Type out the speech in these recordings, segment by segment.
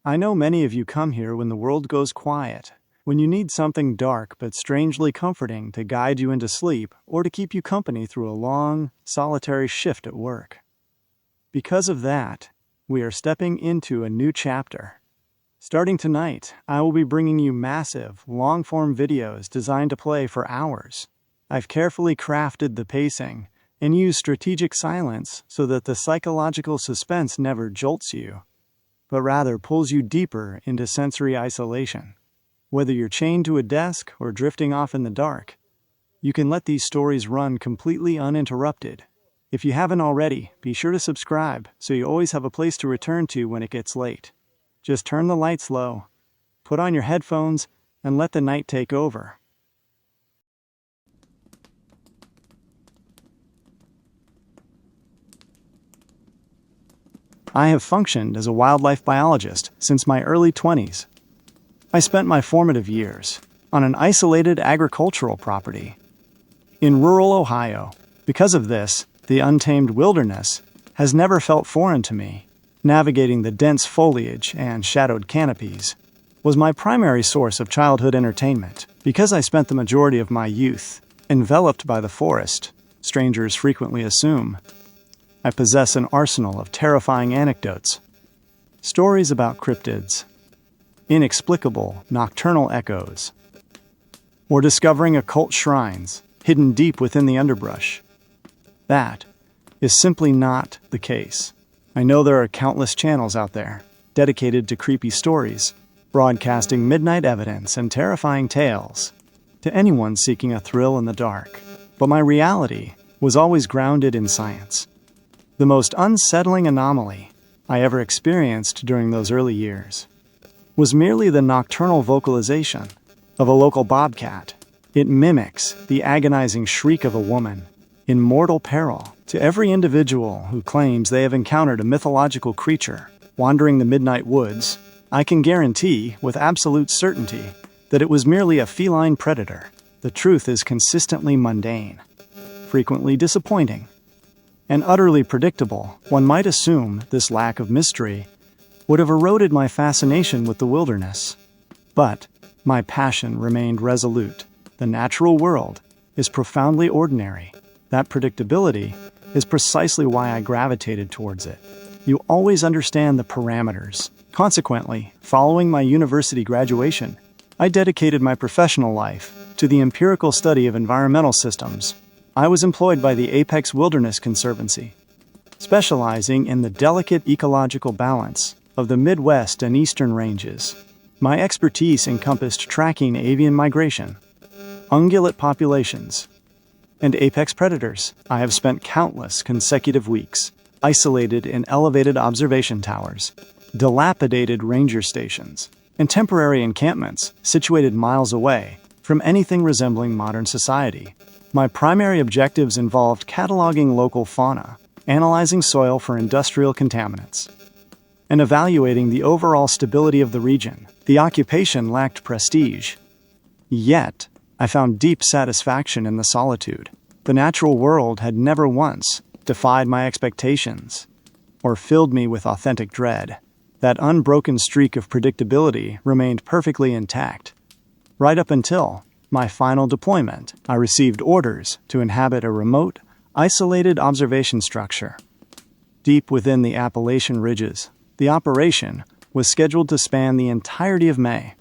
I know many of you come here when the world goes quiet, when you need something dark but strangely comforting to guide you into sleep or to keep you company through a long, solitary shift at work. Because of that, we are stepping into a new chapter. Starting tonight, I will be bringing you massive, long-form videos designed to play for hours. I've carefully crafted the pacing and used strategic silence so that the psychological suspense never jolts you, but rather pulls you deeper into sensory isolation. Whether you're chained to a desk or drifting off in the dark, you can let these stories run completely uninterrupted. If you haven't already, be sure to subscribe so you always have a place to return to when it gets late. Just turn the lights low, put on your headphones, and let the night take over. I have functioned as a wildlife biologist since my early 20s. I spent my formative years on an isolated agricultural property in rural Ohio. Because of this, the untamed wilderness has never felt foreign to me. Navigating the dense foliage and shadowed canopies was my primary source of childhood entertainment. Because I spent the majority of my youth enveloped by the forest, strangers frequently assume I possess an arsenal of terrifying anecdotes, stories about cryptids, inexplicable nocturnal echoes, or discovering occult shrines hidden deep within the underbrush. That is simply not the case. I know there are countless channels out there dedicated to creepy stories, broadcasting midnight evidence and terrifying tales to anyone seeking a thrill in the dark. But my reality was always grounded in science. The most unsettling anomaly I ever experienced during those early years was merely the nocturnal vocalization of a local bobcat. It mimics the agonizing shriek of a woman in mortal peril. To every individual who claims they have encountered a mythological creature wandering the midnight woods, I can guarantee with absolute certainty that it was merely a feline predator. The truth is consistently mundane, frequently disappointing, and utterly predictable. One might assume this lack of mystery would have eroded my fascination with the wilderness. But my passion remained resolute. The natural world is profoundly ordinary. That predictability is precisely why I gravitated towards it. You always understand the parameters. Consequently, following my university graduation, I dedicated my professional life to the empirical study of environmental systems. I was employed by the Apex Wilderness Conservancy, specializing in the delicate ecological balance of the Midwest and Eastern ranges. My expertise encompassed tracking avian migration, ungulate populations, and apex predators. I have spent countless consecutive weeks isolated in elevated observation towers, dilapidated ranger stations, and temporary encampments situated miles away from anything resembling modern society. My primary objectives involved cataloging local fauna, analyzing soil for industrial contaminants, and evaluating the overall stability of the region. The occupation lacked prestige, yet I found deep satisfaction in the solitude. The natural world had never once defied my expectations or filled me with authentic dread. That unbroken streak of predictability remained perfectly intact. Right up until my final deployment, I received orders to inhabit a remote, isolated observation structure deep within the Appalachian Ridges. The operation was scheduled to span the entirety of May.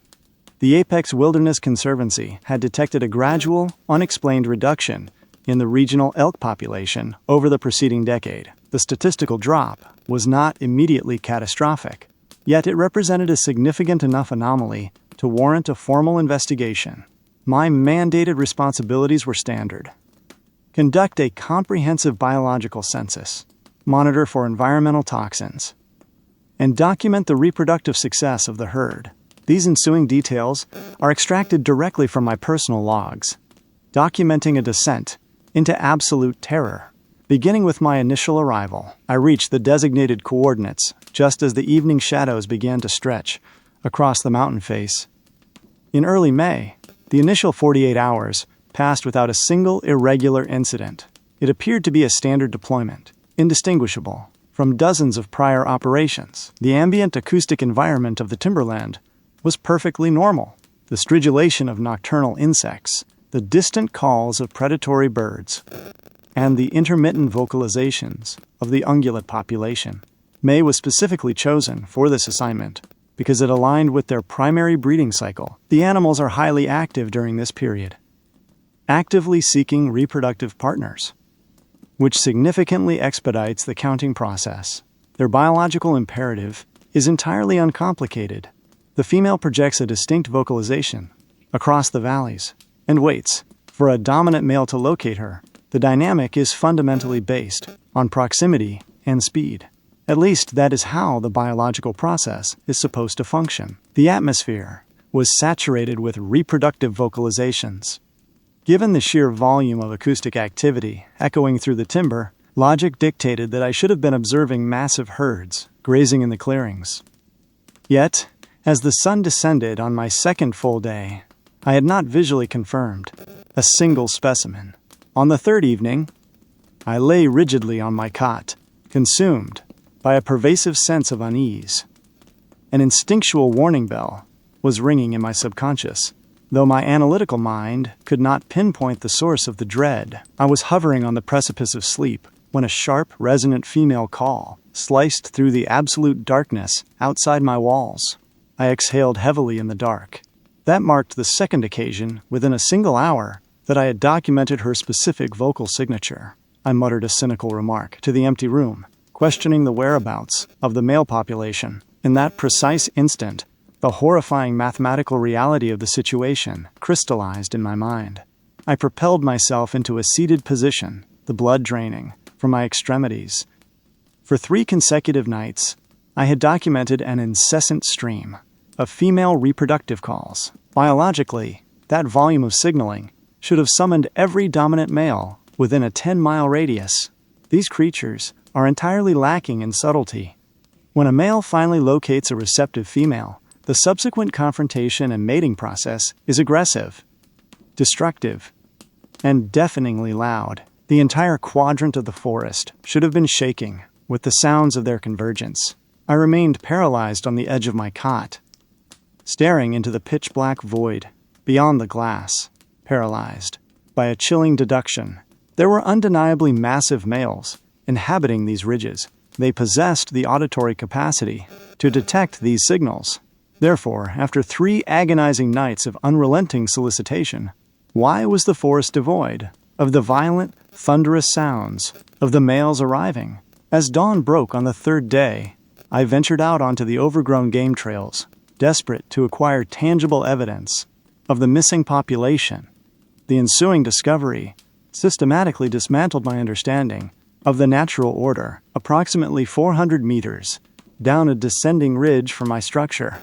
The Apex Wilderness Conservancy had detected a gradual, unexplained reduction in the regional elk population over the preceding decade. The statistical drop was not immediately catastrophic, yet it represented a significant enough anomaly to warrant a formal investigation. My mandated responsibilities were standard: conduct a comprehensive biological census, monitor for environmental toxins, and document the reproductive success of the herd. These ensuing details are extracted directly from my personal logs, documenting a descent into absolute terror. Beginning with my initial arrival, I reached the designated coordinates just as the evening shadows began to stretch across the mountain face. In early May, the initial 48 hours passed without a single irregular incident. It appeared to be a standard deployment, indistinguishable from dozens of prior operations. The ambient acoustic environment of the timberland was perfectly normal. The stridulation of nocturnal insects, the distant calls of predatory birds, and the intermittent vocalizations of the ungulate population. May was specifically chosen for this assignment because it aligned with their primary breeding cycle. The animals are highly active during this period, actively seeking reproductive partners, which significantly expedites the counting process. Their biological imperative is entirely uncomplicated. The female projects a distinct vocalization across the valleys and waits for a dominant male to locate her. The dynamic is fundamentally based on proximity and speed. At least that is how the biological process is supposed to function. The atmosphere was saturated with reproductive vocalizations. Given the sheer volume of acoustic activity echoing through the timber, logic dictated that I should have been observing massive herds grazing in the clearings. Yet, as the sun descended on my second full day, I had not visually confirmed a single specimen. On the third evening, I lay rigidly on my cot, consumed by a pervasive sense of unease. An instinctual warning bell was ringing in my subconscious. Though my analytical mind could not pinpoint the source of the dread, I was hovering on the precipice of sleep when a sharp, resonant female call sliced through the absolute darkness outside my walls. I exhaled heavily in the dark. That marked the second occasion within a single hour that I had documented her specific vocal signature. I muttered a cynical remark to the empty room, questioning the whereabouts of the male population. In that precise instant, the horrifying mathematical reality of the situation crystallized in my mind. I propelled myself into a seated position, the blood draining from my extremities. For 3 consecutive nights, I had documented an incessant stream of female reproductive calls. Biologically, that volume of signaling should have summoned every dominant male within a 10-mile radius. These creatures are entirely lacking in subtlety. When a male finally locates a receptive female, the subsequent confrontation and mating process is aggressive, destructive, and deafeningly loud. The entire quadrant of the forest should have been shaking with the sounds of their convergence. I remained paralyzed on the edge of my cot, staring into the pitch-black void beyond the glass, paralyzed by a chilling deduction. There were undeniably massive males inhabiting these ridges. They possessed the auditory capacity to detect these signals. Therefore, after 3 agonizing nights of unrelenting solicitation, why was the forest devoid of the violent, thunderous sounds of the males arriving? As dawn broke on the third day, I ventured out onto the overgrown game trails, desperate to acquire tangible evidence of the missing population. The ensuing discovery systematically dismantled my understanding of the natural order. Approximately 400 meters down a descending ridge from my structure,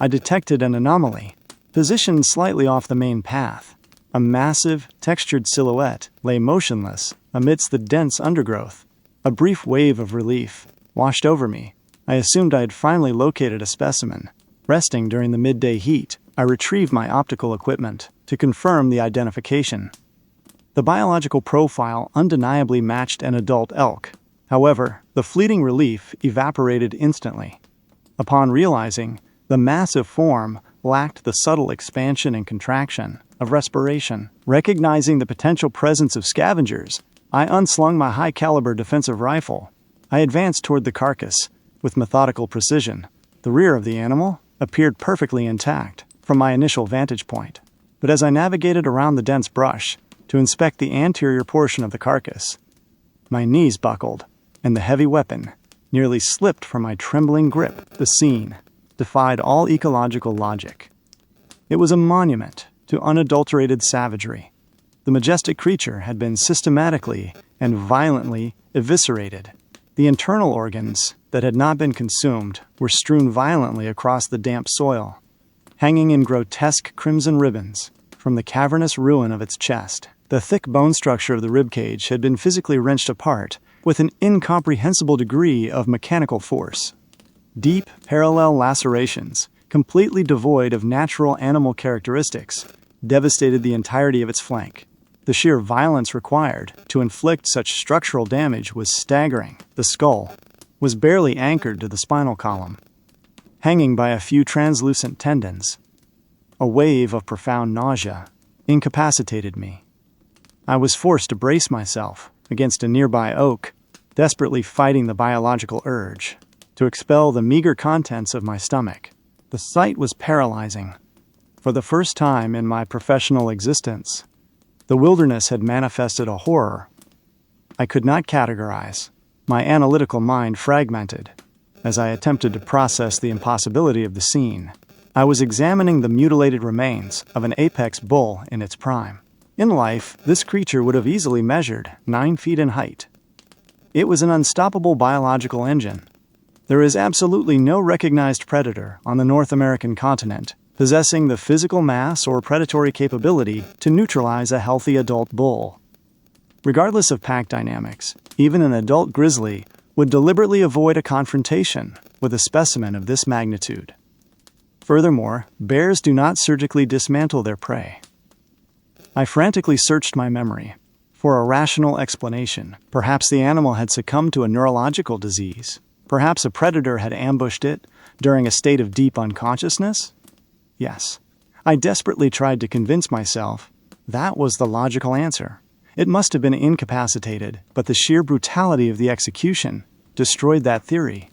I detected an anomaly. Positioned slightly off the main path, a massive, textured silhouette lay motionless amidst the dense undergrowth. A brief wave of relief washed over me. I assumed I had finally located a specimen. Resting during the midday heat, I retrieved my optical equipment to confirm the identification. The biological profile undeniably matched an adult elk. However, the fleeting relief evaporated instantly. Upon realizing the massive form lacked the subtle expansion and contraction of respiration, recognizing the potential presence of scavengers, I unslung my high-caliber defensive rifle. I advanced toward the carcass with methodical precision. The rear of the animal appeared perfectly intact from my initial vantage point, but as I navigated around the dense brush to inspect the anterior portion of the carcass, my knees buckled, and the heavy weapon nearly slipped from my trembling grip. The scene defied all ecological logic. It was a monument to unadulterated savagery. The majestic creature had been systematically and violently eviscerated. The internal organs that had not been consumed were strewn violently across the damp soil, hanging in grotesque crimson ribbons from the cavernous ruin of its chest. The thick bone structure of the ribcage had been physically wrenched apart with an incomprehensible degree of mechanical force. Deep, parallel lacerations, completely devoid of natural animal characteristics, devastated the entirety of its flank. The sheer violence required to inflict such structural damage was staggering. The skull, was barely anchored to the spinal column, hanging by a few translucent tendons. A wave of profound nausea incapacitated me. I was forced to brace myself against a nearby oak, desperately fighting the biological urge to expel the meager contents of my stomach. The sight was paralyzing. For the first time in my professional existence, the wilderness had manifested a horror I could not categorize. My analytical mind fragmented as I attempted to process the impossibility of the scene. I was examining the mutilated remains of an apex bull in its prime. In life, this creature would have easily measured 9 feet in height. It was an unstoppable biological engine. There is absolutely no recognized predator on the North American continent possessing the physical mass or predatory capability to neutralize a healthy adult bull. Regardless of pack dynamics, even an adult grizzly would deliberately avoid a confrontation with a specimen of this magnitude. Furthermore, bears do not surgically dismantle their prey. I frantically searched my memory for a rational explanation. Perhaps the animal had succumbed to a neurological disease. Perhaps a predator had ambushed it during a state of deep unconsciousness. Yes, I desperately tried to convince myself that was the logical answer. It must have been incapacitated, but the sheer brutality of the execution destroyed that theory.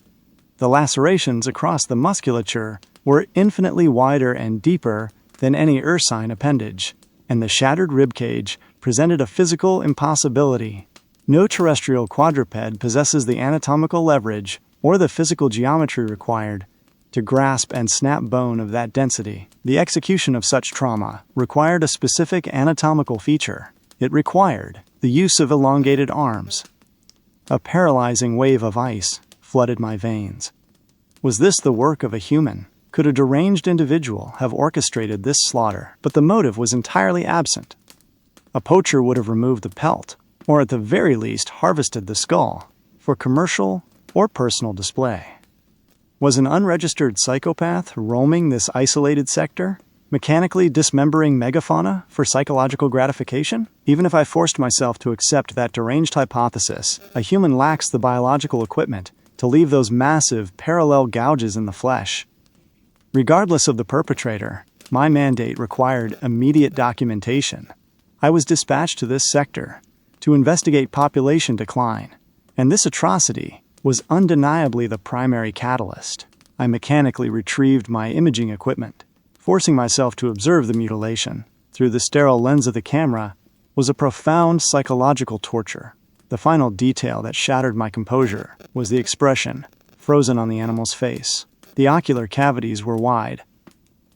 The lacerations across the musculature were infinitely wider and deeper than any ursine appendage, and the shattered ribcage presented a physical impossibility. No terrestrial quadruped possesses the anatomical leverage or the physical geometry required to grasp and snap bone of that density. The execution of such trauma required a specific anatomical feature. It required the use of elongated arms. A paralyzing wave of ice flooded my veins. Was this the work of a human? Could a deranged individual have orchestrated this slaughter? But the motive was entirely absent. A poacher would have removed the pelt, or at the very least harvested the skull, for commercial or personal display. Was an unregistered psychopath roaming this isolated sector, mechanically dismembering megafauna for psychological gratification? Even if I forced myself to accept that deranged hypothesis, a human lacks the biological equipment to leave those massive parallel gouges in the flesh. Regardless of the perpetrator, my mandate required immediate documentation. I was dispatched to this sector to investigate population decline, and this atrocity was undeniably the primary catalyst. I mechanically retrieved my imaging equipment. Forcing myself to observe the mutilation through the sterile lens of the camera was a profound psychological torture. The final detail that shattered my composure was the expression frozen on the animal's face. The ocular cavities were wide,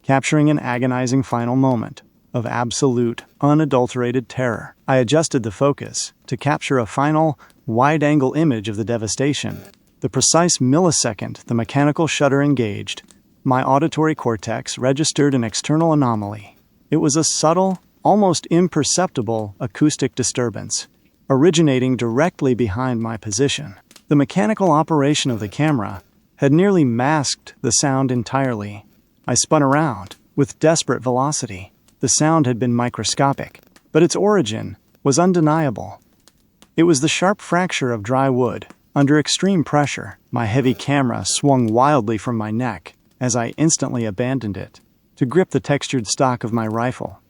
capturing an agonizing final moment of absolute, unadulterated terror. I adjusted the focus to capture a final, wide-angle image of the devastation. The precise millisecond the mechanical shutter engaged, my auditory cortex registered an external anomaly. It was a subtle, almost imperceptible acoustic disturbance, originating directly behind my position. The mechanical operation of the camera had nearly masked the sound entirely. I spun around with desperate velocity. The sound had been microscopic, but its origin was undeniable. It was the sharp fracture of dry wood. Under extreme pressure, my heavy camera swung wildly from my neck as I instantly abandoned it to grip the textured stock of my rifle.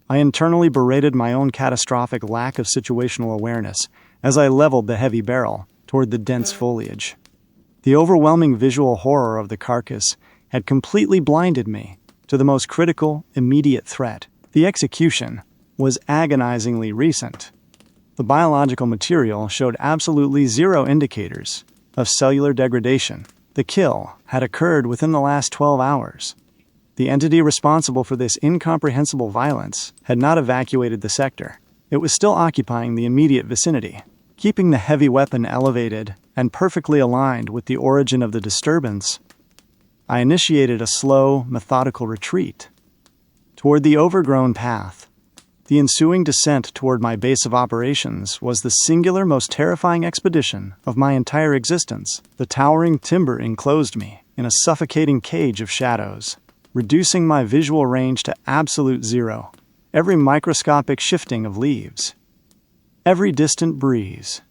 I internally berated my own catastrophic lack of situational awareness as I leveled the heavy barrel toward the dense foliage. The overwhelming visual horror of the carcass had completely blinded me to the most critical, immediate threat. The execution was agonizingly recent. The biological material showed absolutely zero indicators of cellular degradation. The kill had occurred within the last 12 hours. The entity responsible for this incomprehensible violence had not evacuated the sector. It was still occupying the immediate vicinity. Keeping the heavy weapon elevated and perfectly aligned with the origin of the disturbance, I initiated a slow, methodical retreat toward the overgrown path. The ensuing descent toward my base of operations was the singular most terrifying expedition of my entire existence. The towering timber enclosed me in a suffocating cage of shadows, reducing my visual range to absolute zero. Every microscopic shifting of leaves, every distant breeze,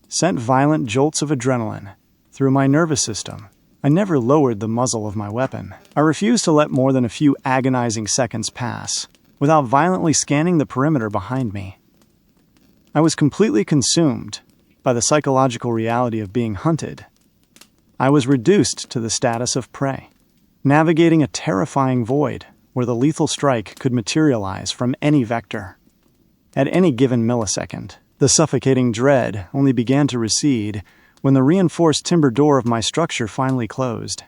sent violent jolts of adrenaline through my nervous system. I never lowered the muzzle of my weapon. I refused to let more than a few agonizing seconds pass without violently scanning the perimeter behind me. I was completely consumed by the psychological reality of being hunted. I was reduced to the status of prey, navigating a terrifying void where the lethal strike could materialize from any vector. At any given millisecond, the suffocating dread only began to recede when the reinforced timber door of my structure finally closed,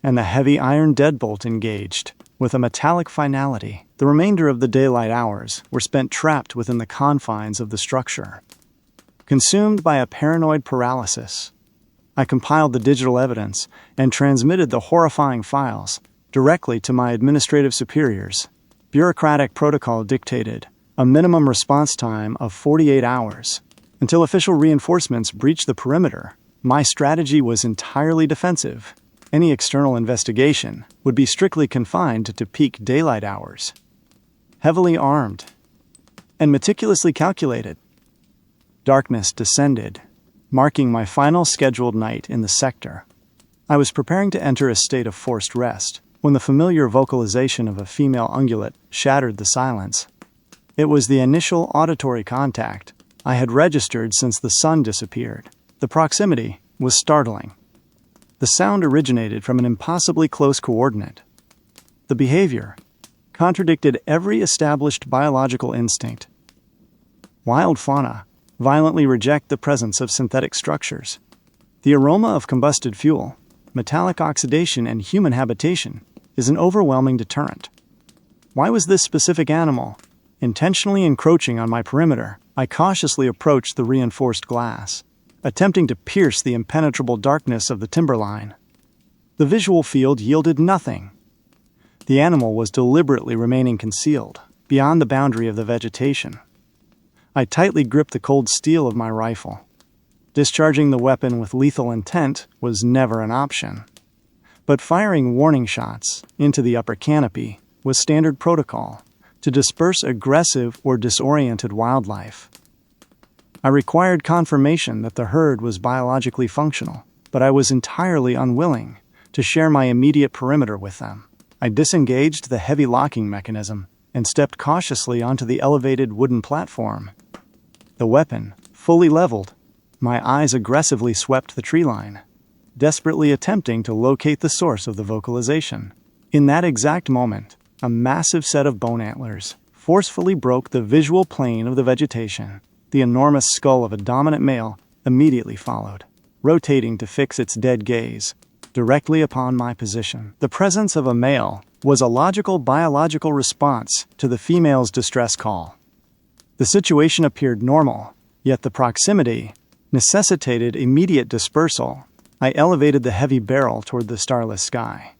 and the heavy iron deadbolt engaged with a metallic finality. The remainder of the daylight hours were spent trapped within the confines of the structure. Consumed by a paranoid paralysis, I compiled the digital evidence and transmitted the horrifying files directly to my administrative superiors. Bureaucratic protocol dictated a minimum response time of 48 hours. Until official reinforcements breached the perimeter, my strategy was entirely defensive. Any external investigation would be strictly confined to peak daylight hours. Heavily armed and meticulously calculated, darkness descended, marking my final scheduled night in the sector. I was preparing to enter a state of forced rest when the familiar vocalization of a female ungulate shattered the silence. It was the initial auditory contact I had registered since the sun disappeared. The proximity was startling. The sound originated from an impossibly close coordinate. The behavior contradicted every established biological instinct. Wild fauna violently reject the presence of synthetic structures. The aroma of combusted fuel, metallic oxidation, and human habitation is an overwhelming deterrent. Why was this specific animal intentionally encroaching on my perimeter? I cautiously approached the reinforced glass, attempting to pierce the impenetrable darkness of the timberline. The visual field yielded nothing. The animal was deliberately remaining concealed, beyond the boundary of the vegetation. I tightly gripped the cold steel of my rifle. Discharging the weapon with lethal intent was never an option. But firing warning shots into the upper canopy was standard protocol to disperse aggressive or disoriented wildlife. I required confirmation that the herd was biologically functional, but I was entirely unwilling to share my immediate perimeter with them. I disengaged the heavy locking mechanism and stepped cautiously onto the elevated wooden platform. The weapon, fully leveled, my eyes aggressively swept the tree line, desperately attempting to locate the source of the vocalization. In that exact moment, a massive set of bone antlers forcefully broke the visual plane of the vegetation. The enormous skull of a dominant male immediately followed, rotating to fix its dead gaze directly upon my position. The presence of a male was a logical biological response to the female's distress call. The situation appeared normal, yet the proximity necessitated immediate dispersal. I elevated the heavy barrel toward the starless sky,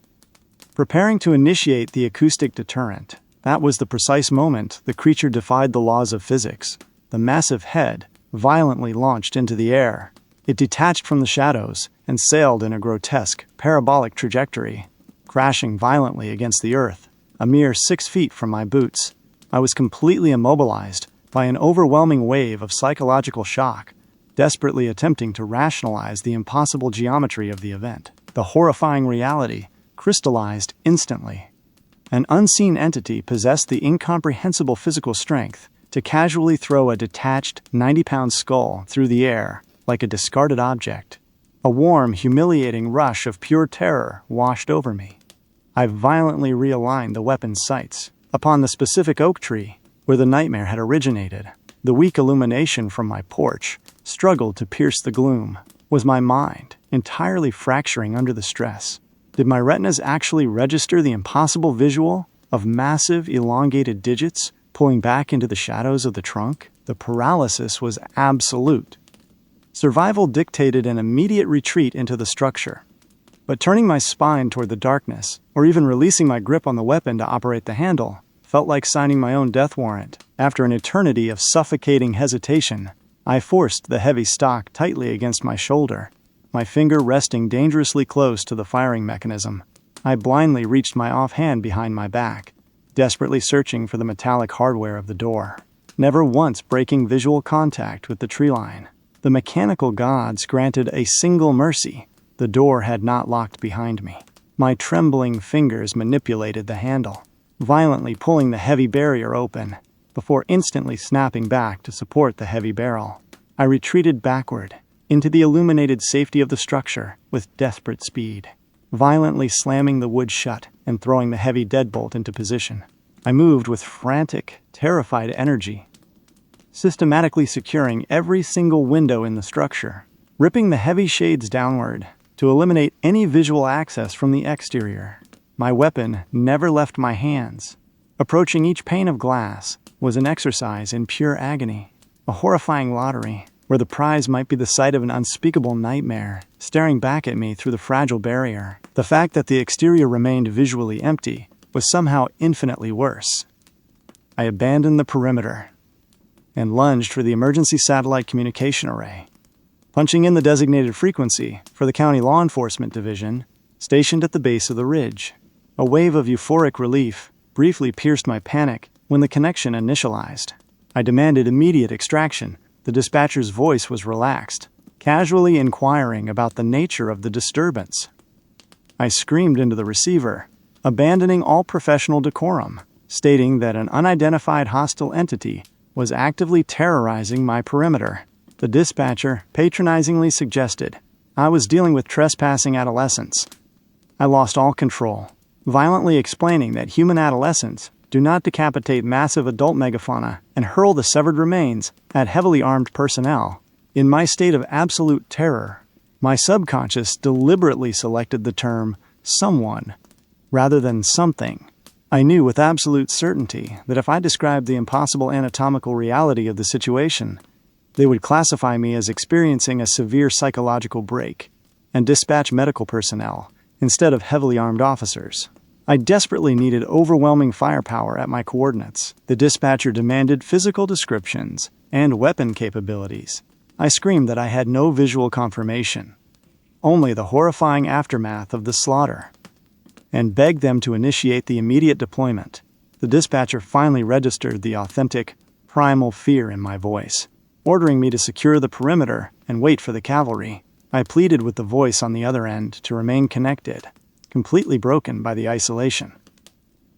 preparing to initiate the acoustic deterrent. That was the precise moment the creature defied the laws of physics. The massive head violently launched into the air. It detached from the shadows and sailed in a grotesque, parabolic trajectory, crashing violently against the earth, a mere 6 feet from my boots. I was completely immobilized by an overwhelming wave of psychological shock, desperately attempting to rationalize the impossible geometry of the event. The horrifying reality crystallized instantly. An unseen entity possessed the incomprehensible physical strength to casually throw a detached 90-pound skull through the air like a discarded object. A warm, humiliating rush of pure terror washed over me. I violently realigned the weapon's sights upon the specific oak tree where the nightmare had originated. The weak illumination from my porch struggled to pierce the gloom. Was my mind entirely fracturing under the stress? Did my retinas actually register the impossible visual of massive, elongated digits pulling back into the shadows of the trunk? The paralysis was absolute. Survival dictated an immediate retreat into the structure. But turning my spine toward the darkness, or even releasing my grip on the weapon to operate the handle, felt like signing my own death warrant. After an eternity of suffocating hesitation, I forced the heavy stock tightly against my shoulder, my finger resting dangerously close to the firing mechanism. I blindly reached my offhand behind my back, desperately searching for the metallic hardware of the door, never once breaking visual contact with the tree line. The mechanical gods granted a single mercy. The door had not locked behind me. My trembling fingers manipulated the handle, violently pulling the heavy barrier open, before instantly snapping back to support the heavy barrel. I retreated backward, into the illuminated safety of the structure with desperate speed, violently slamming the wood shut and throwing the heavy deadbolt into position. I moved with frantic, terrified energy, systematically securing every single window in the structure, ripping the heavy shades downward to eliminate any visual access from the exterior. My weapon never left my hands. Approaching each pane of glass was an exercise in pure agony, a horrifying lottery where the prize might be the sight of an unspeakable nightmare staring back at me through the fragile barrier. The fact that the exterior remained visually empty was somehow infinitely worse. I abandoned the perimeter and lunged for the emergency satellite communication array. Punching in the designated frequency for the county law enforcement division, stationed at the base of the ridge. A wave of euphoric relief briefly pierced my panic when the connection initialized. I demanded immediate extraction. The dispatcher's voice was relaxed, casually inquiring about the nature of the disturbance. I screamed into the receiver, abandoning all professional decorum, stating that an unidentified hostile entity was actively terrorizing my perimeter. The dispatcher patronizingly suggested I was dealing with trespassing adolescents. I lost all control, violently explaining that human adolescents do not decapitate massive adult megafauna and hurl the severed remains at heavily armed personnel. In my state of absolute terror, my subconscious deliberately selected the term someone rather than something. I knew with absolute certainty that if I described the impossible anatomical reality of the situation, they would classify me as experiencing a severe psychological break and dispatch medical personnel instead of heavily armed officers. I desperately needed overwhelming firepower at my coordinates. The dispatcher demanded physical descriptions and weapon capabilities. I screamed that I had no visual confirmation, only the horrifying aftermath of the slaughter, and begged them to initiate the immediate deployment. The dispatcher finally registered the authentic, primal fear in my voice, ordering me to secure the perimeter and wait for the cavalry. I pleaded with the voice on the other end to remain connected, completely broken by the isolation.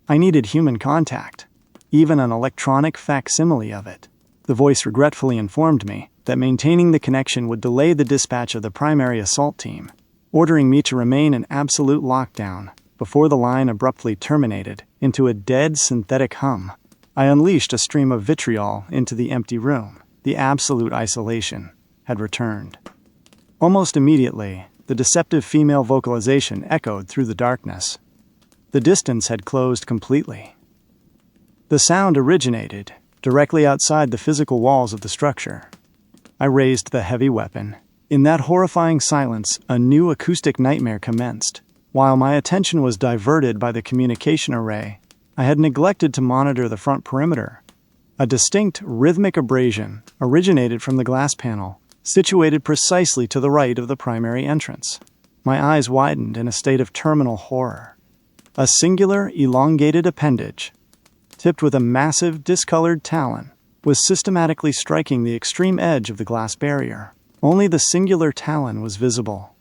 I needed human contact, even an electronic facsimile of it. The voice regretfully informed me that maintaining the connection would delay the dispatch of the primary assault team, ordering me to remain in absolute lockdown before the line abruptly terminated into a dead synthetic hum. I unleashed a stream of vitriol into the empty room. The absolute isolation had returned. Almost immediately, the deceptive female vocalization echoed through the darkness. The distance had closed completely. The sound originated directly outside the physical walls of the structure. I raised the heavy weapon. In that horrifying silence, a new acoustic nightmare commenced. While my attention was diverted by the communication array, I had neglected to monitor the front perimeter. A distinct rhythmic abrasion originated from the glass panel, situated precisely to the right of the primary entrance. My eyes widened in a state of terminal horror. A singular, elongated appendage, tipped with a massive, discolored talon, was systematically striking the extreme edge of the glass barrier. Only the singular talon was visible.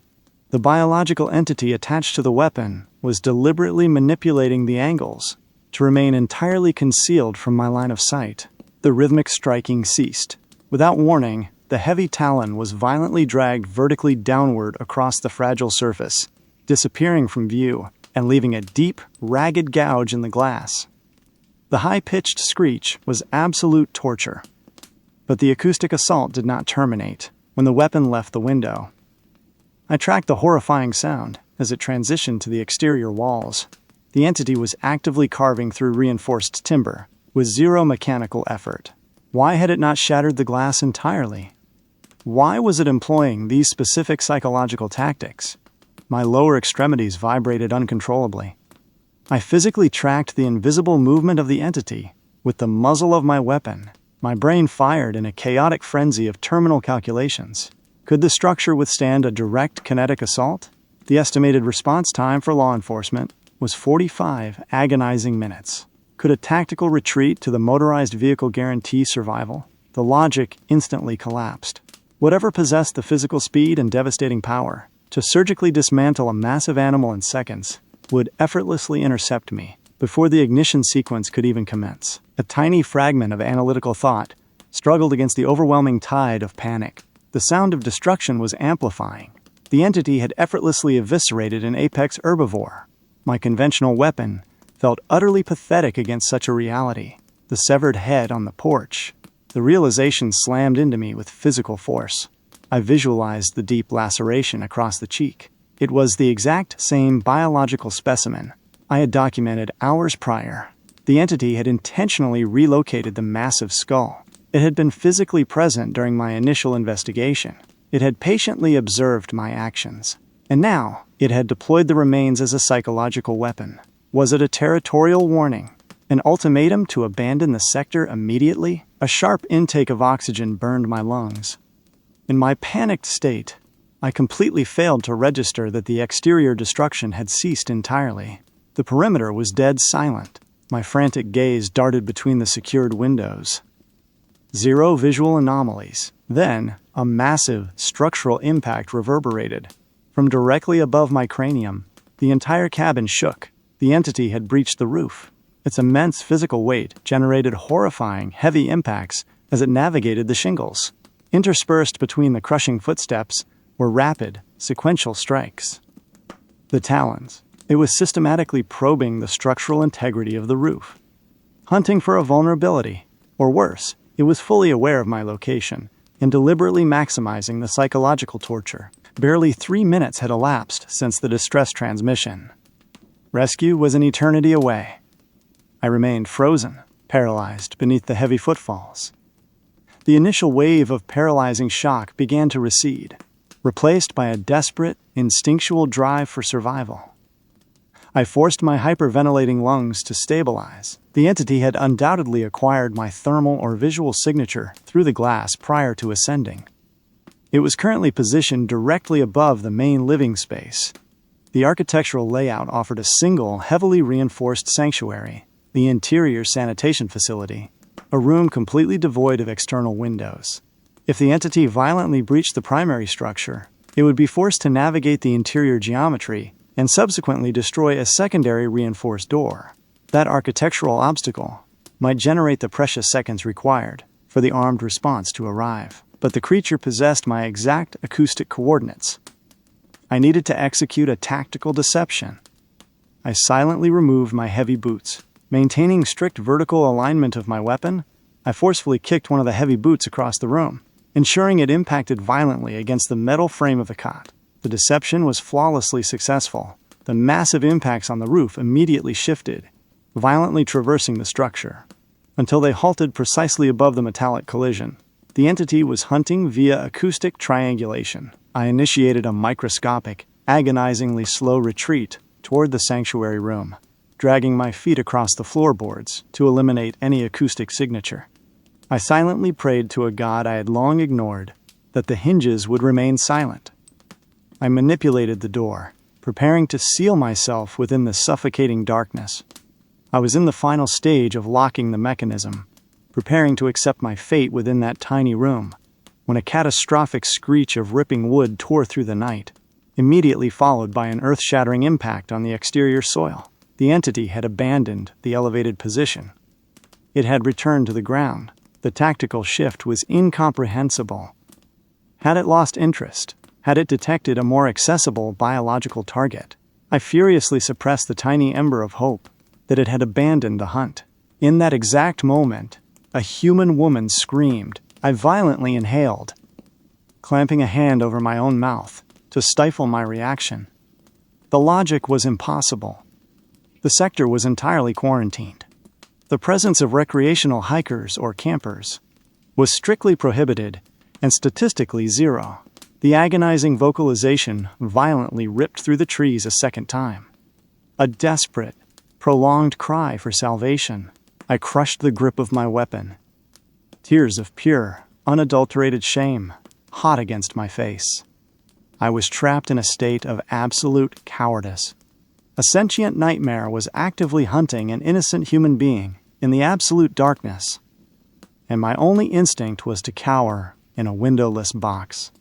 The biological entity attached to the weapon was deliberately manipulating the angles to remain entirely concealed from my line of sight. The rhythmic striking ceased. Without warning, the heavy talon was violently dragged vertically downward across the fragile surface, disappearing from view and leaving a deep, ragged gouge in the glass. The high-pitched screech was absolute torture, but the acoustic assault did not terminate when the weapon left the window. I tracked the horrifying sound as it transitioned to the exterior walls. The entity was actively carving through reinforced timber with zero mechanical effort. Why had it not shattered the glass entirely? Why was it employing these specific psychological tactics? My lower extremities vibrated uncontrollably. I physically tracked the invisible movement of the entity with the muzzle of my weapon. My brain fired in a chaotic frenzy of terminal calculations. Could the structure withstand a direct kinetic assault? The estimated response time for law enforcement was 45 agonizing minutes. Could a tactical retreat to the motorized vehicle guarantee survival? The logic instantly collapsed. Whatever possessed the physical speed and devastating power to surgically dismantle a massive animal in seconds would effortlessly intercept me before the ignition sequence could even commence. A tiny fragment of analytical thought struggled against the overwhelming tide of panic. The sound of destruction was amplifying. The entity had effortlessly eviscerated an apex herbivore. My conventional weapon felt utterly pathetic against such a reality. The severed head on the porch. The realization slammed into me with physical force. I visualized the deep laceration across the cheek. It was the exact same biological specimen I had documented hours prior. The entity had intentionally relocated the massive skull. It had been physically present during my initial investigation. It had patiently observed my actions. And now, it had deployed the remains as a psychological weapon. Was it a territorial warning? An ultimatum to abandon the sector immediately? A sharp intake of oxygen burned my lungs. In my panicked state, I completely failed to register that the exterior destruction had ceased entirely. The perimeter was dead silent. My frantic gaze darted between the secured windows. Zero visual anomalies. Then, a massive structural impact reverberated. From directly above my cranium, the entire cabin shook. The entity had breached the roof. Its immense physical weight generated horrifying, heavy impacts as it navigated the shingles. Interspersed between the crushing footsteps were rapid, sequential strikes. The talons. It was systematically probing the structural integrity of the roof, hunting for a vulnerability, or worse, it was fully aware of my location and deliberately maximizing the psychological torture. Barely 3 minutes had elapsed since the distress transmission. Rescue was an eternity away. I remained frozen, paralyzed beneath the heavy footfalls. The initial wave of paralyzing shock began to recede, replaced by a desperate, instinctual drive for survival. I forced my hyperventilating lungs to stabilize. The entity had undoubtedly acquired my thermal or visual signature through the glass prior to ascending. It was currently positioned directly above the main living space. The architectural layout offered a single, heavily reinforced sanctuary, the interior sanitation facility, a room completely devoid of external windows. If the entity violently breached the primary structure, it would be forced to navigate the interior geometry and subsequently destroy a secondary reinforced door. That architectural obstacle might generate the precious seconds required for the armed response to arrive. But the creature possessed my exact acoustic coordinates. I needed to execute a tactical deception. I silently removed my heavy boots. Maintaining strict vertical alignment of my weapon, I forcefully kicked one of the heavy boots across the room, ensuring it impacted violently against the metal frame of the cot. The deception was flawlessly successful. The massive impacts on the roof immediately shifted, violently traversing the structure, until they halted precisely above the metallic collision. The entity was hunting via acoustic triangulation. I initiated a microscopic, agonizingly slow retreat toward the sanctuary room, dragging my feet across the floorboards to eliminate any acoustic signature. I silently prayed to a god I had long ignored that the hinges would remain silent. I manipulated the door, preparing to seal myself within the suffocating darkness. I was in the final stage of locking the mechanism, preparing to accept my fate within that tiny room, when a catastrophic screech of ripping wood tore through the night, immediately followed by an earth-shattering impact on the exterior soil. The entity had abandoned the elevated position. It had returned to the ground. The tactical shift was incomprehensible. Had it lost interest? Had it detected a more accessible biological target? I furiously suppressed the tiny ember of hope that it had abandoned the hunt. In that exact moment, a human woman screamed. I violently inhaled, clamping a hand over my own mouth to stifle my reaction. The logic was impossible. The sector was entirely quarantined. The presence of recreational hikers or campers was strictly prohibited and statistically zero. The agonizing vocalization violently ripped through the trees a second time. A desperate, prolonged cry for salvation. I crushed the grip of my weapon. Tears of pure, unadulterated shame hot against my face. I was trapped in a state of absolute cowardice. A sentient nightmare was actively hunting an innocent human being in the absolute darkness, and my only instinct was to cower in a windowless box,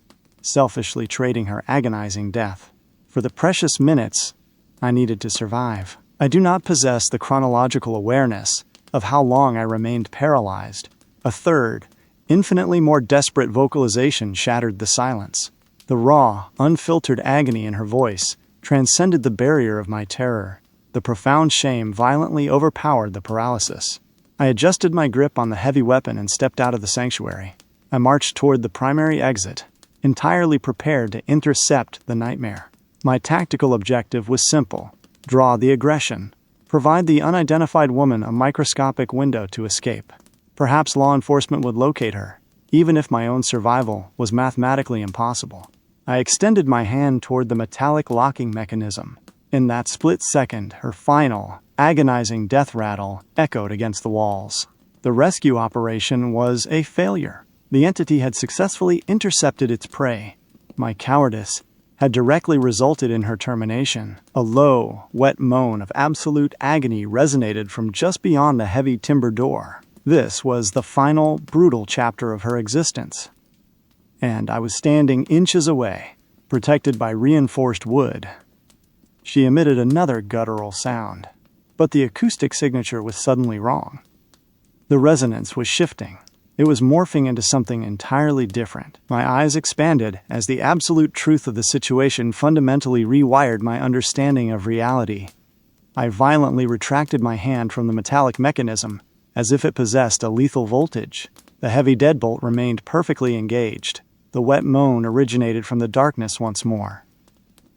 selfishly trading her agonizing death for the precious minutes I needed to survive. I do not possess the chronological awareness of how long I remained paralyzed. A third, infinitely more desperate vocalization shattered the silence. The raw, unfiltered agony in her voice transcended the barrier of my terror. The profound shame violently overpowered the paralysis. I adjusted my grip on the heavy weapon and stepped out of the sanctuary. I marched toward the primary exit, entirely prepared to intercept the nightmare. My tactical objective was simple: draw the aggression, provide the unidentified woman a microscopic window to escape. Perhaps law enforcement would locate her, even if my own survival was mathematically impossible. I extended my hand toward the metallic locking mechanism. In that split second, her final, agonizing death rattle echoed against the walls. The rescue operation was a failure. The entity had successfully intercepted its prey. My cowardice had directly resulted in her termination. A low, wet moan of absolute agony resonated from just beyond the heavy timber door. This was the final, brutal chapter of her existence. And I was standing inches away, protected by reinforced wood. She emitted another guttural sound, but the acoustic signature was suddenly wrong. The resonance was shifting. It was morphing into something entirely different. My eyes expanded as the absolute truth of the situation fundamentally rewired my understanding of reality. I violently retracted my hand from the metallic mechanism, as if it possessed a lethal voltage. The heavy deadbolt remained perfectly engaged. The wet moan originated from the darkness once more.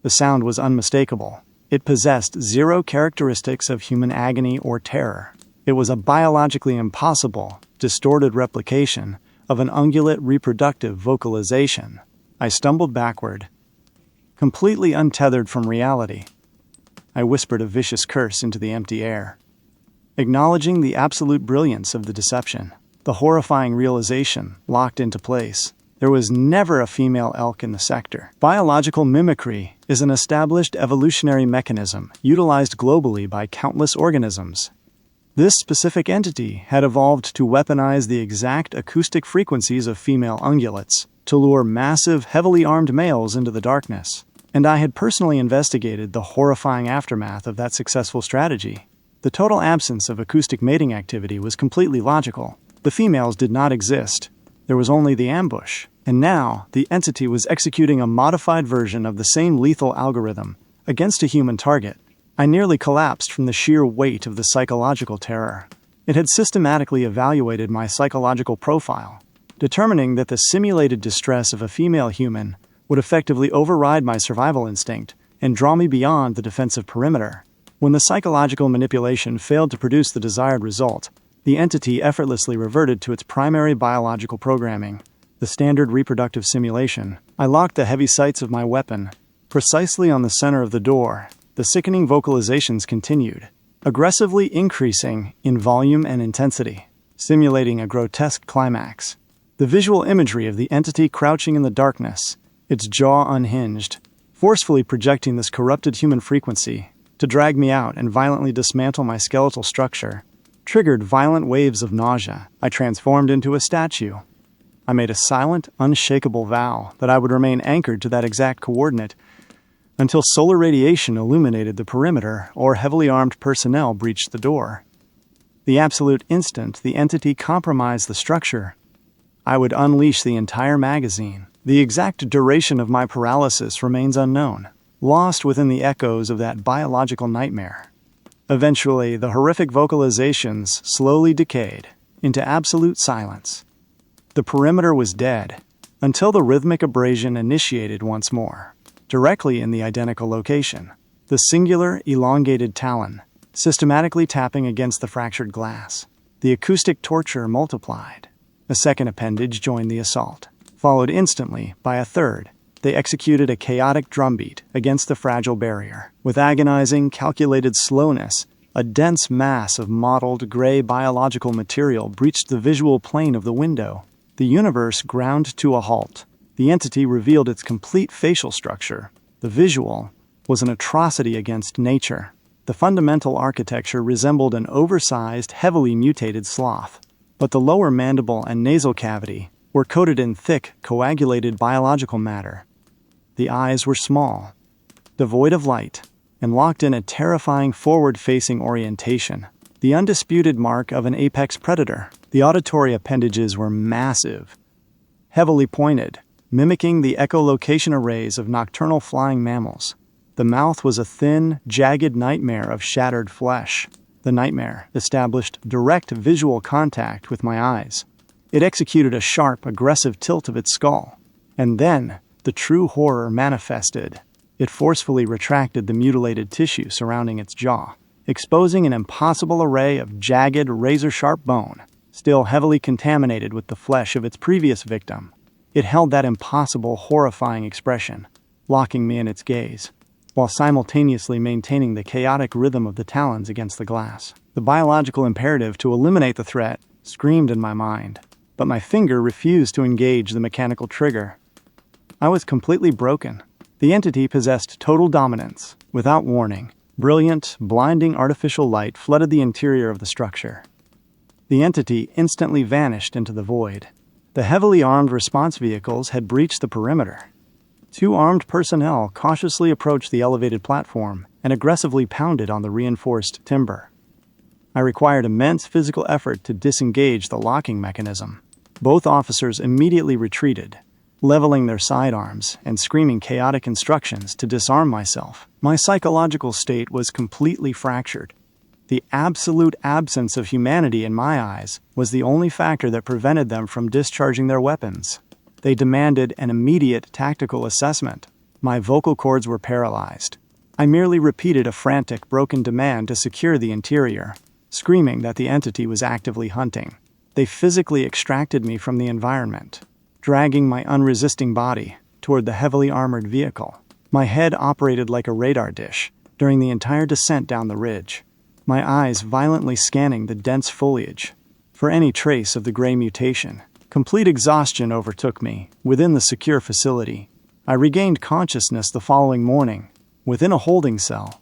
The sound was unmistakable. It possessed zero characteristics of human agony or terror. It was a biologically impossible, distorted replication of an ungulate reproductive vocalization. I stumbled backward, completely untethered from reality. I whispered a vicious curse into the empty air, acknowledging the absolute brilliance of the deception. The horrifying realization locked into place. There was never a female elk in the sector. Biological mimicry is an established evolutionary mechanism utilized globally by countless organisms. This specific entity had evolved to weaponize the exact acoustic frequencies of female ungulates to lure massive, heavily armed males into the darkness. And I had personally investigated the horrifying aftermath of that successful strategy. The total absence of acoustic mating activity was completely logical. The females did not exist. There was only the ambush. And now, the entity was executing a modified version of the same lethal algorithm against a human target. I nearly collapsed from the sheer weight of the psychological terror. It had systematically evaluated my psychological profile, determining that the simulated distress of a female human would effectively override my survival instinct and draw me beyond the defensive perimeter. When the psychological manipulation failed to produce the desired result, the entity effortlessly reverted to its primary biological programming, the standard reproductive simulation. I locked the heavy sights of my weapon precisely on the center of the door. The sickening vocalizations continued, aggressively increasing in volume and intensity, simulating a grotesque climax. The visual imagery of the entity crouching in the darkness, its jaw unhinged, forcefully projecting this corrupted human frequency to drag me out and violently dismantle my skeletal structure, triggered violent waves of nausea. I transformed into a statue. I made a silent, unshakable vow that I would remain anchored to that exact coordinate until solar radiation illuminated the perimeter or heavily armed personnel breached the door. The absolute instant the entity compromised the structure, I would unleash the entire magazine. The exact duration of my paralysis remains unknown, lost within the echoes of that biological nightmare. Eventually, the horrific vocalizations slowly decayed into absolute silence. The perimeter was dead, until the rhythmic abrasion initiated once more, directly in the identical location. The singular, elongated talon, systematically tapping against the fractured glass. The acoustic torture multiplied. A second appendage joined the assault, followed instantly by a third. They executed a chaotic drumbeat against the fragile barrier. With agonizing, calculated slowness, a dense mass of mottled, gray biological material breached the visual plane of the window. The universe ground to a halt. The entity revealed its complete facial structure. The visual was an atrocity against nature. The fundamental architecture resembled an oversized, heavily mutated sloth. But the lower mandible and nasal cavity were coated in thick, coagulated biological matter. The eyes were small, devoid of light, and locked in a terrifying forward-facing orientation, the undisputed mark of an apex predator. The auditory appendages were massive, heavily pointed, mimicking the echolocation arrays of nocturnal flying mammals. The mouth was a thin, jagged nightmare of shattered flesh. The nightmare established direct visual contact with my eyes. It executed a sharp, aggressive tilt of its skull. And then, the true horror manifested. It forcefully retracted the mutilated tissue surrounding its jaw, exposing an impossible array of jagged, razor-sharp bone, still heavily contaminated with the flesh of its previous victim. It held that impossible, horrifying expression, locking me in its gaze, while simultaneously maintaining the chaotic rhythm of the talons against the glass. The biological imperative to eliminate the threat screamed in my mind, but my finger refused to engage the mechanical trigger. I was completely broken. The entity possessed total dominance. Without warning, brilliant, blinding artificial light flooded the interior of the structure. The entity instantly vanished into the void. The heavily armed response vehicles had breached the perimeter. 2 armed personnel cautiously approached the elevated platform and aggressively pounded on the reinforced timber. I required immense physical effort to disengage the locking mechanism. Both officers immediately retreated, leveling their sidearms and screaming chaotic instructions to disarm myself. My psychological state was completely fractured. The absolute absence of humanity in my eyes was the only factor that prevented them from discharging their weapons. They demanded an immediate tactical assessment. My vocal cords were paralyzed. I merely repeated a frantic, broken demand to secure the interior, screaming that the entity was actively hunting. They physically extracted me from the environment, dragging my unresisting body toward the heavily armored vehicle. My head operated like a radar dish during the entire descent down the ridge, my eyes violently scanning the dense foliage for any trace of the gray mutation. Complete exhaustion overtook me within the secure facility. I regained consciousness the following morning, within a holding cell.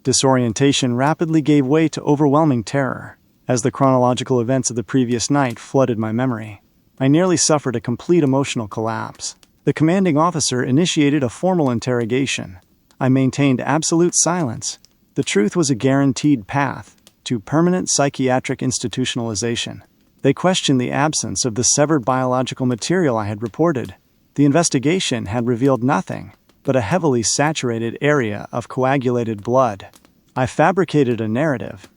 Disorientation rapidly gave way to overwhelming terror as the chronological events of the previous night flooded my memory. I nearly suffered a complete emotional collapse. The commanding officer initiated a formal interrogation. I maintained absolute silence. The truth was a guaranteed path to permanent psychiatric institutionalization. They questioned the absence of the severed biological material I had reported. The investigation had revealed nothing but a heavily saturated area of coagulated blood. I fabricated a narrative.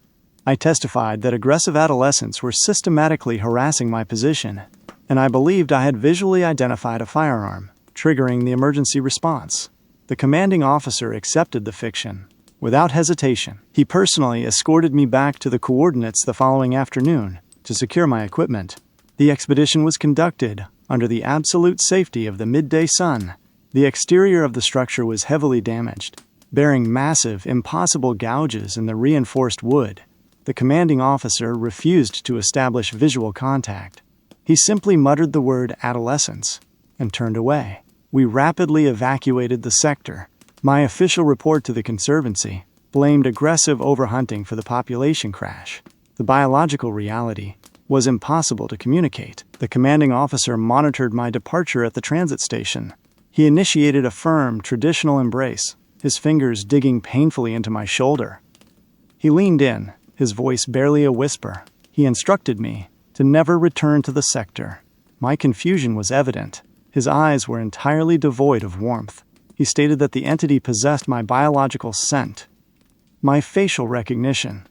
I testified that aggressive adolescents were systematically harassing my position, and I believed I had visually identified a firearm, triggering the emergency response. The commanding officer accepted the fiction. Without hesitation, he personally escorted me back to the coordinates the following afternoon to secure my equipment. The expedition was conducted under the absolute safety of the midday sun. The exterior of the structure was heavily damaged, bearing massive, impossible gouges in the reinforced wood. The commanding officer refused to establish visual contact. He simply muttered the word adolescence and turned away. We rapidly evacuated the sector. My official report to the Conservancy blamed aggressive overhunting for the population crash. The biological reality was impossible to communicate. The commanding officer monitored my departure at the transit station. He initiated a firm, traditional embrace, his fingers digging painfully into my shoulder. He leaned in, his voice barely a whisper. He instructed me to never return to the sector. My confusion was evident. His eyes were entirely devoid of warmth. He stated that the entity possessed my biological scent, my facial recognition,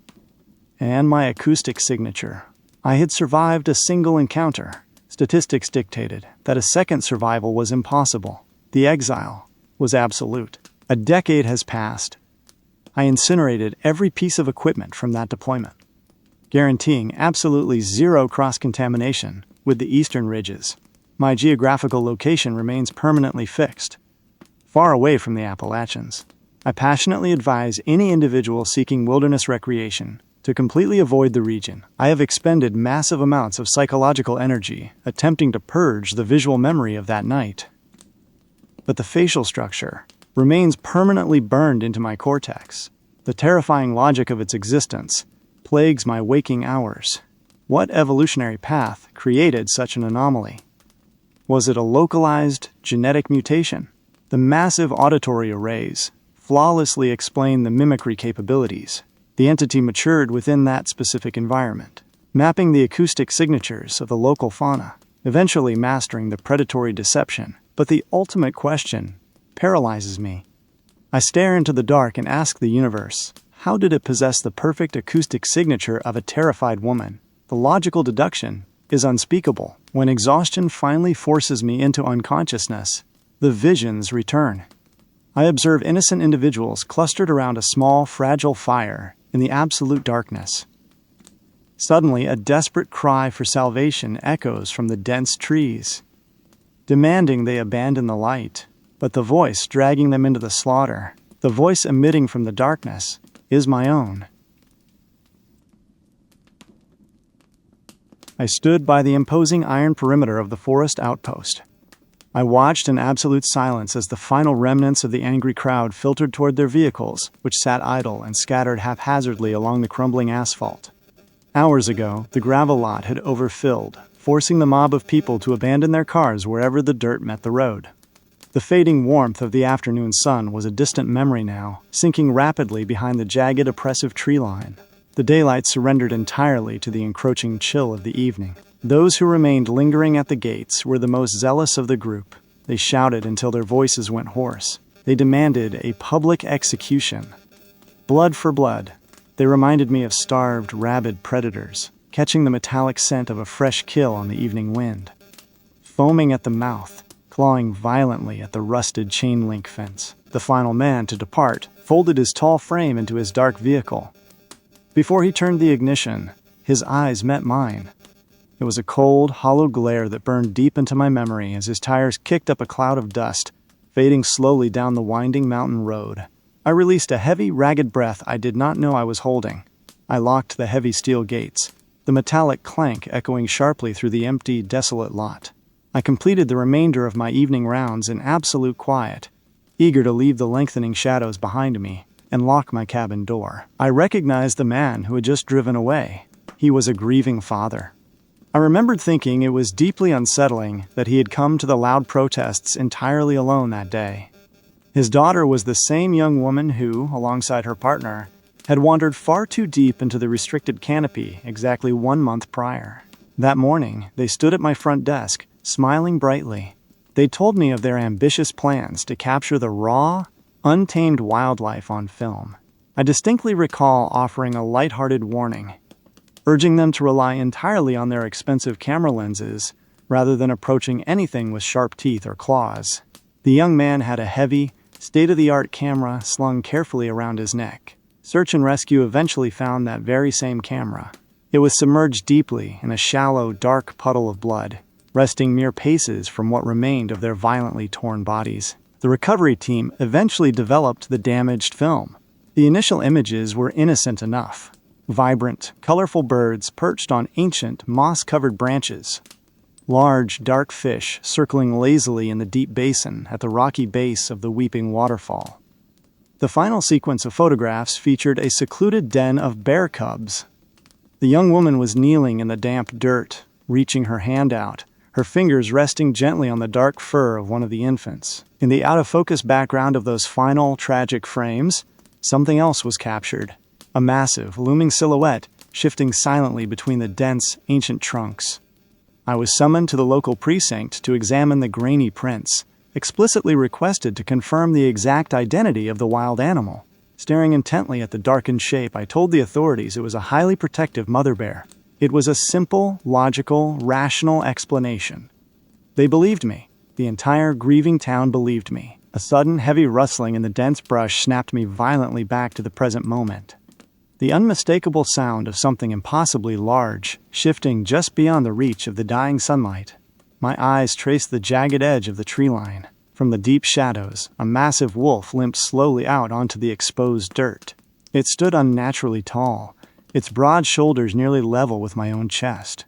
and my acoustic signature. I had survived a single encounter. Statistics dictated that a second survival was impossible. The exile was absolute. A decade has passed. I incinerated every piece of equipment from that deployment, guaranteeing absolutely zero cross-contamination with the eastern ridges. My geographical location remains permanently fixed, far away from the Appalachians. I passionately advise any individual seeking wilderness recreation to completely avoid the region. I have expended massive amounts of psychological energy attempting to purge the visual memory of that night. But the facial structure remains permanently burned into my cortex. The terrifying logic of its existence plagues my waking hours. What evolutionary path created such an anomaly? Was it a localized genetic mutation? The massive auditory arrays flawlessly explain the mimicry capabilities. The entity matured within that specific environment, mapping the acoustic signatures of the local fauna, eventually mastering the predatory deception. But the ultimate question paralyzes me. I stare into the dark and ask the universe, how did it possess the perfect acoustic signature of a terrified woman? The logical deduction is unspeakable. When exhaustion finally forces me into unconsciousness, the visions return. I observe innocent individuals clustered around a small, fragile fire in the absolute darkness. Suddenly, a desperate cry for salvation echoes from the dense trees, demanding they abandon the light. But the voice dragging them into the slaughter, the voice emitting from the darkness, is my own. I stood by the imposing iron perimeter of the forest outpost. I watched in absolute silence as the final remnants of the angry crowd filtered toward their vehicles, which sat idle and scattered haphazardly along the crumbling asphalt. Hours ago, the gravel lot had overfilled, forcing the mob of people to abandon their cars wherever the dirt met the road. The fading warmth of the afternoon sun was a distant memory now, sinking rapidly behind the jagged, oppressive tree line. The daylight surrendered entirely to the encroaching chill of the evening. Those who remained lingering at the gates were the most zealous of the group. They shouted until their voices went hoarse. They demanded a public execution. Blood for blood. They reminded me of starved, rabid predators, catching the metallic scent of a fresh kill on the evening wind. Foaming at the mouth, clawing violently at the rusted chain-link fence. The final man to depart folded his tall frame into his dark vehicle. Before he turned the ignition, his eyes met mine. It was a cold, hollow glare that burned deep into my memory as his tires kicked up a cloud of dust, fading slowly down the winding mountain road. I released a heavy, ragged breath I did not know I was holding. I locked the heavy steel gates, the metallic clank echoing sharply through the empty, desolate lot. I completed the remainder of my evening rounds in absolute quiet, eager to leave the lengthening shadows behind me and lock my cabin door. I recognized the man who had just driven away. He was a grieving father. I remembered thinking it was deeply unsettling that he had come to the loud protests entirely alone that day. His daughter was the same young woman who, alongside her partner, had wandered far too deep into the restricted canopy exactly 1 month prior. That morning, they stood at my front desk, smiling brightly. They told me of their ambitious plans to capture the raw, untamed wildlife on film. I distinctly recall offering a lighthearted warning, urging them to rely entirely on their expensive camera lenses rather than approaching anything with sharp teeth or claws. The young man had a heavy, state-of-the-art camera slung carefully around his neck. Search and rescue eventually found that very same camera. It was submerged deeply in a shallow, dark puddle of blood, resting mere paces from what remained of their violently torn bodies. The recovery team eventually developed the damaged film. The initial images were innocent enough. Vibrant, colorful birds perched on ancient, moss-covered branches. Large, dark fish circling lazily in the deep basin at the rocky base of the weeping waterfall. The final sequence of photographs featured a secluded den of bear cubs. The young woman was kneeling in the damp dirt, reaching her hand out, her fingers resting gently on the dark fur of one of the infants. In the out-of-focus background of those final, tragic frames, something else was captured. A massive, looming silhouette shifting silently between the dense, ancient trunks. I was summoned to the local precinct to examine the grainy prints, explicitly requested to confirm the exact identity of the wild animal. Staring intently at the darkened shape, I told the authorities it was a highly protective mother bear. It was a simple, logical, rational explanation. They believed me. The entire grieving town believed me. A sudden, heavy rustling in the dense brush snapped me violently back to the present moment. The unmistakable sound of something impossibly large, shifting just beyond the reach of the dying sunlight. My eyes traced the jagged edge of the tree line. From the deep shadows, a massive wolf limped slowly out onto the exposed dirt. It stood unnaturally tall, its broad shoulders nearly level with my own chest.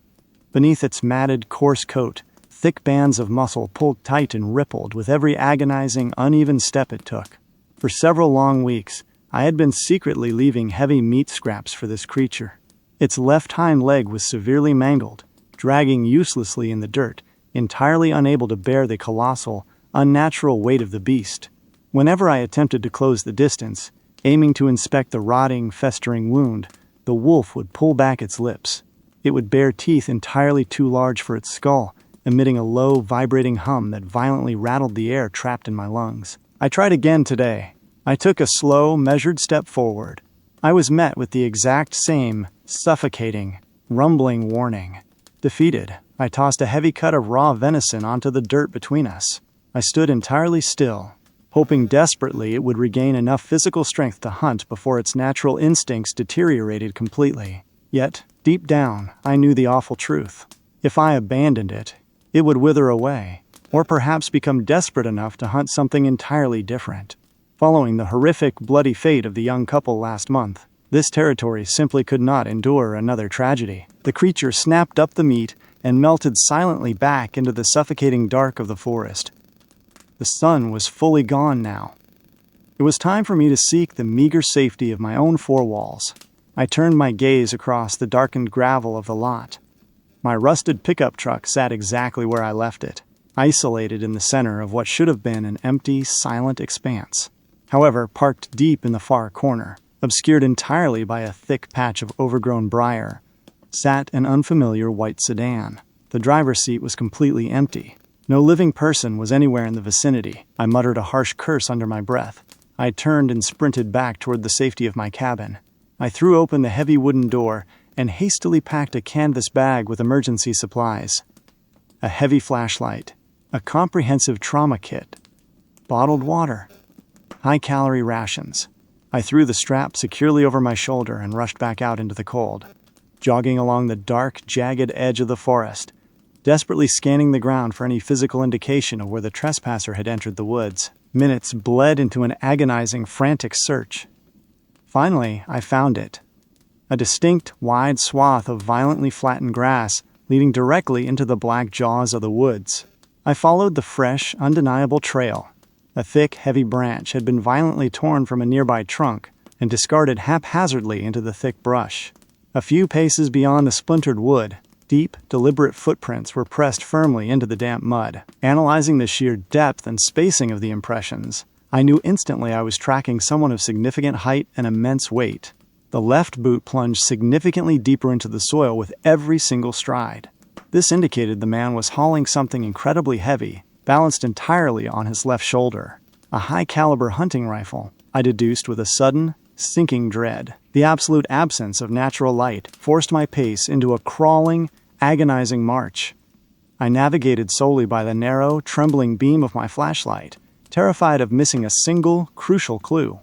Beneath its matted, coarse coat, thick bands of muscle pulled tight and rippled with every agonizing, uneven step it took. For several long weeks, I had been secretly leaving heavy meat scraps for this creature. Its left hind leg was severely mangled, dragging uselessly in the dirt, entirely unable to bear the colossal, unnatural weight of the beast. Whenever I attempted to close the distance, aiming to inspect the rotting, festering wound, the wolf would pull back its lips. It would bare teeth entirely too large for its skull, emitting a low, vibrating hum that violently rattled the air trapped in my lungs. I tried again today. I took a slow, measured step forward. I was met with the exact same, suffocating, rumbling warning. Defeated, I tossed a heavy cut of raw venison onto the dirt between us. I stood entirely still, hoping desperately it would regain enough physical strength to hunt before its natural instincts deteriorated completely. Yet, deep down, I knew the awful truth. If I abandoned it, it would wither away, or perhaps become desperate enough to hunt something entirely different. Following the horrific, bloody fate of the young couple last month, this territory simply could not endure another tragedy. The creature snapped up the meat and melted silently back into the suffocating dark of the forest. The sun was fully gone now. It was time for me to seek the meager safety of my own four walls. I turned my gaze across the darkened gravel of the lot. My rusted pickup truck sat exactly where I left it, isolated in the center of what should have been an empty, silent expanse. However, parked deep in the far corner, obscured entirely by a thick patch of overgrown briar, sat an unfamiliar white sedan. The driver's seat was completely empty. No living person was anywhere in the vicinity. I muttered a harsh curse under my breath. I turned and sprinted back toward the safety of my cabin. I threw open the heavy wooden door and hastily packed a canvas bag with emergency supplies. A heavy flashlight, a comprehensive trauma kit, bottled water, high-calorie rations. I threw the strap securely over my shoulder and rushed back out into the cold, jogging along the dark, jagged edge of the forest, desperately scanning the ground for any physical indication of where the trespasser had entered the woods. Minutes bled into an agonizing, frantic search. Finally, I found it. A distinct, wide swath of violently flattened grass leading directly into the black jaws of the woods. I followed the fresh, undeniable trail. A thick, heavy branch had been violently torn from a nearby trunk and discarded haphazardly into the thick brush. A few paces beyond the splintered wood, deep, deliberate footprints were pressed firmly into the damp mud. Analyzing the sheer depth and spacing of the impressions, I knew instantly I was tracking someone of significant height and immense weight. The left boot plunged significantly deeper into the soil with every single stride. This indicated the man was hauling something incredibly heavy, balanced entirely on his left shoulder. A high-caliber hunting rifle, I deduced with a sudden, sinking dread. The absolute absence of natural light forced my pace into a crawling, agonizing march. I navigated solely by the narrow, trembling beam of my flashlight, terrified of missing a single, crucial clue.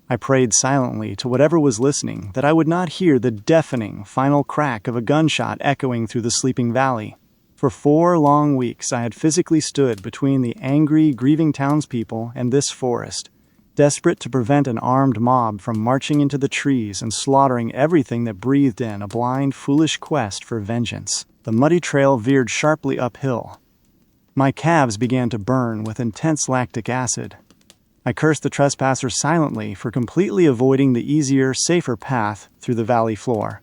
I prayed silently to whatever was listening that I would not hear the deafening, final crack of a gunshot echoing through the sleeping valley. For 4 long weeks I had physically stood between the angry, grieving townspeople and this forest, desperate to prevent an armed mob from marching into the trees and slaughtering everything that breathed in a blind, foolish quest for vengeance. The muddy trail veered sharply uphill. My calves began to burn with intense lactic acid. I cursed the trespasser silently for completely avoiding the easier, safer path through the valley floor.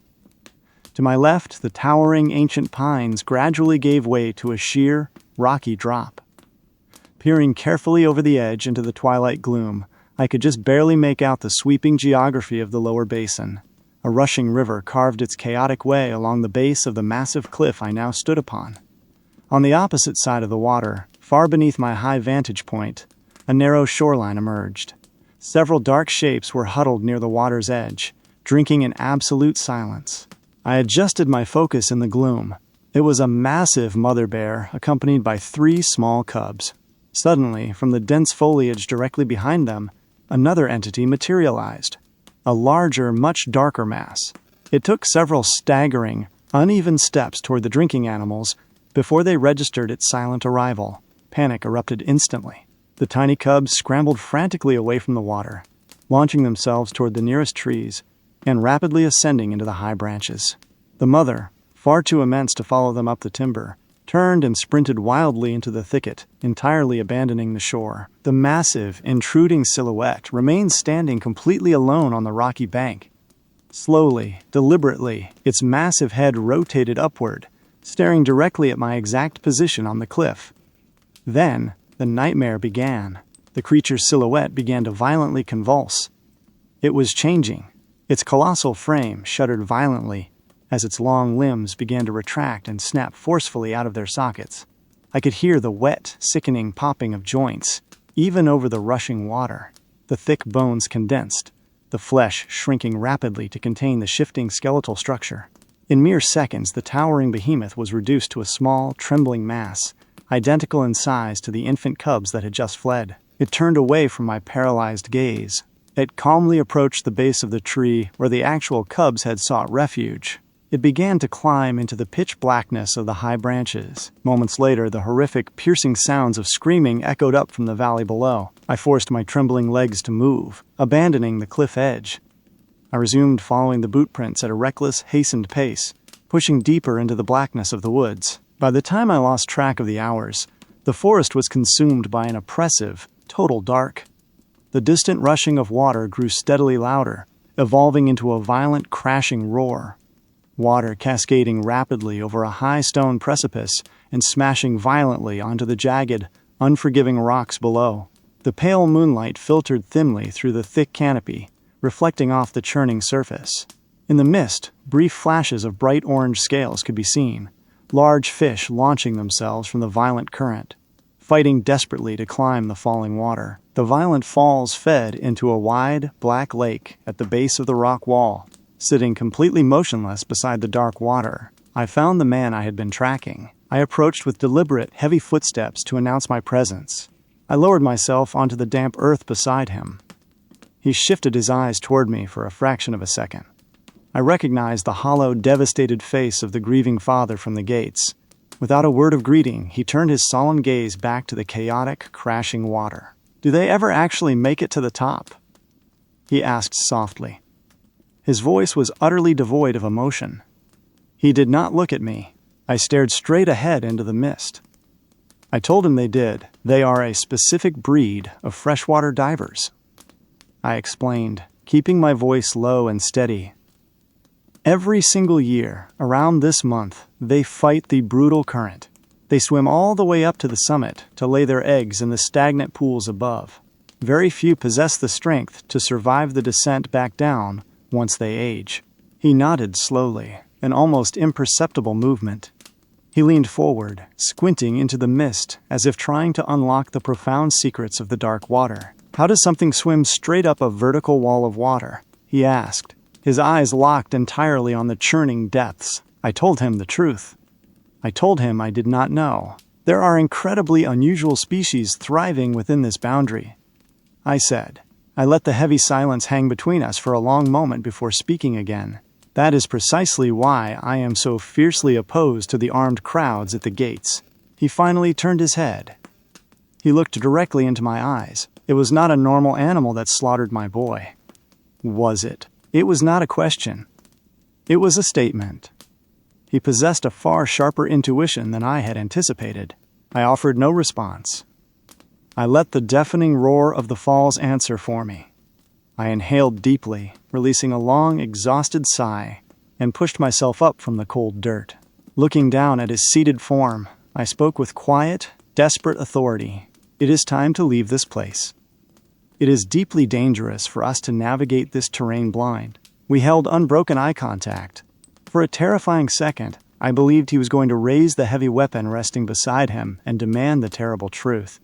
To my left, the towering ancient pines gradually gave way to a sheer, rocky drop. Peering carefully over the edge into the twilight gloom, I could just barely make out the sweeping geography of the lower basin. A rushing river carved its chaotic way along the base of the massive cliff I now stood upon. On the opposite side of the water, far beneath my high vantage point, a narrow shoreline emerged. Several dark shapes were huddled near the water's edge, drinking in absolute silence. I adjusted my focus in the gloom. It was a massive mother bear accompanied by 3 small cubs. Suddenly, from the dense foliage directly behind them, another entity materialized. A larger, much darker mass. It took several staggering, uneven steps toward the drinking animals before they registered its silent arrival. Panic erupted instantly. The tiny cubs scrambled frantically away from the water, launching themselves toward the nearest trees and rapidly ascending into the high branches. The mother, far too immense to follow them up the timber, turned and sprinted wildly into the thicket, entirely abandoning the shore. The massive, intruding silhouette remained standing completely alone on the rocky bank. Slowly, deliberately, its massive head rotated upward, staring directly at my exact position on the cliff. Then, the nightmare began. The creature's silhouette began to violently convulse. It was changing. Its colossal frame shuddered violently as its long limbs began to retract and snap forcefully out of their sockets. I could hear the wet, sickening popping of joints, even over the rushing water. The thick bones condensed, the flesh shrinking rapidly to contain the shifting skeletal structure. In mere seconds, the towering behemoth was reduced to a small, trembling mass, identical in size to the infant cubs that had just fled. It turned away from my paralyzed gaze. It calmly approached the base of the tree where the actual cubs had sought refuge. It began to climb into the pitch blackness of the high branches. Moments later, the horrific, piercing sounds of screaming echoed up from the valley below. I forced my trembling legs to move, abandoning the cliff edge. I resumed following the boot prints at a reckless, hastened pace, pushing deeper into the blackness of the woods. By the time I lost track of the hours, the forest was consumed by an oppressive, total dark. The distant rushing of water grew steadily louder, evolving into a violent, crashing roar. Water cascading rapidly over a high stone precipice and smashing violently onto the jagged, unforgiving rocks below. The pale moonlight filtered thinly through the thick canopy, reflecting off the churning surface. In the mist, brief flashes of bright orange scales could be seen, large fish launching themselves from the violent current, fighting desperately to climb the falling water. The violent falls fed into a wide, black lake at the base of the rock wall. Sitting completely motionless beside the dark water, I found the man I had been tracking. I approached with deliberate, heavy footsteps to announce my presence. I lowered myself onto the damp earth beside him. He shifted his eyes toward me for a fraction of a second. I recognized the hollow, devastated face of the grieving father from the gates. Without a word of greeting, he turned his solemn gaze back to the chaotic, crashing water. "Do they ever actually make it to the top?" he asked softly. His voice was utterly devoid of emotion. He did not look at me. I stared straight ahead into the mist. I told him they did. They are a specific breed of freshwater divers. I explained, keeping my voice low and steady. Every single year, around this month, they fight the brutal current. They swim all the way up to the summit to lay their eggs in the stagnant pools above. Very few possess the strength to survive the descent back down once they age. He nodded slowly, an almost imperceptible movement. He leaned forward, squinting into the mist as if trying to unlock the profound secrets of the dark water. "How does something swim straight up a vertical wall of water?" he asked, his eyes locked entirely on the churning depths. I told him the truth. I told him I did not know. There are incredibly unusual species thriving within this boundary, I said. I let the heavy silence hang between us for a long moment before speaking again. That is precisely why I am so fiercely opposed to the armed crowds at the gates. He finally turned his head. He looked directly into my eyes. It was not a normal animal that slaughtered my boy. Was it? It was not a question. It was a statement. He possessed a far sharper intuition than I had anticipated. I offered no response. I let the deafening roar of the falls answer for me. I inhaled deeply, releasing a long, exhausted sigh, and pushed myself up from the cold dirt. Looking down at his seated form, I spoke with quiet, desperate authority. "It is time to leave this place. It is deeply dangerous for us to navigate this terrain blind." We held unbroken eye contact. For a terrifying second, I believed he was going to raise the heavy weapon resting beside him and demand the terrible truth.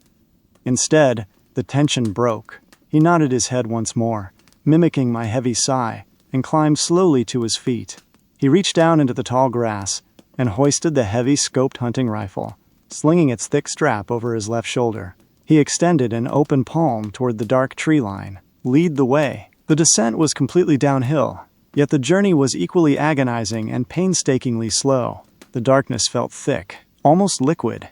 Instead, the tension broke. He nodded his head once more, mimicking my heavy sigh, and climbed slowly to his feet. He reached down into the tall grass and hoisted the heavy scoped hunting rifle, slinging its thick strap over his left shoulder. He extended an open palm toward the dark tree line. "Lead the way." The descent was completely downhill, yet the journey was equally agonizing and painstakingly slow. The darkness felt thick, almost liquid.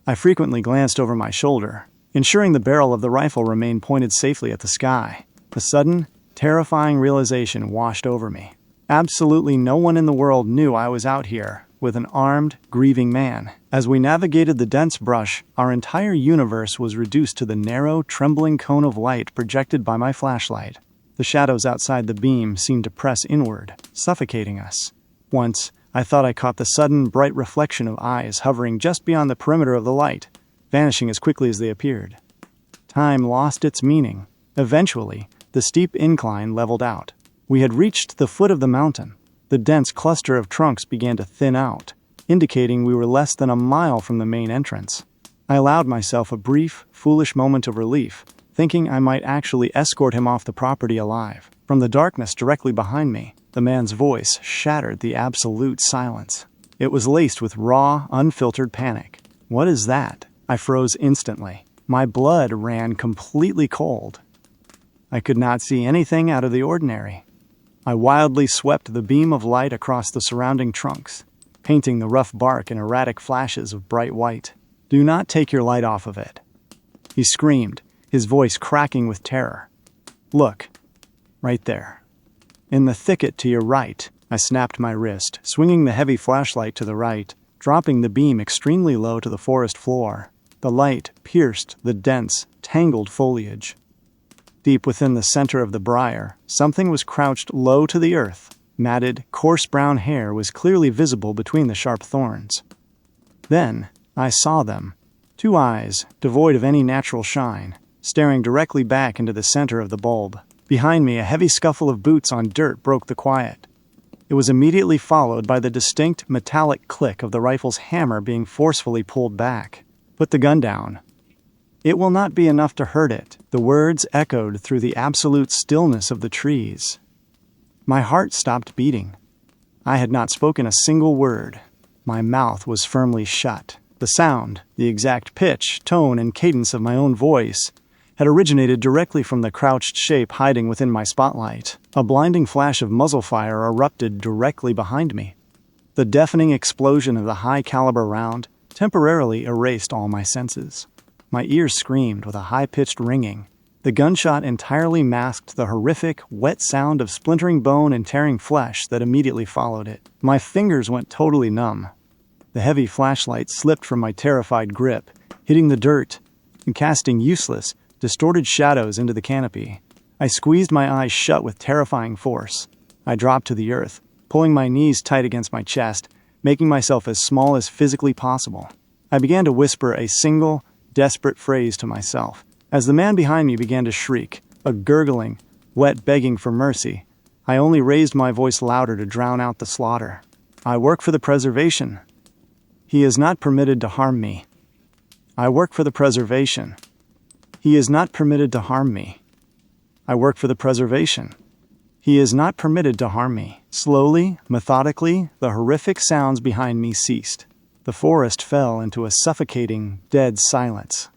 I frequently glanced over my shoulder, ensuring the barrel of the rifle remained pointed safely at the sky. A sudden, terrifying realization washed over me. Absolutely no one in the world knew I was out here with an armed, grieving man. As we navigated the dense brush, our entire universe was reduced to the narrow, trembling cone of light projected by my flashlight. The shadows outside the beam seemed to press inward, suffocating us. Once, I thought I caught the sudden, bright reflection of eyes hovering just beyond the perimeter of the light, vanishing as quickly as they appeared. Time lost its meaning. Eventually, the steep incline leveled out. We had reached the foot of the mountain. The dense cluster of trunks began to thin out, indicating we were less than a mile from the main entrance. I allowed myself a brief, foolish moment of relief, thinking I might actually escort him off the property alive. From the darkness directly behind me, the man's voice shattered the absolute silence. It was laced with raw, unfiltered panic. "What is that?" I froze instantly. My blood ran completely cold. I could not see anything out of the ordinary. I wildly swept the beam of light across the surrounding trunks, painting the rough bark in erratic flashes of bright white. "Do not take your light off of it," he screamed, his voice cracking with terror. "Look, right there. In the thicket to your right." I snapped my wrist, swinging the heavy flashlight to the right, dropping the beam extremely low to the forest floor. The light pierced the dense, tangled foliage. Deep within the center of the briar, something was crouched low to the earth. Matted, coarse brown hair was clearly visible between the sharp thorns. Then, I saw them. 2 eyes, devoid of any natural shine, staring directly back into the center of the bulb. Behind me, a heavy scuffle of boots on dirt broke the quiet. It was immediately followed by the distinct metallic click of the rifle's hammer being forcefully pulled back. "Put the gun down. It will not be enough to hurt it." The words echoed through the absolute stillness of the trees. My heart stopped beating. I had not spoken a single word. My mouth was firmly shut. The sound, the exact pitch, tone, and cadence of my own voice had originated directly from the crouched shape hiding within my spotlight. A blinding flash of muzzle fire erupted directly behind me. The deafening explosion of the high-caliber round temporarily erased all my senses. My ears screamed with a high-pitched ringing. The gunshot entirely masked the horrific, wet sound of splintering bone and tearing flesh that immediately followed it. My fingers went totally numb. The heavy flashlight slipped from my terrified grip, hitting the dirt and casting useless, distorted shadows into the canopy. I squeezed my eyes shut with terrifying force. I dropped to the earth, pulling my knees tight against my chest, making myself as small as physically possible. I began to whisper a single, desperate phrase to myself. As the man behind me began to shriek, a gurgling, wet begging for mercy, I only raised my voice louder to drown out the slaughter. "I work for the preservation. He is not permitted to harm me. I work for the preservation. He is not permitted to harm me. I work for the preservation. He is not permitted to harm me." Slowly, methodically, the horrific sounds behind me ceased. The forest fell into a suffocating, dead silence.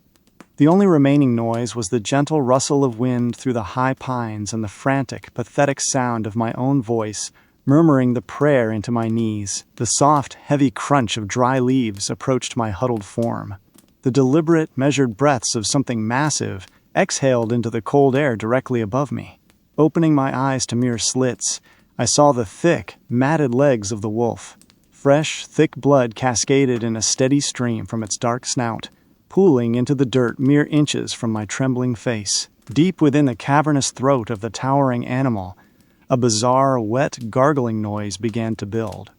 The only remaining noise was the gentle rustle of wind through the high pines and the frantic, pathetic sound of my own voice murmuring the prayer into my knees. The soft, heavy crunch of dry leaves approached my huddled form. The deliberate, measured breaths of something massive exhaled into the cold air directly above me. Opening my eyes to mere slits, I saw the thick, matted legs of the wolf. Fresh, thick blood cascaded in a steady stream from its dark snout, pooling into the dirt mere inches from my trembling face. Deep within the cavernous throat of the towering animal, a bizarre, wet, gargling noise began to build.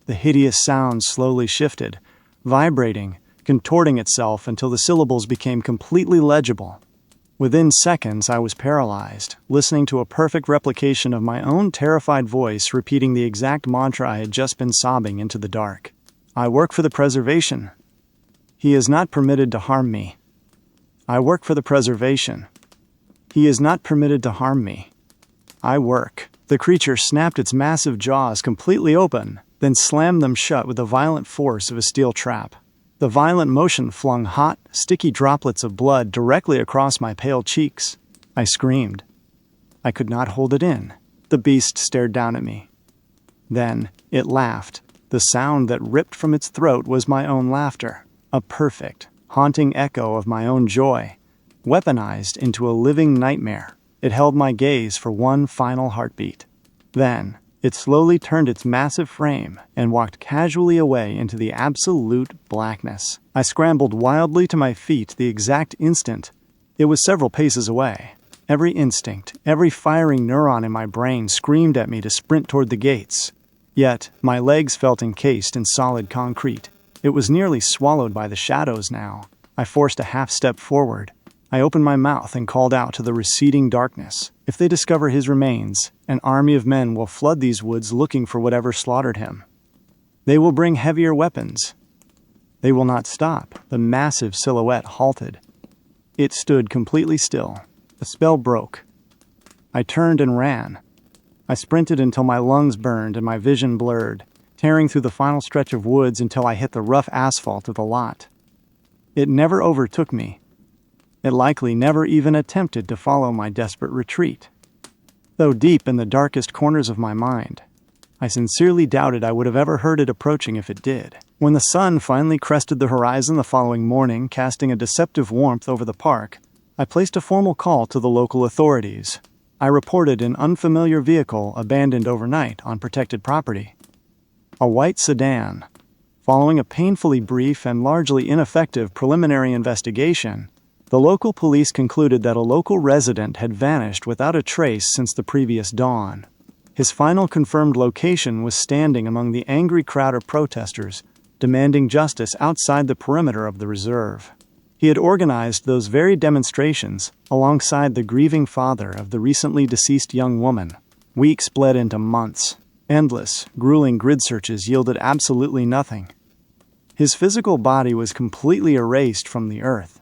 The hideous sound slowly shifted, vibrating, contorting itself until the syllables became completely legible. Within seconds, I was paralyzed, listening to a perfect replication of my own terrified voice repeating the exact mantra I had just been sobbing into the dark. "I work for the preservation. He is not permitted to harm me. I work for the preservation. He is not permitted to harm me. I work." The creature snapped its massive jaws completely open, then slammed them shut with the violent force of a steel trap. The violent motion flung hot, sticky droplets of blood directly across my pale cheeks. I screamed. I could not hold it in. The beast stared down at me. Then it laughed. The sound that ripped from its throat was my own laughter, a perfect, haunting echo of my own joy, weaponized into a living nightmare. It held my gaze for one final heartbeat. Then, it slowly turned its massive frame and walked casually away into the absolute blackness. I scrambled wildly to my feet the exact instant. It was several paces away. Every instinct, every firing neuron in my brain screamed at me to sprint toward the gates. Yet, my legs felt encased in solid concrete. It was nearly swallowed by the shadows now. I forced a half step forward. I opened my mouth and called out to the receding darkness. If they discover his remains, an army of men will flood these woods looking for whatever slaughtered him. They will bring heavier weapons. They will not stop. The massive silhouette halted. It stood completely still. The spell broke. I turned and ran. I sprinted until my lungs burned and my vision blurred, tearing through the final stretch of woods until I hit the rough asphalt of the lot. It never overtook me. It likely never even attempted to follow my desperate retreat. Though deep in the darkest corners of my mind, I sincerely doubted I would have ever heard it approaching if it did. When the sun finally crested the horizon the following morning, casting a deceptive warmth over the park, I placed a formal call to the local authorities. I reported an unfamiliar vehicle abandoned overnight on protected property. A white sedan. Following a painfully brief and largely ineffective preliminary investigation, the local police concluded that a local resident had vanished without a trace since the previous dawn. His final confirmed location was standing among the angry crowd of protesters, demanding justice outside the perimeter of the reserve. He had organized those very demonstrations alongside the grieving father of the recently deceased young woman. Weeks bled into months. Endless, grueling grid searches yielded absolutely nothing. His physical body was completely erased from the earth.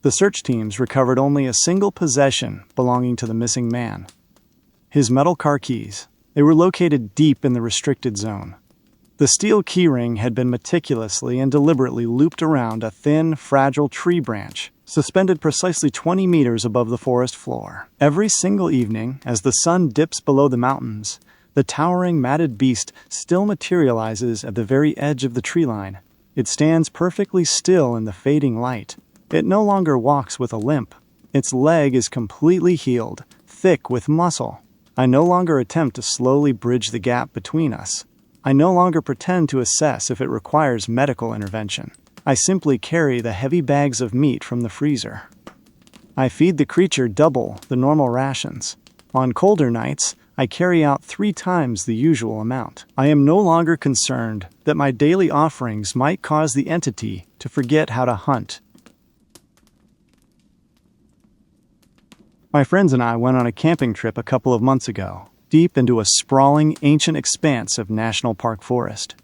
The search teams recovered only a single possession belonging to the missing man: his metal car keys. They were located deep in the restricted zone. The steel keyring had been meticulously and deliberately looped around a thin, fragile tree branch, suspended precisely 20 meters above the forest floor. Every single evening, as the sun dips below the mountains, the towering, matted beast still materializes at the very edge of the tree line. It stands perfectly still in the fading light. It no longer walks with a limp. Its leg is completely healed, thick with muscle. I no longer attempt to slowly bridge the gap between us. I no longer pretend to assess if it requires medical intervention. I simply carry the heavy bags of meat from the freezer. I feed the creature double the normal rations. On colder nights, I carry out 3 times the usual amount. I am no longer concerned that my daily offerings might cause the entity to forget how to hunt. My friends and I went on a camping trip a couple of months ago, deep into a sprawling, ancient expanse of national park forest.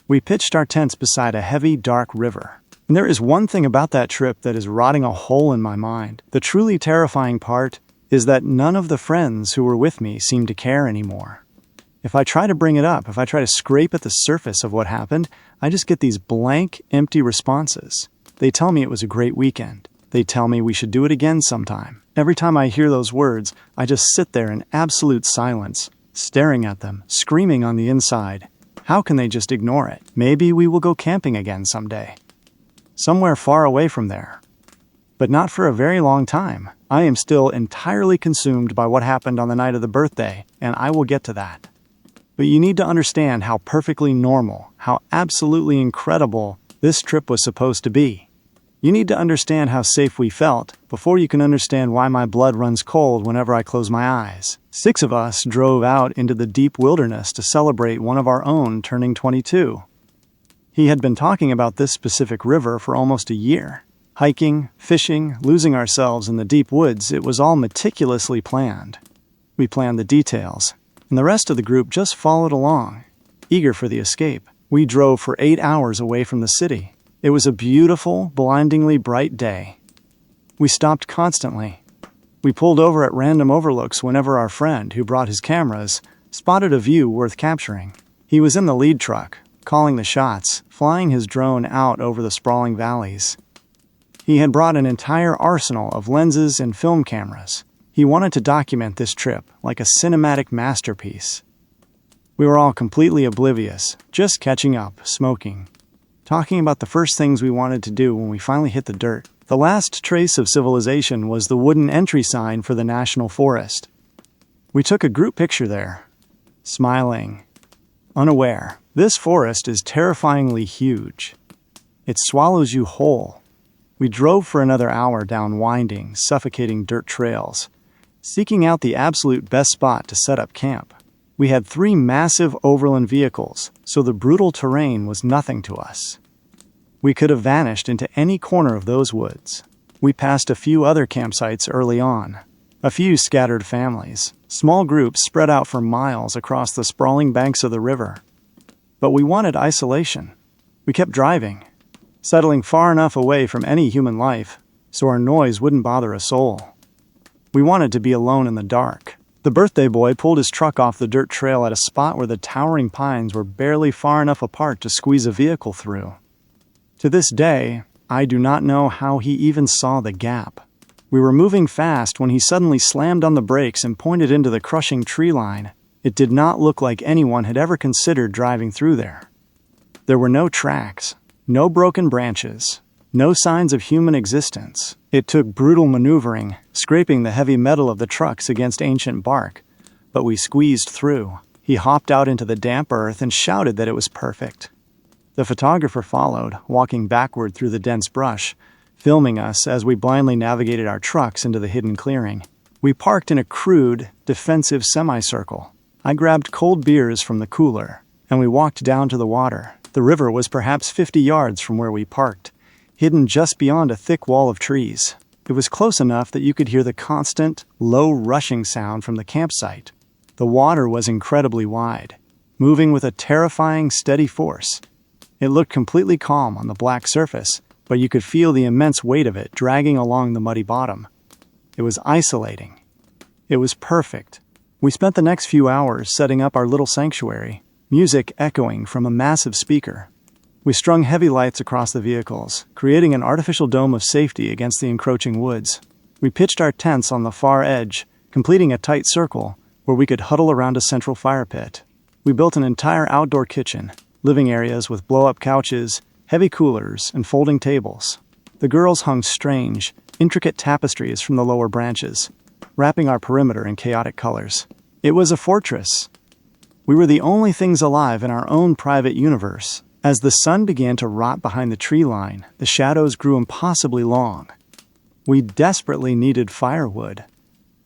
We pitched our tents beside a heavy, dark river. And there is one thing about that trip that is rotting a hole in my mind. The truly terrifying part is that none of the friends who were with me seem to care anymore. If I try to bring it up, if I try to scrape at the surface of what happened, I just get these blank, empty responses. They tell me it was a great weekend. They tell me we should do it again sometime. Every time I hear those words, I just sit there in absolute silence, staring at them, screaming on the inside. How can they just ignore it? Maybe we will go camping again someday. Somewhere far away from there. But not for a very long time. I am still entirely consumed by what happened on the night of the birthday, and I will get to that. But you need to understand how perfectly normal, how absolutely incredible this trip was supposed to be. You need to understand how safe we felt before you can understand why my blood runs cold whenever I close my eyes. 6 of us drove out into the deep wilderness to celebrate one of our own turning 22. He had been talking about this specific river for almost a year. Hiking, fishing, losing ourselves in the deep woods, it was all meticulously planned. We planned the details, and the rest of the group just followed along, eager for the escape. We drove for 8 hours away from the city. It was a beautiful, blindingly bright day. We stopped constantly. We pulled over at random overlooks whenever our friend, who brought his cameras, spotted a view worth capturing. He was in the lead truck, calling the shots, flying his drone out over the sprawling valleys. He had brought an entire arsenal of lenses and film cameras. He wanted to document this trip like a cinematic masterpiece. We were all completely oblivious, just catching up, smoking, talking about the first things we wanted to do when we finally hit the dirt. The last trace of civilization was the wooden entry sign for the national forest. We took a group picture there, smiling, unaware. This forest is terrifyingly huge. It swallows you whole. We drove for another hour down winding, suffocating dirt trails, seeking out the absolute best spot to set up camp. We had 3 massive overland vehicles, so the brutal terrain was nothing to us. We could have vanished into any corner of those woods. We passed a few other campsites early on. A few scattered families, small groups spread out for miles across the sprawling banks of the river. But we wanted isolation. We kept driving, settling far enough away from any human life so our noise wouldn't bother a soul. We wanted to be alone in the dark. The birthday boy pulled his truck off the dirt trail at a spot where the towering pines were barely far enough apart to squeeze a vehicle through. To this day, I do not know how he even saw the gap. We were moving fast when he suddenly slammed on the brakes and pointed into the crushing tree line. It did not look like anyone had ever considered driving through there. There were no tracks, no broken branches, no signs of human existence. It took brutal maneuvering, scraping the heavy metal of the trucks against ancient bark, but we squeezed through. He hopped out into the damp earth and shouted that it was perfect. The photographer followed, walking backward through the dense brush, filming us as we blindly navigated our trucks into the hidden clearing. We parked in a crude, defensive semicircle. I grabbed cold beers from the cooler, and we walked down to the water. The river was perhaps 50 yards from where we parked, hidden just beyond a thick wall of trees. It was close enough that you could hear the constant, low rushing sound from the campsite. The water was incredibly wide, moving with a terrifying, steady force. It looked completely calm on the black surface, but you could feel the immense weight of it dragging along the muddy bottom. It was isolating. It was perfect. We spent the next few hours setting up our little sanctuary, music echoing from a massive speaker. We strung heavy lights across the vehicles, creating an artificial dome of safety against the encroaching woods. We pitched our tents on the far edge, completing a tight circle where we could huddle around a central fire pit. We built an entire outdoor kitchen, living areas with blow-up couches, heavy coolers, and folding tables. The girls hung strange, intricate tapestries from the lower branches, wrapping our perimeter in chaotic colors. It was a fortress. We were the only things alive in our own private universe. As the sun began to rot behind the tree line, the shadows grew impossibly long. We desperately needed firewood.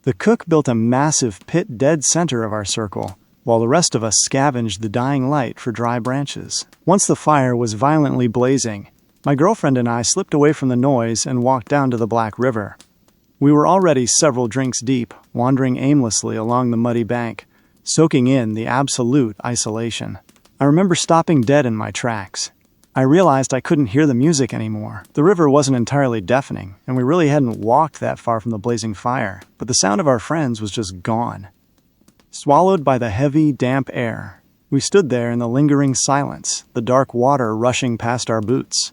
The cook built a massive pit dead center of our circle, while the rest of us scavenged the dying light for dry branches. Once the fire was violently blazing, my girlfriend and I slipped away from the noise and walked down to the Black River. We were already several drinks deep, wandering aimlessly along the muddy bank, soaking in the absolute isolation. I remember stopping dead in my tracks. I realized I couldn't hear the music anymore. The river wasn't entirely deafening, and we really hadn't walked that far from the blazing fire, but the sound of our friends was just gone. Swallowed by the heavy, damp air, we stood there in the lingering silence, the dark water rushing past our boots.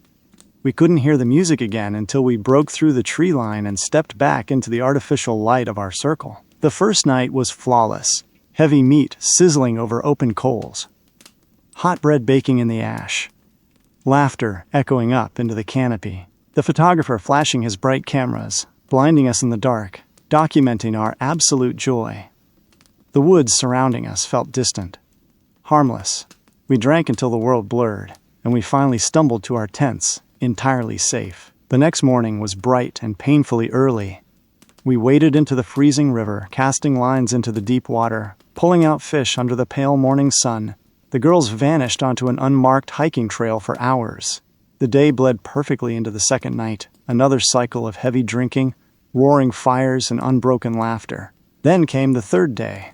We couldn't hear the music again until we broke through the tree line and stepped back into the artificial light of our circle. The first night was flawless, heavy meat sizzling over open coals, hot bread baking in the ash, laughter echoing up into the canopy, the photographer flashing his bright cameras, blinding us in the dark, documenting our absolute joy. The woods surrounding us felt distant, harmless. We drank until the world blurred, and we finally stumbled to our tents, entirely safe. The next morning was bright and painfully early. We waded into the freezing river, casting lines into the deep water, pulling out fish under the pale morning sun. The girls vanished onto an unmarked hiking trail for hours. The day bled perfectly into the second night, another cycle of heavy drinking, roaring fires, and unbroken laughter. Then came the third day,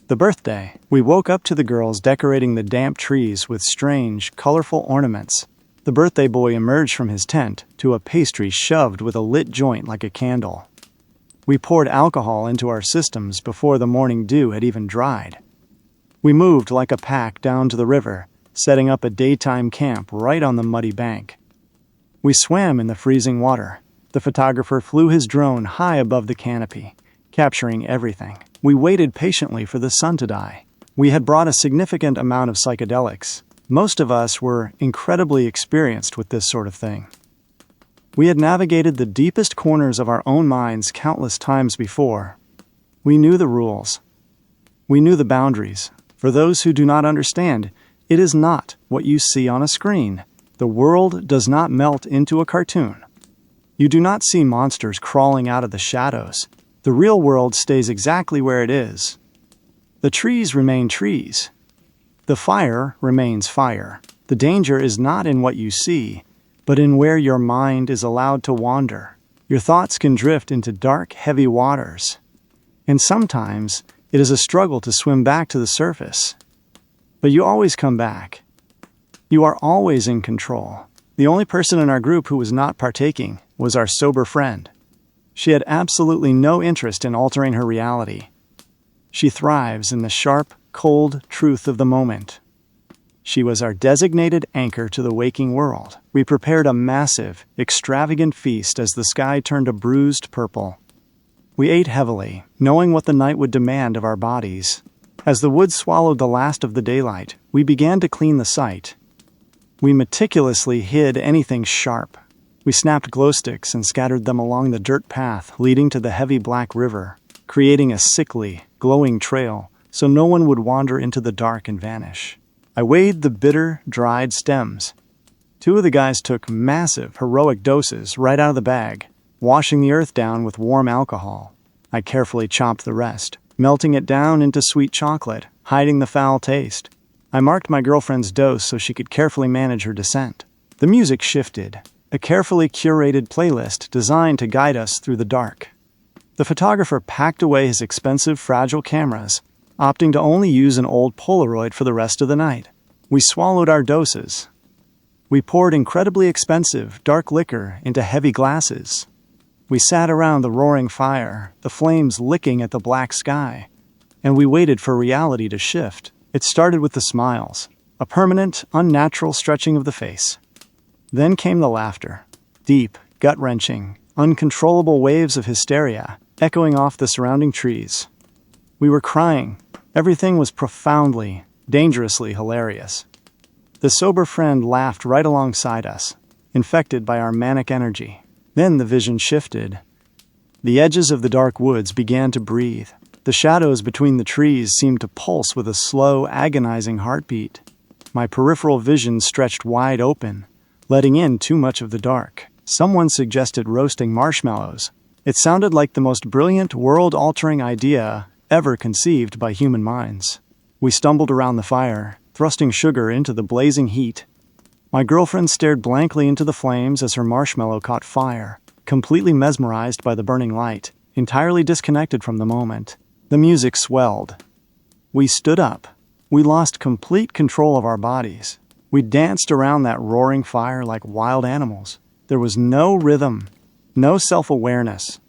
the birthday. We woke up to the girls decorating the damp trees with strange, colorful ornaments. The birthday boy emerged from his tent to a pastry shoved with a lit joint like a candle. We poured alcohol into our systems before the morning dew had even dried. We moved like a pack down to the river, setting up a daytime camp right on the muddy bank. We swam in the freezing water. The photographer flew his drone high above the canopy, capturing everything. We waited patiently for the sun to die. We had brought a significant amount of psychedelics. Most of us were incredibly experienced with this sort of thing. We had navigated the deepest corners of our own minds countless times before. We knew the rules. We knew the boundaries. For those who do not understand, it is not what you see on a screen. The world does not melt into a cartoon. You do not see monsters crawling out of the shadows. The real world stays exactly where it is. The trees remain trees. The fire remains fire. The danger is not in what you see, but in where your mind is allowed to wander. Your thoughts can drift into dark, heavy waters, and sometimes it is a struggle to swim back to the surface. But you always come back. You are always in control. The only person in our group who was not partaking was our sober friend. She had absolutely no interest in altering her reality. She thrives in the sharp, cold truth of the moment. She was our designated anchor to the waking world. We prepared a massive, extravagant feast as the sky turned a bruised purple. We ate heavily, knowing what the night would demand of our bodies. As the woods swallowed the last of the daylight, we began to clean the site. We meticulously hid anything sharp. We snapped glow sticks and scattered them along the dirt path leading to the heavy black river, creating a sickly, glowing trail so no one would wander into the dark and vanish. I weighed the bitter, dried stems. 2 of the guys took massive, heroic doses right out of the bag, washing the earth down with warm alcohol. I carefully chopped the rest, melting it down into sweet chocolate, hiding the foul taste. I marked my girlfriend's dose so she could carefully manage her descent. The music shifted, a carefully curated playlist designed to guide us through the dark. The photographer packed away his expensive, fragile cameras, opting to only use an old Polaroid for the rest of the night. We swallowed our doses. We poured incredibly expensive, dark liquor into heavy glasses. We sat around the roaring fire, the flames licking at the black sky, and we waited for reality to shift. It started with the smiles, a permanent, unnatural stretching of the face. Then came the laughter, deep, gut-wrenching, uncontrollable waves of hysteria echoing off the surrounding trees. We were crying. Everything was profoundly, dangerously hilarious. The sober friend laughed right alongside us, infected by our manic energy. Then the vision shifted. The edges of the dark woods began to breathe. The shadows between the trees seemed to pulse with a slow, agonizing heartbeat. My peripheral vision stretched wide open, letting in too much of the dark. Someone suggested roasting marshmallows. It sounded like the most brilliant, world-altering idea ever conceived by human minds. We stumbled around the fire, thrusting sugar into the blazing heat. My girlfriend stared blankly into the flames as her marshmallow caught fire, completely mesmerized by the burning light, entirely disconnected from the moment. The music swelled. We stood up. We lost complete control of our bodies. We danced around that roaring fire like wild animals. There was no rhythm, no self-awareness.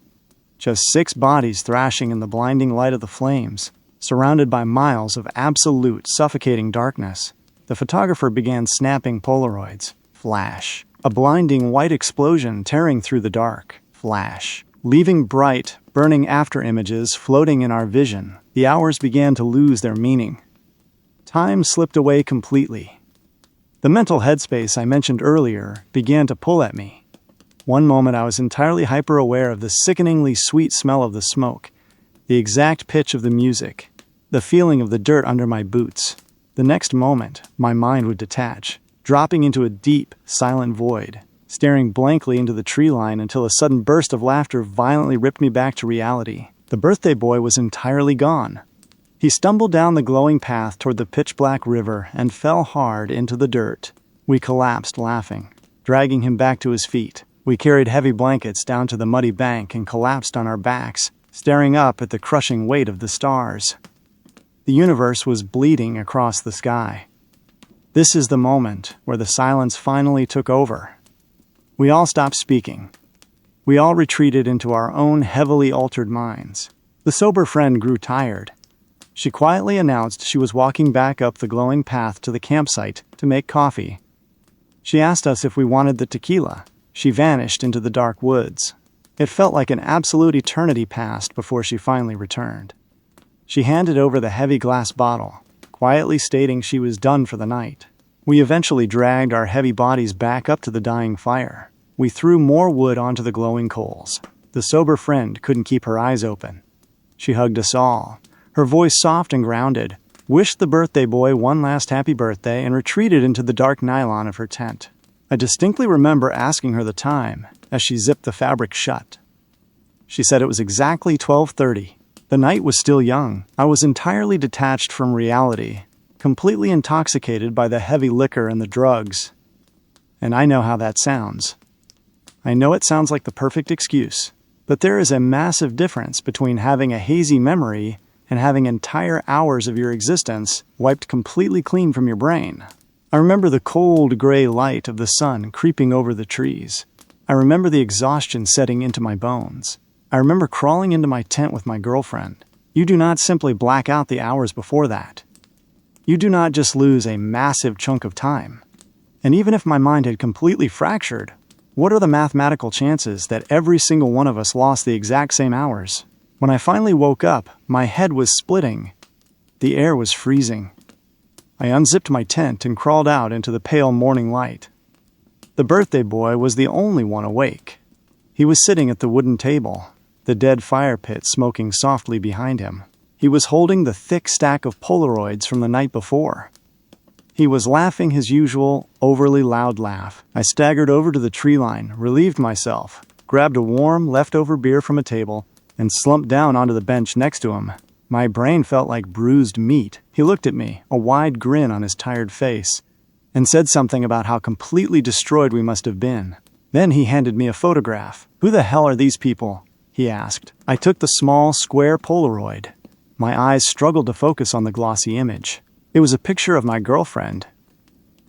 Just 6 bodies thrashing in the blinding light of the flames, surrounded by miles of absolute, suffocating darkness. The photographer began snapping Polaroids. Flash. A blinding white explosion tearing through the dark. Flash. Leaving bright, burning after-images floating in our vision. The hours began to lose their meaning. Time slipped away completely. The mental headspace I mentioned earlier began to pull at me. One moment I was entirely hyper-aware of the sickeningly sweet smell of the smoke, the exact pitch of the music, the feeling of the dirt under my boots. The next moment, my mind would detach, dropping into a deep, silent void, staring blankly into the tree line until a sudden burst of laughter violently ripped me back to reality. The birthday boy was entirely gone. He stumbled down the glowing path toward the pitch-black river and fell hard into the dirt. We collapsed laughing, dragging him back to his feet. We carried heavy blankets down to the muddy bank and collapsed on our backs, staring up at the crushing weight of the stars. The universe was bleeding across the sky. This is the moment where the silence finally took over. We all stopped speaking. We all retreated into our own heavily altered minds. The sober friend grew tired. She quietly announced she was walking back up the glowing path to the campsite to make coffee. She asked us if we wanted the tequila. She vanished into the dark woods. It felt like an absolute eternity passed before she finally returned. She handed over the heavy glass bottle, quietly stating she was done for the night. We eventually dragged our heavy bodies back up to the dying fire. We threw more wood onto the glowing coals. The sober friend couldn't keep her eyes open. She hugged us all, her voice soft and grounded, wished the birthday boy one last happy birthday, and retreated into the dark nylon of her tent. I distinctly remember asking her the time as she zipped the fabric shut. She said it was exactly 12:30. The night was still young. I was entirely detached from reality, completely intoxicated by the heavy liquor and the drugs. And I know how that sounds. I know it sounds like the perfect excuse, but there is a massive difference between having a hazy memory and having entire hours of your existence wiped completely clean from your brain. I remember the cold gray light of the sun creeping over the trees. I remember the exhaustion setting into my bones. I remember crawling into my tent with my girlfriend. You do not simply black out the hours before that. You do not just lose a massive chunk of time. And even if my mind had completely fractured, what are the mathematical chances that every single one of us lost the exact same hours? When I finally woke up, my head was splitting. The air was freezing. I unzipped my tent and crawled out into the pale morning light. The birthday boy was the only one awake. He was sitting at the wooden table, the dead fire pit smoking softly behind him. He was holding the thick stack of Polaroids from the night before. He was laughing his usual, overly loud laugh. I staggered over to the tree line, relieved myself, grabbed a warm, leftover beer from a table, and slumped down onto the bench next to him. My brain felt like bruised meat. He looked at me, a wide grin on his tired face, and said something about how completely destroyed we must have been. Then he handed me a photograph. "Who the hell are these people?" he asked. I took the small, square Polaroid. My eyes struggled to focus on the glossy image. It was a picture of my girlfriend.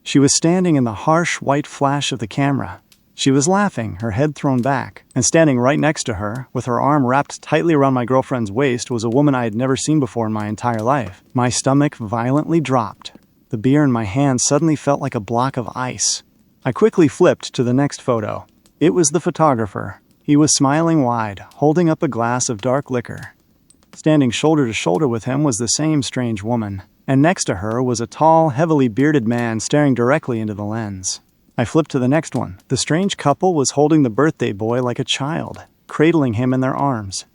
She was standing in the harsh white flash of the camera. She was laughing, her head thrown back, and standing right next to her, with her arm wrapped tightly around my girlfriend's waist, was a woman I had never seen before in my entire life. My stomach violently dropped. The beer in my hand suddenly felt like a block of ice. I quickly flipped to the next photo. It was the photographer. He was smiling wide, holding up a glass of dark liquor. Standing shoulder to shoulder with him was the same strange woman, and next to her was a tall, heavily bearded man staring directly into the lens. I flipped to the next one. The strange couple was holding the birthday boy like a child, cradling him in their arms.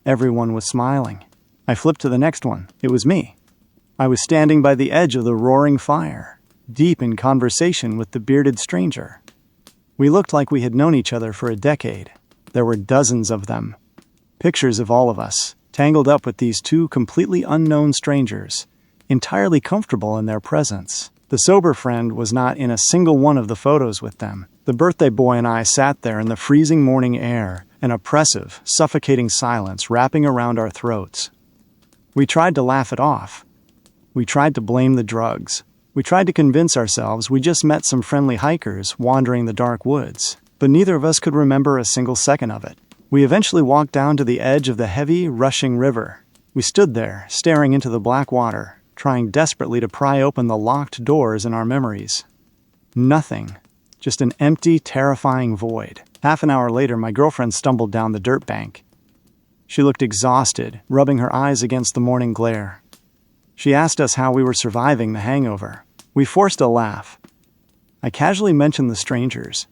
Everyone was smiling. I flipped to the next one. It was me. I was standing by the edge of the roaring fire, deep in conversation with the bearded stranger. We looked like we had known each other for a decade. There were dozens of them. Pictures of all of us, tangled up with these two completely unknown strangers, entirely comfortable in their presence. The sober friend was not in a single one of the photos with them. The birthday boy and I sat there in the freezing morning air, an oppressive, suffocating silence wrapping around our throats. We tried to laugh it off. We tried to blame the drugs. We tried to convince ourselves we just met some friendly hikers wandering the dark woods, but neither of us could remember a single second of it. We eventually walked down to the edge of the heavy, rushing river. We stood there, staring into the black water, trying desperately to pry open the locked doors in our memories. Nothing. Just an empty, terrifying void. Half an hour later, my girlfriend stumbled down the dirt bank. She looked exhausted, rubbing her eyes against the morning glare. She asked us how we were surviving the hangover. We forced a laugh. I casually mentioned the strangers.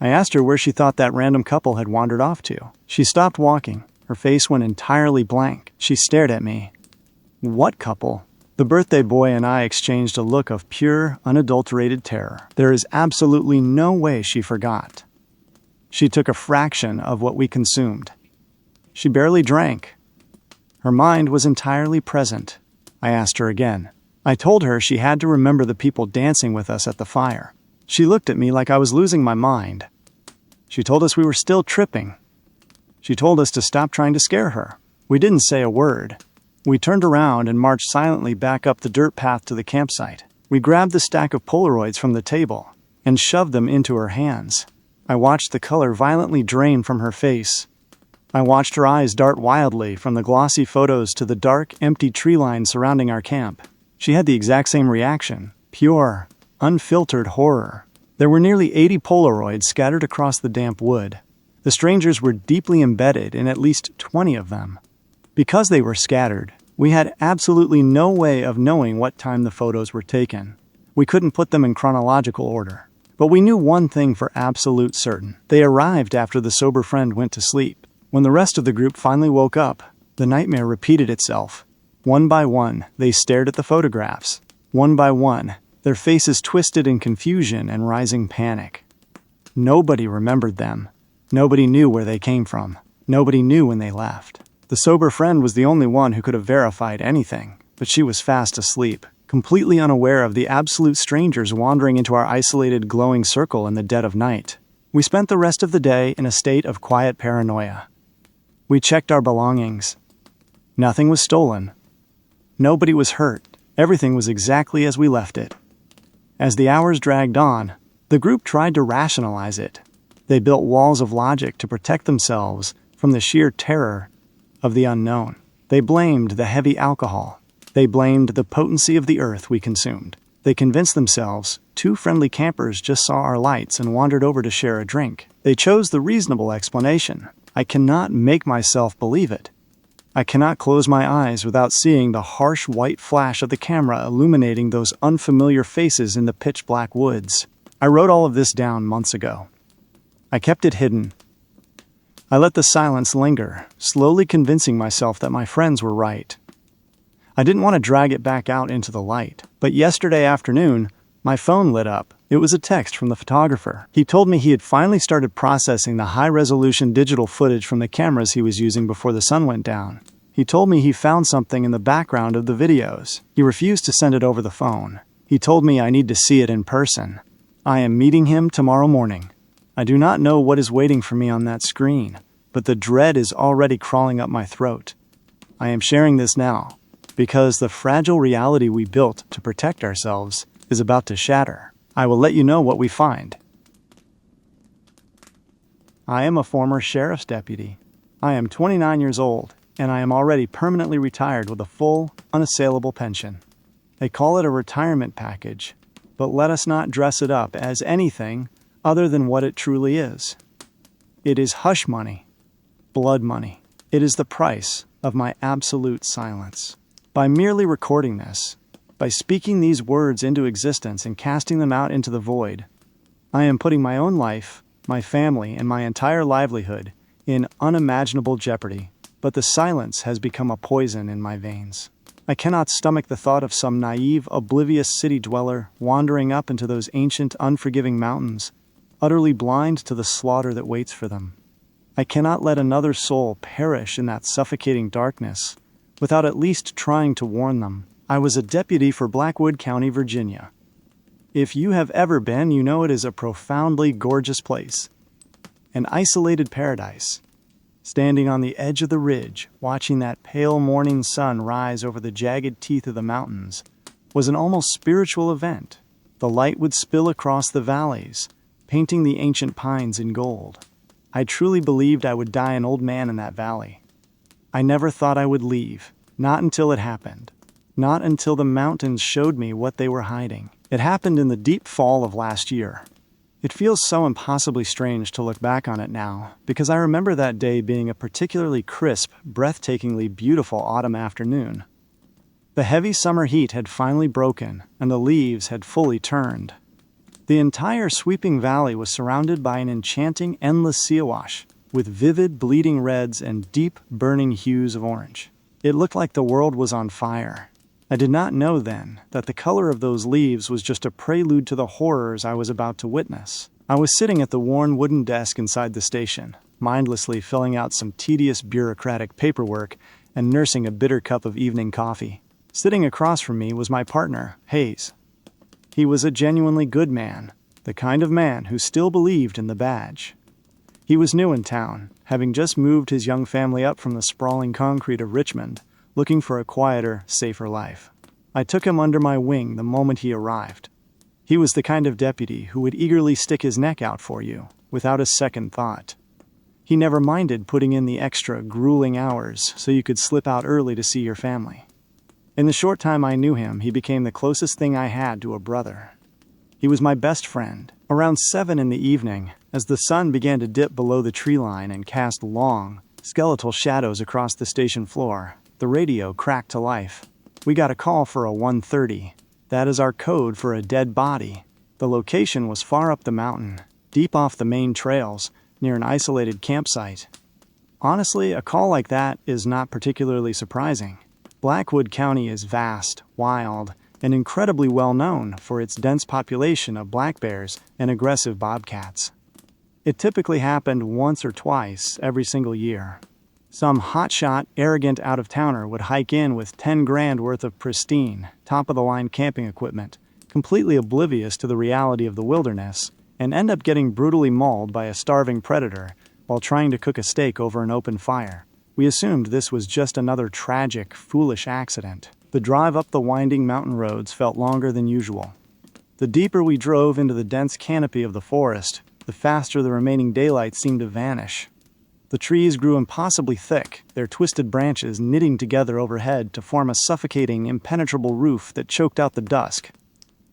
I asked her where she thought that random couple had wandered off to. She stopped walking. Her face went entirely blank. She stared at me. What couple? The birthday boy and I exchanged a look of pure, unadulterated terror. There is absolutely no way she forgot. She took a fraction of what we consumed. She barely drank. Her mind was entirely present. I asked her again. I told her she had to remember the people dancing with us at the fire. She looked at me like I was losing my mind. She told us we were still tripping. She told us to stop trying to scare her. We didn't say a word. We turned around and marched silently back up the dirt path to the campsite. We grabbed the stack of Polaroids from the table and shoved them into her hands. I watched the color violently drain from her face. I watched her eyes dart wildly from the glossy photos to the dark, empty tree line surrounding our camp. She had the exact same reaction. Pure, unfiltered horror. There were nearly 80 Polaroids scattered across the damp wood. The strangers were deeply embedded in at least 20 of them. Because they were scattered, we had absolutely no way of knowing what time the photos were taken. We couldn't put them in chronological order. But we knew one thing for absolute certain. They arrived after the sober friend went to sleep. When the rest of the group finally woke up, the nightmare repeated itself. One by one, they stared at the photographs. One by one, their faces twisted in confusion and rising panic. Nobody remembered them. Nobody knew where they came from. Nobody knew when they left. The sober friend was the only one who could have verified anything, but she was fast asleep, completely unaware of the absolute strangers wandering into our isolated glowing circle in the dead of night. We spent the rest of the day in a state of quiet paranoia. We checked our belongings. Nothing was stolen. Nobody was hurt. Everything was exactly as we left it. As the hours dragged on, the group tried to rationalize it. They built walls of logic to protect themselves from the sheer terror of the unknown. They blamed the heavy alcohol. They blamed the potency of the earth we consumed. They convinced themselves 2 friendly campers just saw our lights and wandered over to share a drink. They chose the reasonable explanation. I cannot make myself believe it. I cannot close my eyes without seeing the harsh white flash of the camera illuminating those unfamiliar faces in the pitch-black woods. I wrote all of this down months ago. I kept it hidden. I let the silence linger, slowly convincing myself that my friends were right. I didn't want to drag it back out into the light, but yesterday afternoon, my phone lit up. It was a text from the photographer. He told me he had finally started processing the high-resolution digital footage from the cameras he was using before the sun went down. He told me he found something in the background of the videos. He refused to send it over the phone. He told me I need to see it in person. I am meeting him tomorrow morning. I do not know what is waiting for me on that screen, but the dread is already crawling up my throat. I am sharing this now, because the fragile reality we built to protect ourselves is about to shatter. I will let you know what we find. I am a former sheriff's deputy. I am 29 years old, and I am already permanently retired with a full, unassailable pension. They call it a retirement package, but let us not dress it up as anything other than what it truly is. It is hush money, blood money. It is the price of my absolute silence. By merely recording this, by speaking these words into existence and casting them out into the void, I am putting my own life, my family, and my entire livelihood in unimaginable jeopardy. But the silence has become a poison in my veins. I cannot stomach the thought of some naive, oblivious city dweller wandering up into those ancient, unforgiving mountains, utterly blind to the slaughter that waits for them. I cannot let another soul perish in that suffocating darkness without at least trying to warn them. I was a deputy for Blackwood County, Virginia. If you have ever been, you know it is a profoundly gorgeous place. An isolated paradise. Standing on the edge of the ridge, watching that pale morning sun rise over the jagged teeth of the mountains, was an almost spiritual event. The light would spill across the valleys, painting the ancient pines in gold. I truly believed I would die an old man in that valley. I never thought I would leave, not until it happened. Not until the mountains showed me what they were hiding. It happened in the deep fall of last year. It feels so impossibly strange to look back on it now, because I remember that day being a particularly crisp, breathtakingly beautiful autumn afternoon. The heavy summer heat had finally broken, and the leaves had fully turned. The entire sweeping valley was surrounded by an enchanting, endless sea wash, with vivid, bleeding reds and deep, burning hues of orange. It looked like the world was on fire. I did not know then that the color of those leaves was just a prelude to the horrors I was about to witness. I was sitting at the worn wooden desk inside the station, mindlessly filling out some tedious bureaucratic paperwork and nursing a bitter cup of evening coffee. Sitting across from me was my partner, Hayes. He was a genuinely good man, the kind of man who still believed in the badge. He was new in town, having just moved his young family up from the sprawling concrete of Richmond, looking for a quieter, safer life. I took him under my wing the moment he arrived. He was the kind of deputy who would eagerly stick his neck out for you, without a second thought. He never minded putting in the extra, grueling hours so you could slip out early to see your family. In the short time I knew him, he became the closest thing I had to a brother. He was my best friend. Around 7 in the evening, as the sun began to dip below the tree line and cast long, skeletal shadows across the station floor, the radio cracked to life. We got a call for a 1:30. That is our code for a dead body. The location was far up the mountain, deep off the main trails, near an isolated campsite. Honestly, a call like that is not particularly surprising. Blackwood County is vast, wild, and incredibly well known for its dense population of black bears and aggressive bobcats. It typically happened once or twice every single year. Some hotshot, arrogant out-of-towner would hike in with 10 grand worth of pristine, top-of-the-line camping equipment, completely oblivious to the reality of the wilderness, and end up getting brutally mauled by a starving predator while trying to cook a steak over an open fire. We assumed this was just another tragic, foolish accident. The drive up the winding mountain roads felt longer than usual. The deeper we drove into the dense canopy of the forest, the faster the remaining daylight seemed to vanish. The trees grew impossibly thick, their twisted branches knitting together overhead to form a suffocating, impenetrable roof that choked out the dusk.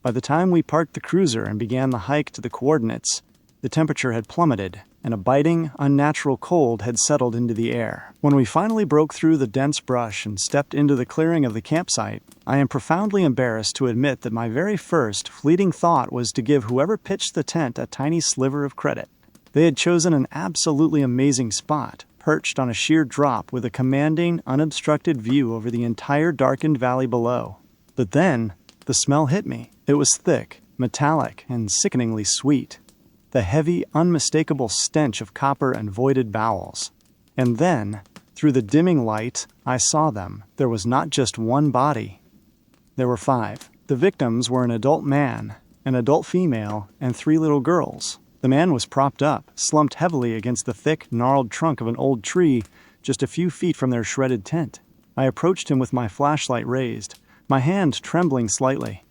By the time we parked the cruiser and began the hike to the coordinates, the temperature had plummeted, and a biting, unnatural cold had settled into the air. When we finally broke through the dense brush and stepped into the clearing of the campsite, I am profoundly embarrassed to admit that my very first, fleeting thought was to give whoever pitched the tent a tiny sliver of credit. They had chosen an absolutely amazing spot, perched on a sheer drop with a commanding, unobstructed view over the entire darkened valley below. But then, the smell hit me. It was thick, metallic, and sickeningly sweet. The heavy, unmistakable stench of copper and voided bowels. And then, through the dimming light, I saw them. There was not just one body. There were 5. The victims were an adult man, an adult female, and 3 little girls. The man was propped up, slumped heavily against the thick, gnarled trunk of an old tree just a few feet from their shredded tent. I approached him with my flashlight raised, my hand trembling slightly.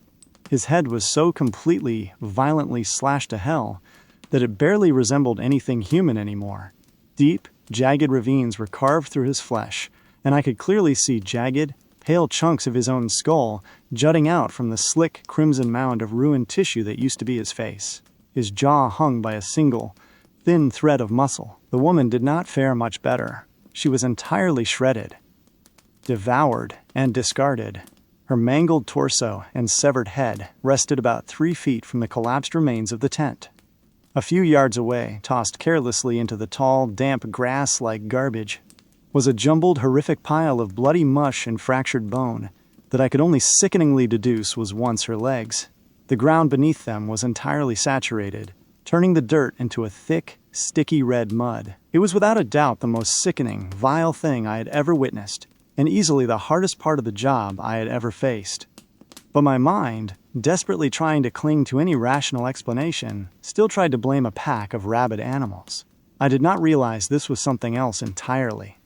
His head was so completely, violently slashed to hell that it barely resembled anything human anymore. Deep, jagged ravines were carved through his flesh, and I could clearly see jagged, pale chunks of his own skull jutting out from the slick, crimson mound of ruined tissue that used to be his face. His jaw hung by a single, thin thread of muscle. The woman did not fare much better. She was entirely shredded, devoured, and discarded. Her mangled torso and severed head rested about 3 feet from the collapsed remains of the tent. A few yards away, tossed carelessly into the tall, damp grass like garbage, was a jumbled, horrific pile of bloody mush and fractured bone that I could only sickeningly deduce was once her legs. The ground beneath them was entirely saturated, turning the dirt into a thick, sticky red mud. It was without a doubt the most sickening, vile thing I had ever witnessed, and easily the hardest part of the job I had ever faced. But my mind, desperately trying to cling to any rational explanation, still tried to blame a pack of rabid animals. I did not realize this was something else entirely.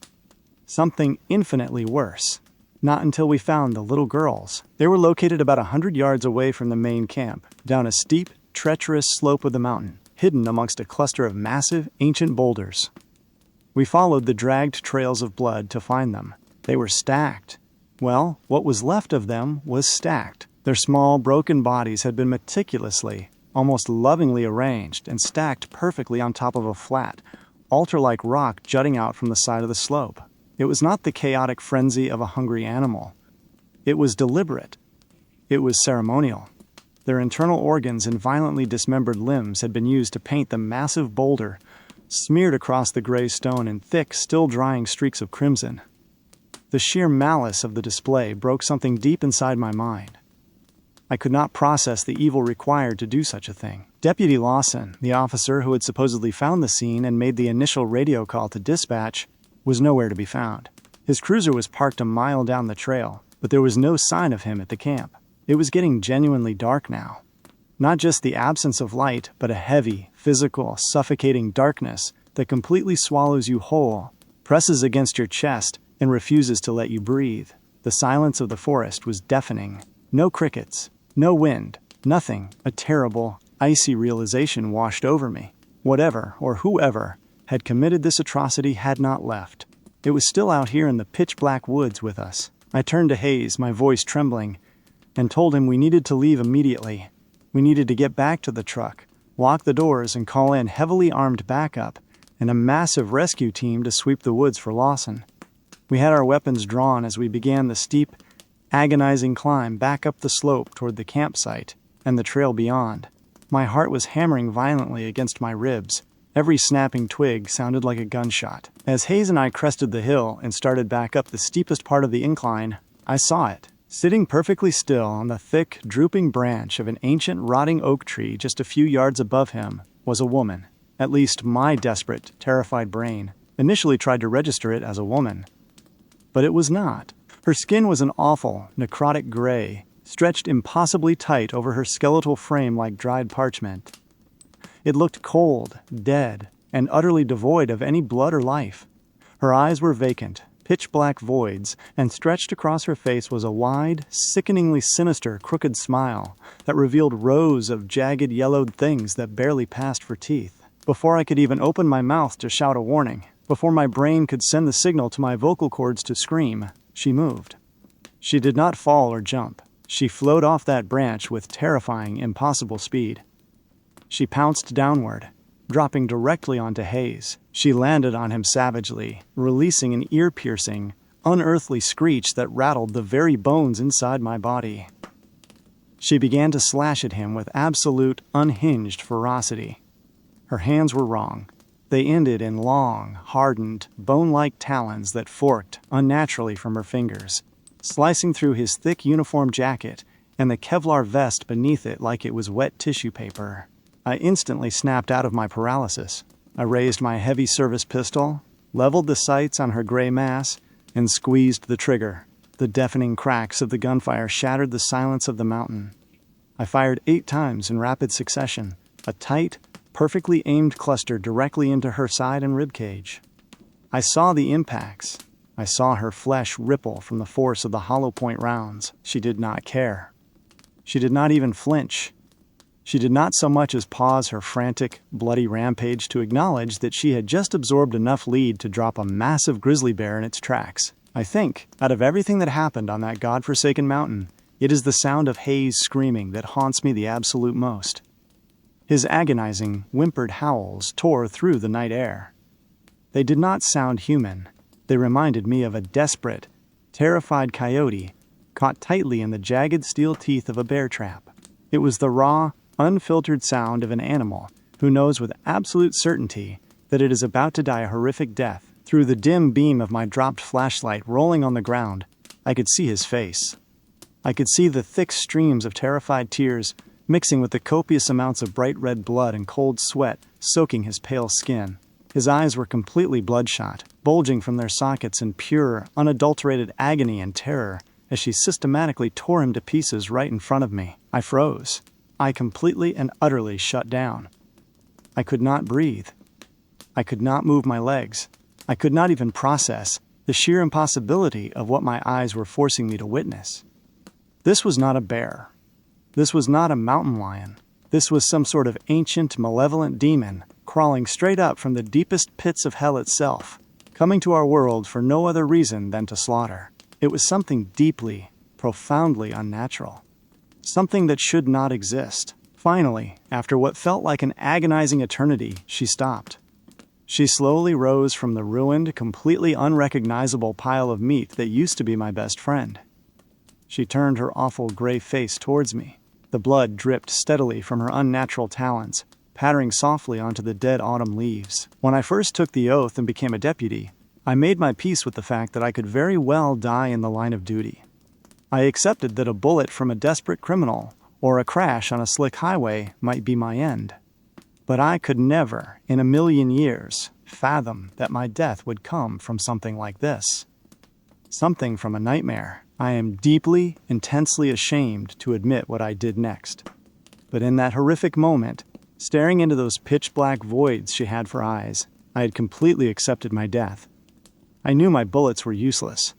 Something infinitely worse. Not until we found the little girls. They were located about 100 yards away from the main camp, down a steep, treacherous slope of the mountain, hidden amongst a cluster of massive, ancient boulders. We followed the dragged trails of blood to find them. They were stacked. Well, what was left of them was stacked. Their small, broken bodies had been meticulously, almost lovingly arranged and stacked perfectly on top of a flat, altar-like rock jutting out from the side of the slope. It was not the chaotic frenzy of a hungry animal. It was deliberate. It was ceremonial. Their internal organs and violently dismembered limbs had been used to paint the massive boulder, smeared across the gray stone in thick, still-drying streaks of crimson. The sheer malice of the display broke something deep inside my mind. I could not process the evil required to do such a thing. Deputy Lawson, the officer who had supposedly found the scene and made the initial radio call to dispatch, was nowhere to be found. His cruiser was parked a mile down the trail, but there was no sign of him at the camp. It was getting genuinely dark now. Not just the absence of light, but a heavy, physical, suffocating darkness that completely swallows you whole, presses against your chest, and refuses to let you breathe. The silence of the forest was deafening. No crickets, no wind, nothing. A terrible, icy realization washed over me. Whatever, or whoever, had committed this atrocity had not left. It was still out here in the pitch-black woods with us. I turned to Hayes, my voice trembling, and told him we needed to leave immediately. We needed to get back to the truck, lock the doors, and call in heavily armed backup and a massive rescue team to sweep the woods for Lawson. We had our weapons drawn as we began the steep, agonizing climb back up the slope toward the campsite and the trail beyond. My heart was hammering violently against my ribs. Every snapping twig sounded like a gunshot. As Hayes and I crested the hill and started back up the steepest part of the incline, I saw it. Sitting perfectly still on the thick, drooping branch of an ancient, rotting oak tree just a few yards above him was a woman. At least my desperate, terrified brain initially tried to register it as a woman. But it was not. Her skin was an awful, necrotic gray, stretched impossibly tight over her skeletal frame like dried parchment. It looked cold, dead, and utterly devoid of any blood or life. Her eyes were vacant, pitch-black voids, and stretched across her face was a wide, sickeningly sinister, crooked smile that revealed rows of jagged, yellowed things that barely passed for teeth. Before I could even open my mouth to shout a warning, before my brain could send the signal to my vocal cords to scream, she moved. She did not fall or jump. She flowed off that branch with terrifying, impossible speed. She pounced downward, dropping directly onto Hayes. She landed on him savagely, releasing an ear-piercing, unearthly screech that rattled the very bones inside my body. She began to slash at him with absolute, unhinged ferocity. Her hands were wrong. They ended in long, hardened, bone-like talons that forked unnaturally from her fingers, slicing through his thick uniform jacket and the Kevlar vest beneath it like it was wet tissue paper. I instantly snapped out of my paralysis. I raised my heavy service pistol, leveled the sights on her gray mass, and squeezed the trigger. The deafening cracks of the gunfire shattered the silence of the mountain. I fired 8 times in rapid succession, a tight, perfectly aimed cluster directly into her side and ribcage. I saw the impacts. I saw her flesh ripple from the force of the hollow point rounds. She did not care. She did not even flinch. She did not so much as pause her frantic, bloody rampage to acknowledge that she had just absorbed enough lead to drop a massive grizzly bear in its tracks. I think, out of everything that happened on that godforsaken mountain, it is the sound of Hayes screaming that haunts me the absolute most. His agonizing, whimpered howls tore through the night air. They did not sound human. They reminded me of a desperate, terrified coyote caught tightly in the jagged steel teeth of a bear trap. It was the raw, unfiltered sound of an animal who knows with absolute certainty that it is about to die a horrific death. Through the dim beam of my dropped flashlight rolling on the ground, I could see his face. I could see the thick streams of terrified tears mixing with the copious amounts of bright red blood and cold sweat soaking his pale skin. His eyes were completely bloodshot, bulging from their sockets in pure, unadulterated agony and terror as she systematically tore him to pieces right in front of me. I froze. I completely and utterly shut down. I could not breathe. I could not move my legs. I could not even process the sheer impossibility of what my eyes were forcing me to witness. This was not a bear. This was not a mountain lion. This was some sort of ancient, malevolent demon crawling straight up from the deepest pits of hell itself, coming to our world for no other reason than to slaughter. It was something deeply, profoundly unnatural. Something that should not exist. Finally, after what felt like an agonizing eternity, she stopped. She slowly rose from the ruined, completely unrecognizable pile of meat that used to be my best friend. She turned her awful gray face towards me. The blood dripped steadily from her unnatural talons, pattering softly onto the dead autumn leaves. When I first took the oath and became a deputy, I made my peace with the fact that I could very well die in the line of duty. I accepted that a bullet from a desperate criminal or a crash on a slick highway might be my end. But I could never, in a million years, fathom that my death would come from something like this. Something from a nightmare. I am deeply, intensely ashamed to admit what I did next. But in that horrific moment, staring into those pitch-black voids she had for eyes, I had completely accepted my death. I knew my bullets were useless.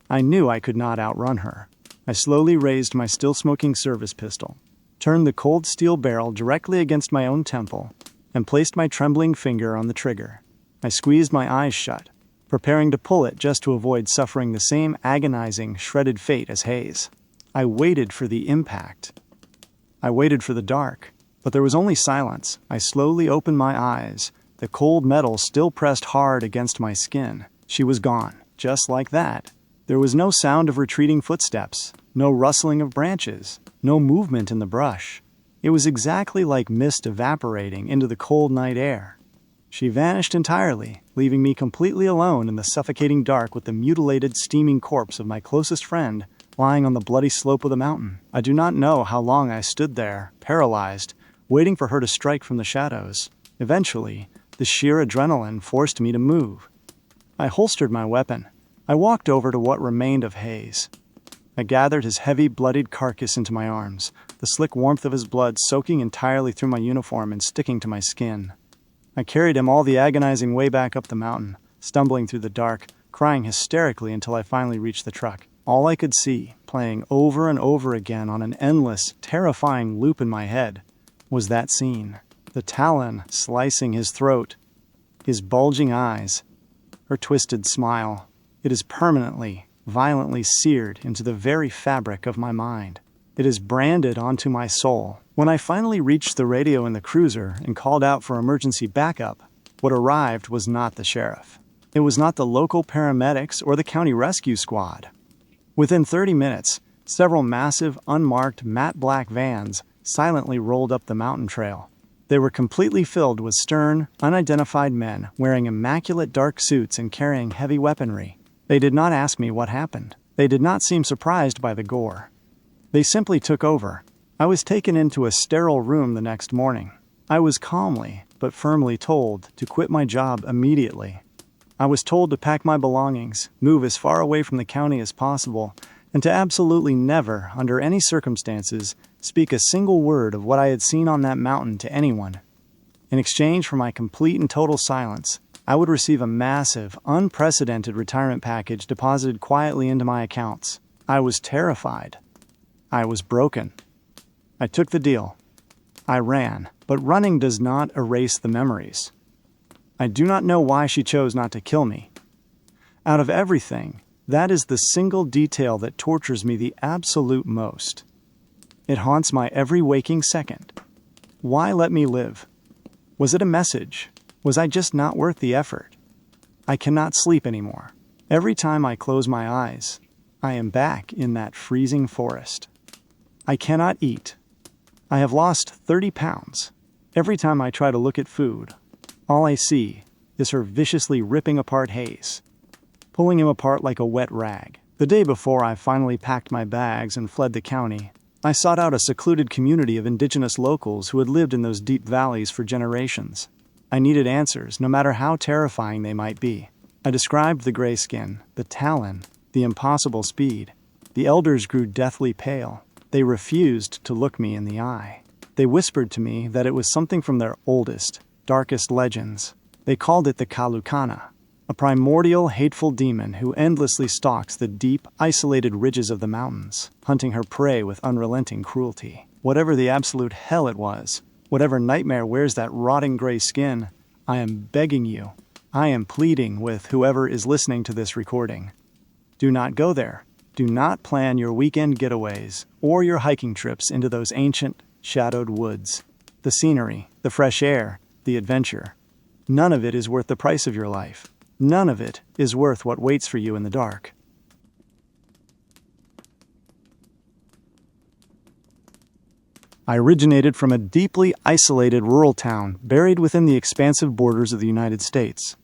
I knew I could not outrun her. I slowly raised my still-smoking service pistol, turned the cold steel barrel directly against my own temple, and placed my trembling finger on the trigger. I squeezed my eyes shut, preparing to pull it just to avoid suffering the same agonizing, shredded fate as Hayes. I waited for the impact. I waited for the dark, but there was only silence. I slowly opened my eyes, the cold metal still pressed hard against my skin. She was gone, just like that. There was no sound of retreating footsteps, no rustling of branches, no movement in the brush. It was exactly like mist evaporating into the cold night air. She vanished entirely, leaving me completely alone in the suffocating dark with the mutilated, steaming corpse of my closest friend lying on the bloody slope of the mountain. I do not know how long I stood there, paralyzed, waiting for her to strike from the shadows. Eventually, The sheer adrenaline forced me to move. I holstered my weapon. I walked over to what remained of Hayes. I gathered his heavy, bloodied carcass into my arms, the slick warmth of his blood soaking entirely through my uniform and sticking to my skin. I carried him all the agonizing way back up the mountain, stumbling through the dark, crying hysterically until I finally reached the truck. All I could see, playing over and over again on an endless, terrifying loop in my head, was that scene. The Talon slicing his throat, his bulging eyes, her twisted smile. It is permanently, violently seared into the very fabric of my mind. It is branded onto my soul. When I finally reached the radio in the cruiser and called out for emergency backup, what arrived was not the sheriff. It was not the local paramedics or the county rescue squad. Within 30 minutes, several massive, unmarked, matte black vans silently rolled up the mountain trail. They were completely filled with stern, unidentified men wearing immaculate dark suits and carrying heavy weaponry. They did not ask me what happened. They did not seem surprised by the gore. They simply took over. I was taken into a sterile room the next morning. I was calmly, but firmly told to quit my job immediately. I was told to pack my belongings, move as far away from the county as possible, and to absolutely never, under any circumstances, speak a single word of what I had seen on that mountain to anyone. In exchange for my complete and total silence, I would receive a massive, unprecedented retirement package deposited quietly into my accounts. I was terrified. I was broken. I took the deal. I ran, but running does not erase the memories. I do not know why she chose not to kill me. Out of everything, that is the single detail that tortures me the absolute most. It haunts my every waking second. Why let me live? Was it a message? Was I just not worth the effort? I cannot sleep anymore. Every time I close my eyes, I am back in that freezing forest. I cannot eat. I have lost 30 pounds. Every time I try to look at food, all I see is her viciously ripping apart Hayes, pulling him apart like a wet rag. The day before I finally packed my bags and fled the county, I sought out a secluded community of indigenous locals who had lived in those deep valleys for generations. I needed answers, no matter how terrifying they might be. I described the gray skin, the Talon, the impossible speed. The elders grew deathly pale. They refused to look me in the eye. They whispered to me that it was something from their oldest, darkest legends. They called it the Kalukana, a primordial, hateful demon who endlessly stalks the deep, isolated ridges of the mountains, hunting her prey with unrelenting cruelty. Whatever the absolute hell it was, whatever nightmare wears that rotting gray skin, I am begging you, I am pleading with whoever is listening to this recording. Do not go there. Do not plan your weekend getaways or your hiking trips into those ancient, shadowed woods. The scenery, the fresh air, the adventure. None of it is worth the price of your life. None of it is worth what waits for you in the dark. I originated from a deeply isolated rural town buried within the expansive borders of the United States.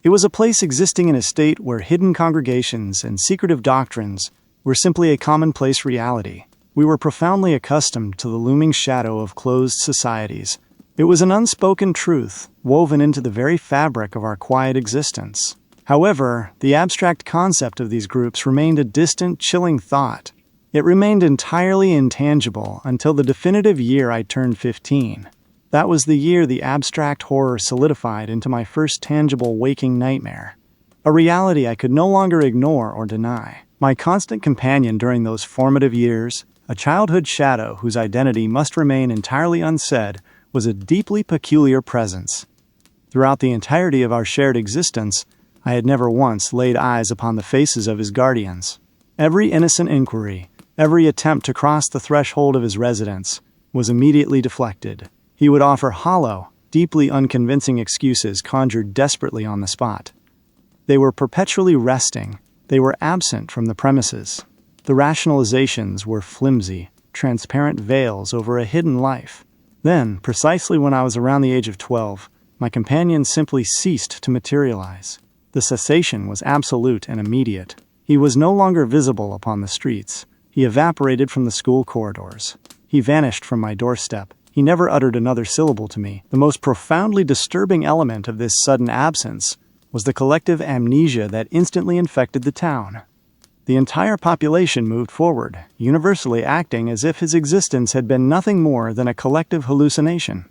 It was a place existing in a state where hidden congregations and secretive doctrines were simply a commonplace reality. We were profoundly accustomed to the looming shadow of closed societies. It was an unspoken truth woven into the very fabric of our quiet existence. However, the abstract concept of these groups remained a distant, chilling thought. It remained entirely intangible until the definitive year I turned 15. That was the year the abstract horror solidified into my first tangible waking nightmare. A reality I could no longer ignore or deny. My constant companion during those formative years, a childhood shadow whose identity must remain entirely unsaid, was a deeply peculiar presence. Throughout the entirety of our shared existence, I had never once laid eyes upon the faces of his guardians. Every innocent inquiry, every attempt to cross the threshold of his residence, was immediately deflected. He would offer hollow, deeply unconvincing excuses conjured desperately on the spot. They were perpetually resting. They were absent from the premises. The rationalizations were flimsy, transparent veils over a hidden life. Then, precisely when I was around the age of 12, my companion simply ceased to materialize. The cessation was absolute and immediate. He was no longer visible upon the streets. He evaporated from the school corridors. He vanished from my doorstep. He never uttered another syllable to me. The most profoundly disturbing element of this sudden absence was the collective amnesia that instantly infected the town. The entire population moved forward, universally acting as if his existence had been nothing more than a collective hallucination.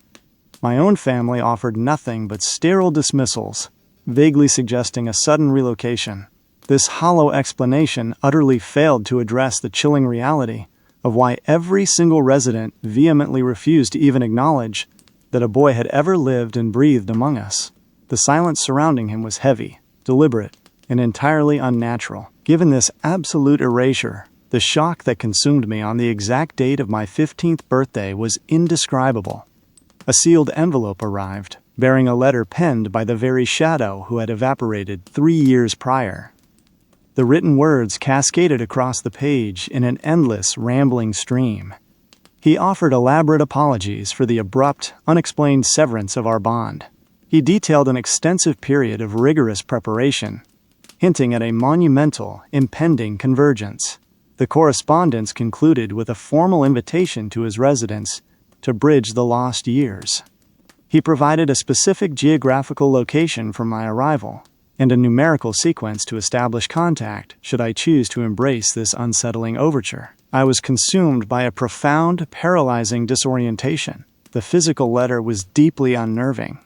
My own family offered nothing but sterile dismissals, vaguely suggesting a sudden relocation. This hollow explanation utterly failed to address the chilling reality of why every single resident vehemently refused to even acknowledge that a boy had ever lived and breathed among us. The silence surrounding him was heavy, deliberate, and entirely unnatural. Given this absolute erasure, the shock that consumed me on the exact date of my 15th birthday was indescribable. A sealed envelope arrived, bearing a letter penned by the very shadow who had evaporated 3 years prior. The written words cascaded across the page in an endless, rambling stream. He offered elaborate apologies for the abrupt, unexplained severance of our bond. He detailed an extensive period of rigorous preparation, hinting at a monumental, impending convergence. The correspondence concluded with a formal invitation to his residence to bridge the lost years. He provided a specific geographical location for my arrival, and a numerical sequence to establish contact should I choose to embrace this unsettling overture. I was consumed by a profound, paralyzing disorientation. The physical letter was deeply unnerving.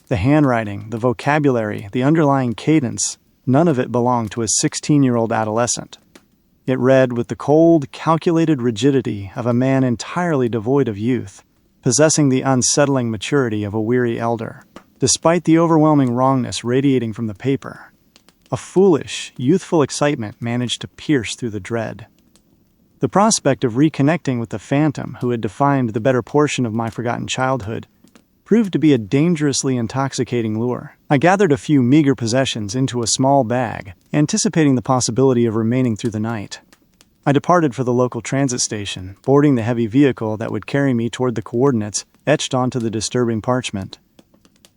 The handwriting, the vocabulary, the underlying cadence, none of it belonged to a 16-year-old adolescent. It read with the cold, calculated rigidity of a man entirely devoid of youth, possessing the unsettling maturity of a weary elder. Despite the overwhelming wrongness radiating from the paper, a foolish, youthful excitement managed to pierce through the dread. The prospect of reconnecting with the phantom who had defined the better portion of my forgotten childhood proved to be a dangerously intoxicating lure. I gathered a few meager possessions into a small bag, anticipating the possibility of remaining through the night. I departed for the local transit station, boarding the heavy vehicle that would carry me toward the coordinates etched onto the disturbing parchment.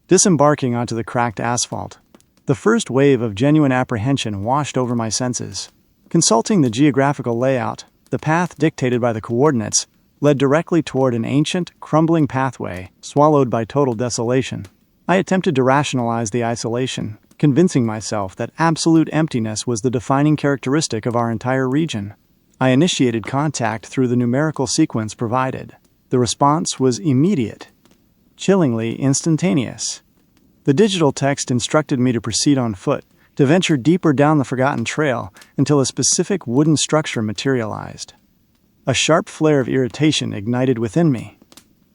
Disembarking onto the cracked asphalt, the first wave of genuine apprehension washed over my senses. Consulting the geographical layout, the path dictated by the coordinates led directly toward an ancient, crumbling pathway swallowed by total desolation. I attempted to rationalize the isolation, convincing myself that absolute emptiness was the defining characteristic of our entire region. I initiated contact through the numerical sequence provided. The response was immediate, chillingly instantaneous. The digital text instructed me to proceed on foot, to venture deeper down the forgotten trail until a specific wooden structure materialized. A sharp flare of irritation ignited within me.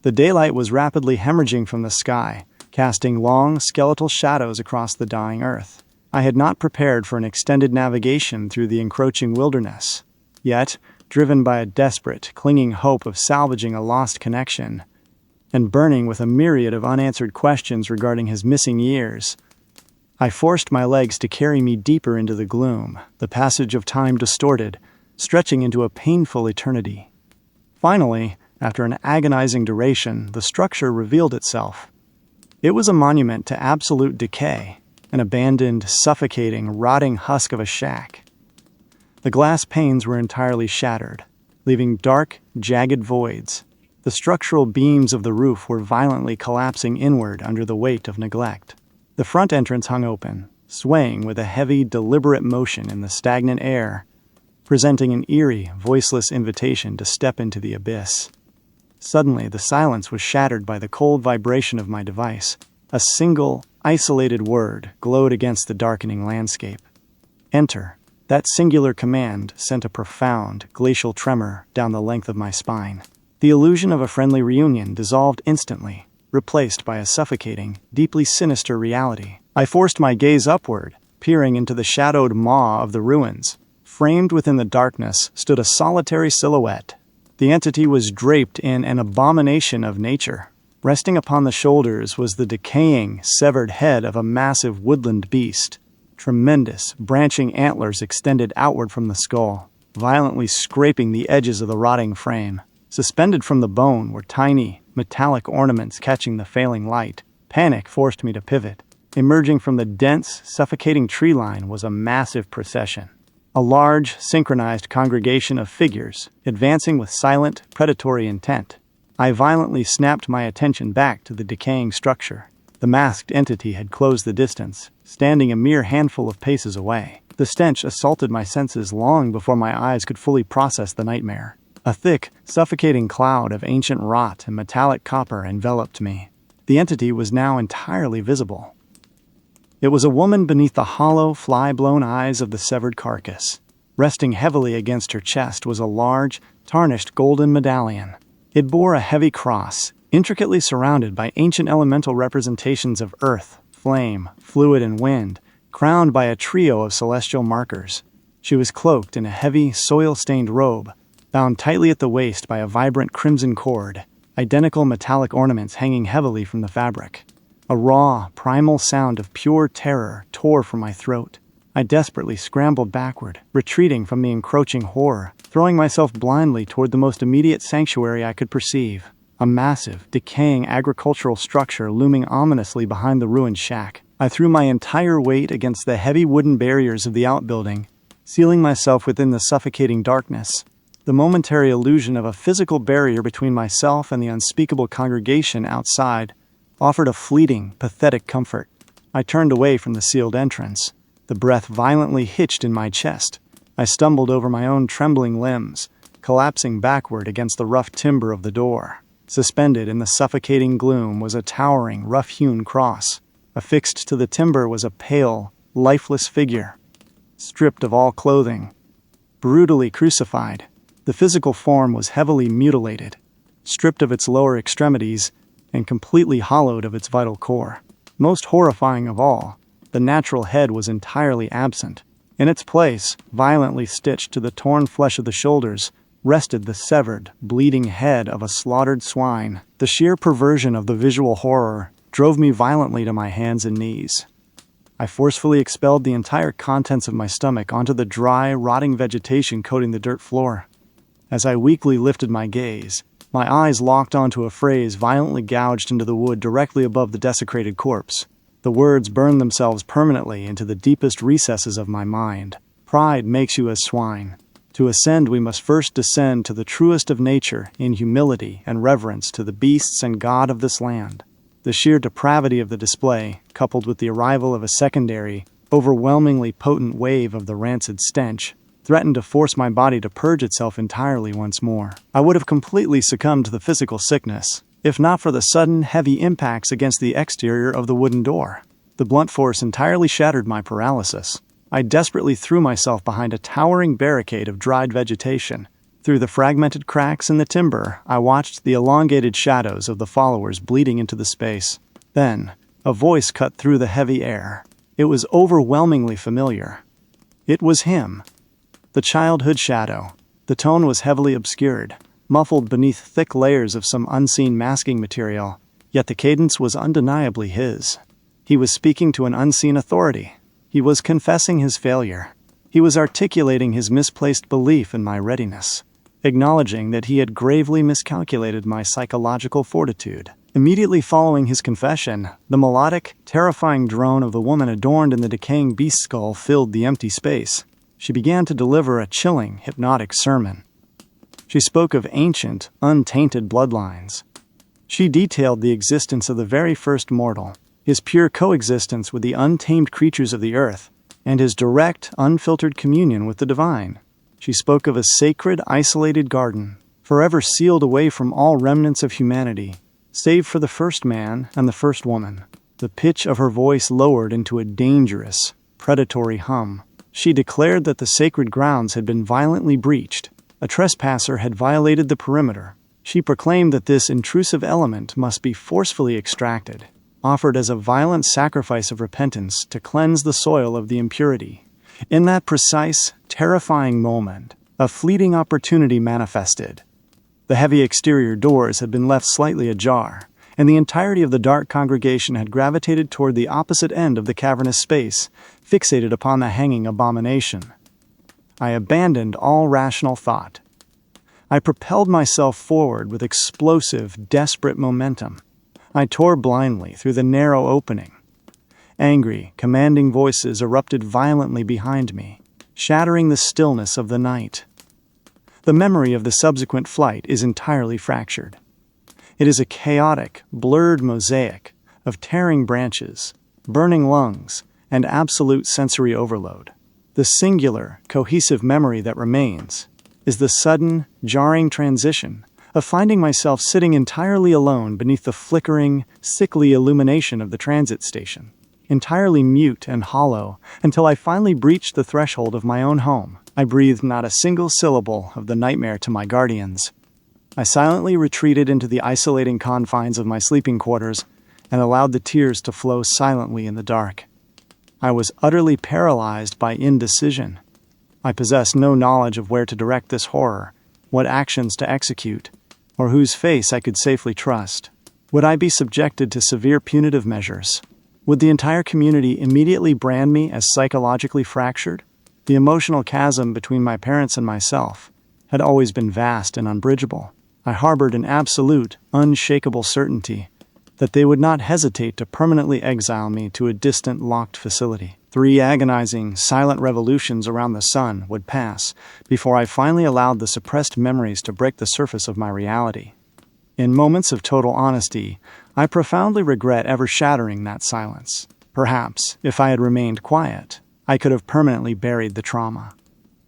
The daylight was rapidly hemorrhaging from the sky, casting long, skeletal shadows across the dying earth. I had not prepared for an extended navigation through the encroaching wilderness. Yet, driven by a desperate, clinging hope of salvaging a lost connection, and burning with a myriad of unanswered questions regarding his missing years, I forced my legs to carry me deeper into the gloom, the passage of time distorted, stretching into a painful eternity. Finally, after an agonizing duration, the structure revealed itself. It was a monument to absolute decay, an abandoned, suffocating, rotting husk of a shack. The glass panes were entirely shattered, leaving dark, jagged voids. The structural beams of the roof were violently collapsing inward under the weight of neglect. The front entrance hung open, swaying with a heavy, deliberate motion in the stagnant air, presenting an eerie, voiceless invitation to step into the abyss. Suddenly, the silence was shattered by the cold vibration of my device. A single, isolated word glowed against the darkening landscape. Enter. That singular command sent a profound, glacial tremor down the length of my spine. The illusion of a friendly reunion dissolved instantly, replaced by a suffocating, deeply sinister reality. I forced my gaze upward, peering into the shadowed maw of the ruins. Framed within the darkness stood a solitary silhouette. The entity was draped in an abomination of nature. Resting upon the shoulders was the decaying, severed head of a massive woodland beast. Tremendous, branching antlers extended outward from the skull, violently scraping the edges of the rotting frame. Suspended from the bone were tiny, metallic ornaments catching the failing light. Panic forced me to pivot. Emerging from the dense, suffocating tree line was a massive procession. A large, synchronized congregation of figures, advancing with silent, predatory intent. I violently snapped my attention back to the decaying structure. The masked entity had closed the distance, standing a mere handful of paces away. The stench assaulted my senses long before my eyes could fully process the nightmare. A thick, suffocating cloud of ancient rot and metallic copper enveloped me. The entity was now entirely visible. It was a woman beneath the hollow, fly-blown eyes of the severed carcass. Resting heavily against her chest was a large, tarnished golden medallion. It bore a heavy cross, intricately surrounded by ancient elemental representations of earth, flame, fluid, and wind, crowned by a trio of celestial markers. She was cloaked in a heavy, soil-stained robe, bound tightly at the waist by a vibrant crimson cord, identical metallic ornaments hanging heavily from the fabric. A raw, primal sound of pure terror tore from my throat. I desperately scrambled backward, retreating from the encroaching horror, throwing myself blindly toward the most immediate sanctuary I could perceive. A massive, decaying agricultural structure looming ominously behind the ruined shack. I threw my entire weight against the heavy wooden barriers of the outbuilding, sealing myself within the suffocating darkness. The momentary illusion of a physical barrier between myself and the unspeakable congregation outside offered a fleeting, pathetic comfort. I turned away from the sealed entrance. The breath violently hitched in my chest. I stumbled over my own trembling limbs, collapsing backward against the rough timber of the door. Suspended in the suffocating gloom was a towering, rough-hewn cross. Affixed to the timber was a pale, lifeless figure, stripped of all clothing, brutally crucified. The physical form was heavily mutilated, stripped of its lower extremities, and completely hollowed of its vital core. Most horrifying of all, the natural head was entirely absent. In its place, violently stitched to the torn flesh of the shoulders, rested the severed, bleeding head of a slaughtered swine. The sheer perversion of the visual horror drove me violently to my hands and knees. I forcefully expelled the entire contents of my stomach onto the dry, rotting vegetation coating the dirt floor. As I weakly lifted my gaze, my eyes locked onto a phrase violently gouged into the wood directly above the desecrated corpse. The words burned themselves permanently into the deepest recesses of my mind. Pride makes you as swine. To ascend, we must first descend to the truest of nature in humility and reverence to the beasts and God of this land. The sheer depravity of the display, coupled with the arrival of a secondary, overwhelmingly potent wave of the rancid stench, threatened to force my body to purge itself entirely once more. I would have completely succumbed to the physical sickness, if not for the sudden, heavy impacts against the exterior of the wooden door. The blunt force entirely shattered my paralysis. I desperately threw myself behind a towering barricade of dried vegetation. Through the fragmented cracks in the timber, I watched the elongated shadows of the followers bleeding into the space. Then, a voice cut through the heavy air. It was overwhelmingly familiar. It was him. The childhood shadow. The tone was heavily obscured, muffled beneath thick layers of some unseen masking material, yet the cadence was undeniably his. He was speaking to an unseen authority. He was confessing his failure. He was articulating his misplaced belief in my readiness, acknowledging that he had gravely miscalculated my psychological fortitude. Immediately following his confession, the melodic, terrifying drone of the woman adorned in the decaying beast skull filled the empty space. She began to deliver a chilling, hypnotic sermon. She spoke of ancient, untainted bloodlines. She detailed the existence of the very first mortal, his pure coexistence with the untamed creatures of the earth, and his direct, unfiltered communion with the divine. She spoke of a sacred, isolated garden, forever sealed away from all remnants of humanity, save for the first man and the first woman. The pitch of her voice lowered into a dangerous, predatory hum. She declared that the sacred grounds had been violently breached. A trespasser had violated the perimeter. She proclaimed that this intrusive element must be forcefully extracted, offered as a violent sacrifice of repentance to cleanse the soil of the impurity. In that precise, terrifying moment, a fleeting opportunity manifested. The heavy exterior doors had been left slightly ajar, and the entirety of the dark congregation had gravitated toward the opposite end of the cavernous space, fixated upon the hanging abomination. I abandoned all rational thought. I propelled myself forward with explosive, desperate momentum. I tore blindly through the narrow opening. Angry, commanding voices erupted violently behind me, shattering the stillness of the night. The memory of the subsequent flight is entirely fractured. It is a chaotic, blurred mosaic of tearing branches, burning lungs, and absolute sensory overload. The singular, cohesive memory that remains is the sudden, jarring transition of finding myself sitting entirely alone beneath the flickering, sickly illumination of the transit station, entirely mute and hollow until I finally breached the threshold of my own home. I breathed not a single syllable of the nightmare to my guardians. I silently retreated into the isolating confines of my sleeping quarters and allowed the tears to flow silently in the dark. I was utterly paralyzed by indecision. I possessed no knowledge of where to direct this horror, what actions to execute, or whose face I could safely trust. Would I be subjected to severe punitive measures? Would the entire community immediately brand me as psychologically fractured? The emotional chasm between my parents and myself had always been vast and unbridgeable. I harbored an absolute, unshakable certainty that they would not hesitate to permanently exile me to a distant, locked facility. 3 agonizing, silent revolutions around the sun would pass before I finally allowed the suppressed memories to break the surface of my reality. In moments of total honesty, I profoundly regret ever shattering that silence. Perhaps, if I had remained quiet, I could have permanently buried the trauma.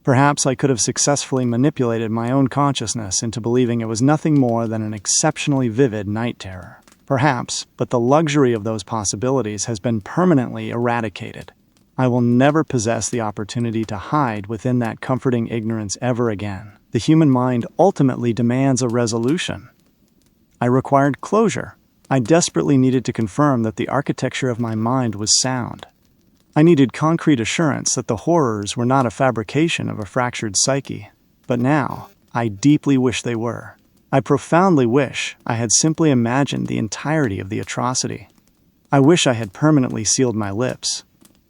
Perhaps I could have successfully manipulated my own consciousness into believing it was nothing more than an exceptionally vivid night terror. Perhaps, but the luxury of those possibilities has been permanently eradicated. I will never possess the opportunity to hide within that comforting ignorance ever again. The human mind ultimately demands a resolution. I required closure. I desperately needed to confirm that the architecture of my mind was sound. I needed concrete assurance that the horrors were not a fabrication of a fractured psyche. But now, I deeply wish they were. I profoundly wish I had simply imagined the entirety of the atrocity. I wish I had permanently sealed my lips,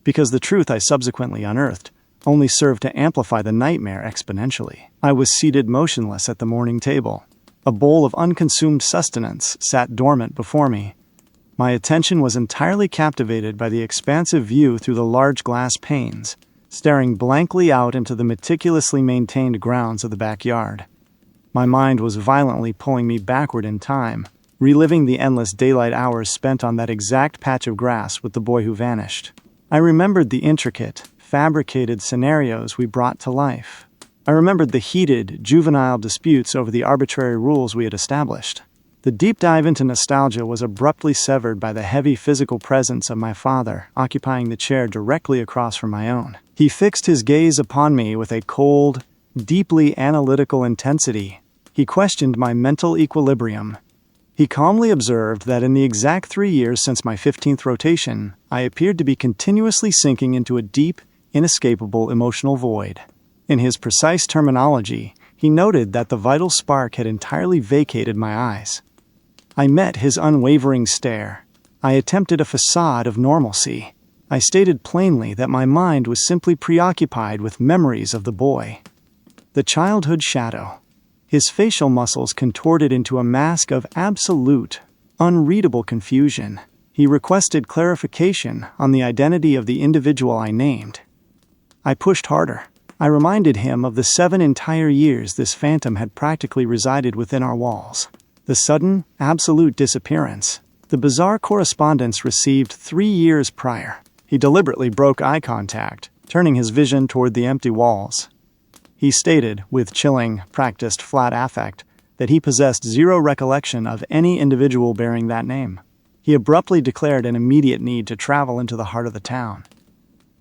because the truth I subsequently unearthed only served to amplify the nightmare exponentially. I was seated motionless at the morning table. A bowl of unconsumed sustenance sat dormant before me. My attention was entirely captivated by the expansive view through the large glass panes, staring blankly out into the meticulously maintained grounds of the backyard. My mind was violently pulling me backward in time, reliving the endless daylight hours spent on that exact patch of grass with the boy who vanished. I remembered the intricate, fabricated scenarios we brought to life. I remembered the heated, juvenile disputes over the arbitrary rules we had established. The deep dive into nostalgia was abruptly severed by the heavy physical presence of my father, occupying the chair directly across from my own. He fixed his gaze upon me with a cold, deeply analytical intensity. He questioned my mental equilibrium. He calmly observed that in the exact 3 years since my 15th rotation, I appeared to be continuously sinking into a deep, inescapable emotional void. In his precise terminology, he noted that the vital spark had entirely vacated my eyes. I met his unwavering stare. I attempted a facade of normalcy. I stated plainly that my mind was simply preoccupied with memories of the boy. The childhood shadow. His facial muscles contorted into a mask of absolute, unreadable confusion. He requested clarification on the identity of the individual I named. I pushed harder. I reminded him of the 7 entire years this phantom had practically resided within our walls. The sudden, absolute disappearance. The bizarre correspondence received 3 years prior. He deliberately broke eye contact, turning his vision toward the empty walls. He stated, with chilling, practiced flat affect, that he possessed zero recollection of any individual bearing that name. He abruptly declared an immediate need to travel into the heart of the town.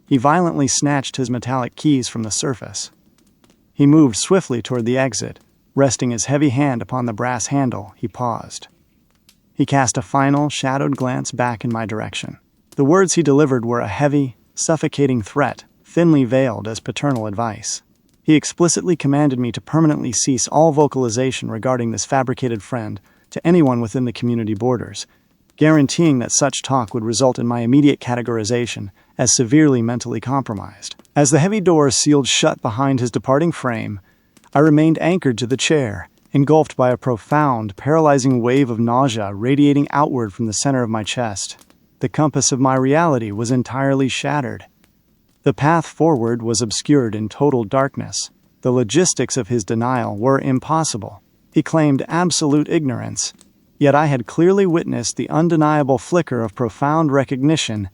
He violently snatched his metallic keys from the surface. He moved swiftly toward the exit. Resting his heavy hand upon the brass handle, he paused. He cast a final, shadowed glance back in my direction. The words he delivered were a heavy, suffocating threat, thinly veiled as paternal advice. He explicitly commanded me to permanently cease all vocalization regarding this fabricated friend to anyone within the community borders, guaranteeing that such talk would result in my immediate categorization as severely mentally compromised. As the heavy door sealed shut behind his departing frame, I remained anchored to the chair, engulfed by a profound, paralyzing wave of nausea radiating outward from the center of my chest. The compass of my reality was entirely shattered. The path forward was obscured in total darkness. The logistics of his denial were impossible. He claimed absolute ignorance. Yet I had clearly witnessed the undeniable flicker of profound recognition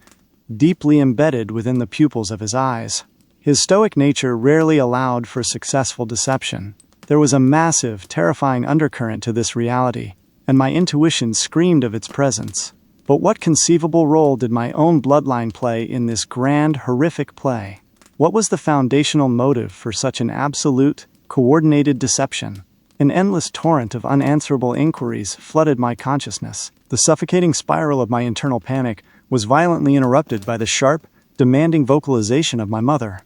deeply embedded within the pupils of his eyes. His stoic nature rarely allowed for successful deception. There was a massive, terrifying undercurrent to this reality, and my intuition screamed of its presence. But what conceivable role did my own bloodline play in this grand, horrific play? What was the foundational motive for such an absolute, coordinated deception? An endless torrent of unanswerable inquiries flooded my consciousness. The suffocating spiral of my internal panic was violently interrupted by the sharp, demanding vocalization of my mother.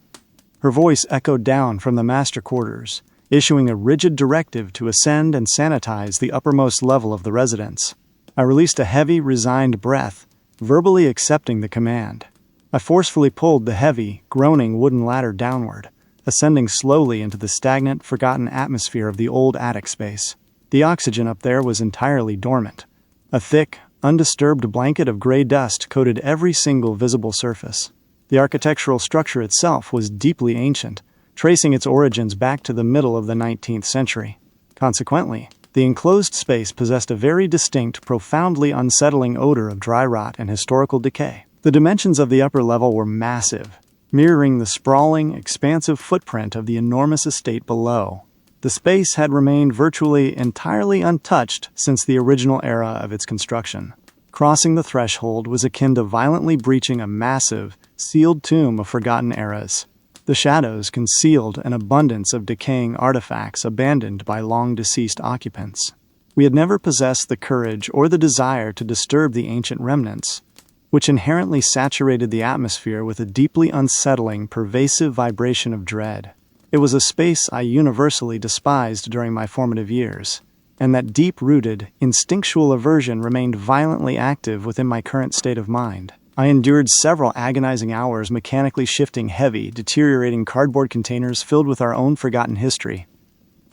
Her voice echoed down from the master quarters, issuing a rigid directive to ascend and sanitize the uppermost level of the residence. I released a heavy, resigned breath, verbally accepting the command. I forcefully pulled the heavy, groaning wooden ladder downward, ascending slowly into the stagnant, forgotten atmosphere of the old attic space. The oxygen up there was entirely dormant. A thick, undisturbed blanket of gray dust coated every single visible surface. The architectural structure itself was deeply ancient, tracing its origins back to the middle of the 19th century. Consequently, the enclosed space possessed a very distinct, profoundly unsettling odor of dry rot and historical decay. The dimensions of the upper level were massive, mirroring the sprawling, expansive footprint of the enormous estate below. The space had remained virtually entirely untouched since the original era of its construction. Crossing the threshold was akin to violently breaching a massive, sealed tomb of forgotten eras. The shadows concealed an abundance of decaying artifacts abandoned by long-deceased occupants. We had never possessed the courage or the desire to disturb the ancient remnants, which inherently saturated the atmosphere with a deeply unsettling, pervasive vibration of dread. It was a space I universally despised during my formative years, and that deep-rooted, instinctual aversion remained violently active within my current state of mind. I endured several agonizing hours mechanically shifting heavy, deteriorating cardboard containers filled with our own forgotten history.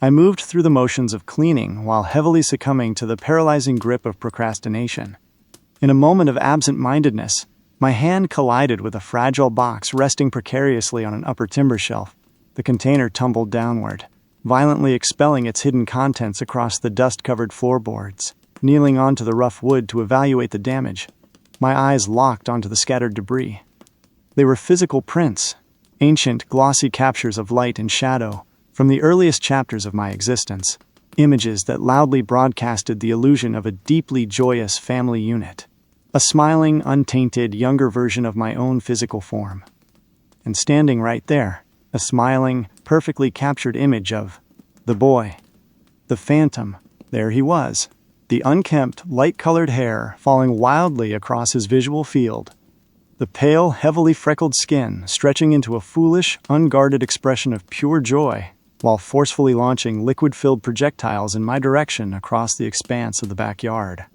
I moved through the motions of cleaning while heavily succumbing to the paralyzing grip of procrastination. In a moment of absent-mindedness, my hand collided with a fragile box resting precariously on an upper timber shelf. The container tumbled downward, violently expelling its hidden contents across the dust-covered floorboards. Kneeling onto the rough wood to evaluate the damage, my eyes locked onto the scattered debris. They were physical prints, ancient, glossy captures of light and shadow from the earliest chapters of my existence, images that loudly broadcasted the illusion of a deeply joyous family unit, a smiling, untainted, younger version of my own physical form. And standing right there, a smiling, perfectly captured image of the boy, the phantom. There he was, the unkempt, light-colored hair falling wildly across his visual field, the pale, heavily freckled skin stretching into a foolish, unguarded expression of pure joy, while forcefully launching liquid-filled projectiles in my direction across the expanse of the backyard.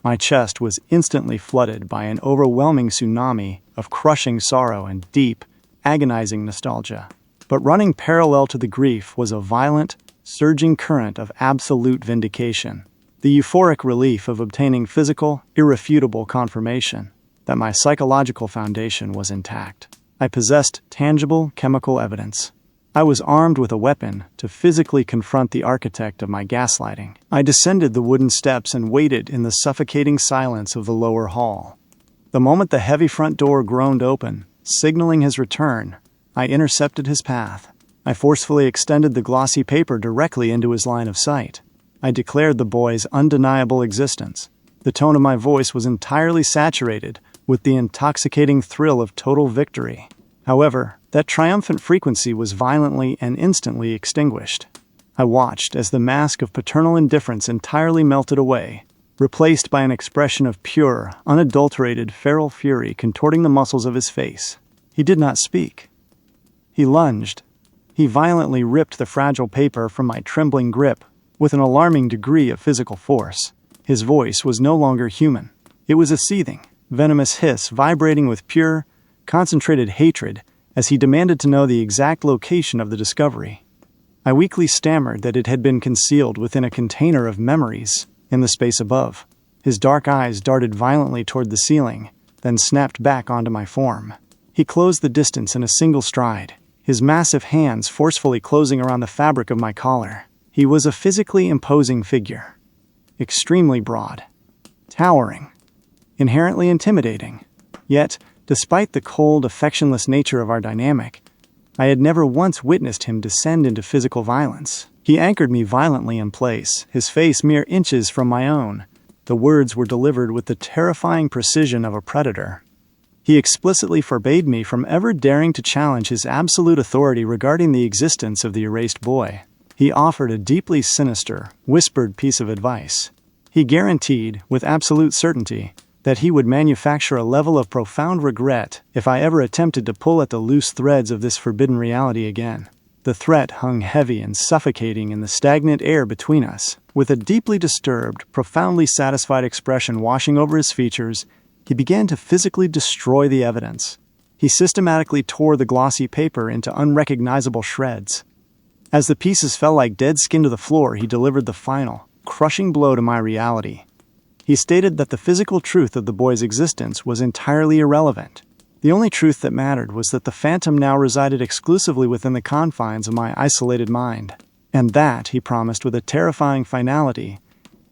My chest was instantly flooded by an overwhelming tsunami of crushing sorrow and deep, agonizing nostalgia. But running parallel to the grief was a violent, surging current of absolute vindication. The euphoric relief of obtaining physical, irrefutable confirmation that my psychological foundation was intact. I possessed tangible chemical evidence. I was armed with a weapon to physically confront the architect of my gaslighting. I descended the wooden steps and waited in the suffocating silence of the lower hall. The moment the heavy front door groaned open, signaling his return, I intercepted his path. I forcefully extended the glossy paper directly into his line of sight. I declared the boy's undeniable existence. The tone of my voice was entirely saturated with the intoxicating thrill of total victory. However, that triumphant frequency was violently and instantly extinguished. I watched as the mask of paternal indifference entirely melted away, replaced by an expression of pure, unadulterated feral fury contorting the muscles of his face. He did not speak. He lunged. He violently ripped the fragile paper from my trembling grip with an alarming degree of physical force. His voice was no longer human. It was a seething, venomous hiss vibrating with pure, concentrated hatred as he demanded to know the exact location of the discovery. I weakly stammered that it had been concealed within a container of memories in the space above. His dark eyes darted violently toward the ceiling, then snapped back onto my form. He closed the distance in a single stride, his massive hands forcefully closing around the fabric of my collar. He was a physically imposing figure. extremely broad, towering, inherently intimidating. Yet, despite the cold, affectionless nature of our dynamic, I had never once witnessed him descend into physical violence. He anchored me violently in place, his face mere inches from my own. The words were delivered with the terrifying precision of a predator. He explicitly forbade me from ever daring to challenge his absolute authority regarding the existence of the erased boy. He offered a deeply sinister, whispered piece of advice. He guaranteed, with absolute certainty, that he would manufacture a level of profound regret if I ever attempted to pull at the loose threads of this forbidden reality again. The threat hung heavy and suffocating in the stagnant air between us. With a deeply disturbed, profoundly satisfied expression washing over his features, he began to physically destroy the evidence. He systematically tore the glossy paper into unrecognizable shreds. As the pieces fell like dead skin to the floor, he delivered the final, crushing blow to my reality. He stated that the physical truth of the boy's existence was entirely irrelevant. The only truth that mattered was that the phantom now resided exclusively within the confines of my isolated mind. And that, he promised with a terrifying finality,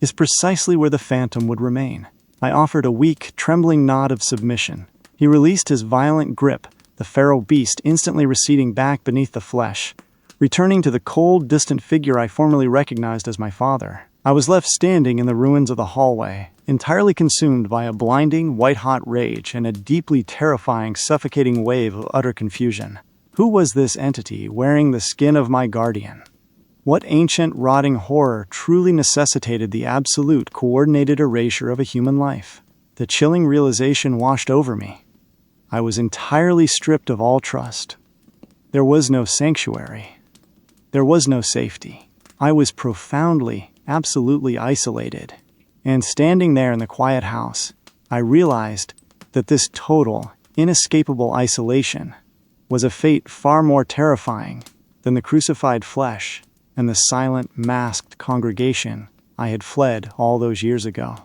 is precisely where the phantom would remain. I offered a weak, trembling nod of submission. He released his violent grip, the feral beast instantly receding back beneath the flesh, returning to the cold, distant figure I formerly recognized as my father. I was left standing in the ruins of the hallway, entirely consumed by a blinding, white-hot rage and a deeply terrifying, suffocating wave of utter confusion. Who was this entity wearing the skin of my guardian? What ancient, rotting horror truly necessitated the absolute, coordinated erasure of a human life? The chilling realization washed over me. I was entirely stripped of all trust. There was no sanctuary. There was no safety. I was profoundly, absolutely isolated. And standing there in the quiet house, I realized that this total, inescapable isolation was a fate far more terrifying than the crucified flesh and the silent, masked congregation I had fled all those years ago.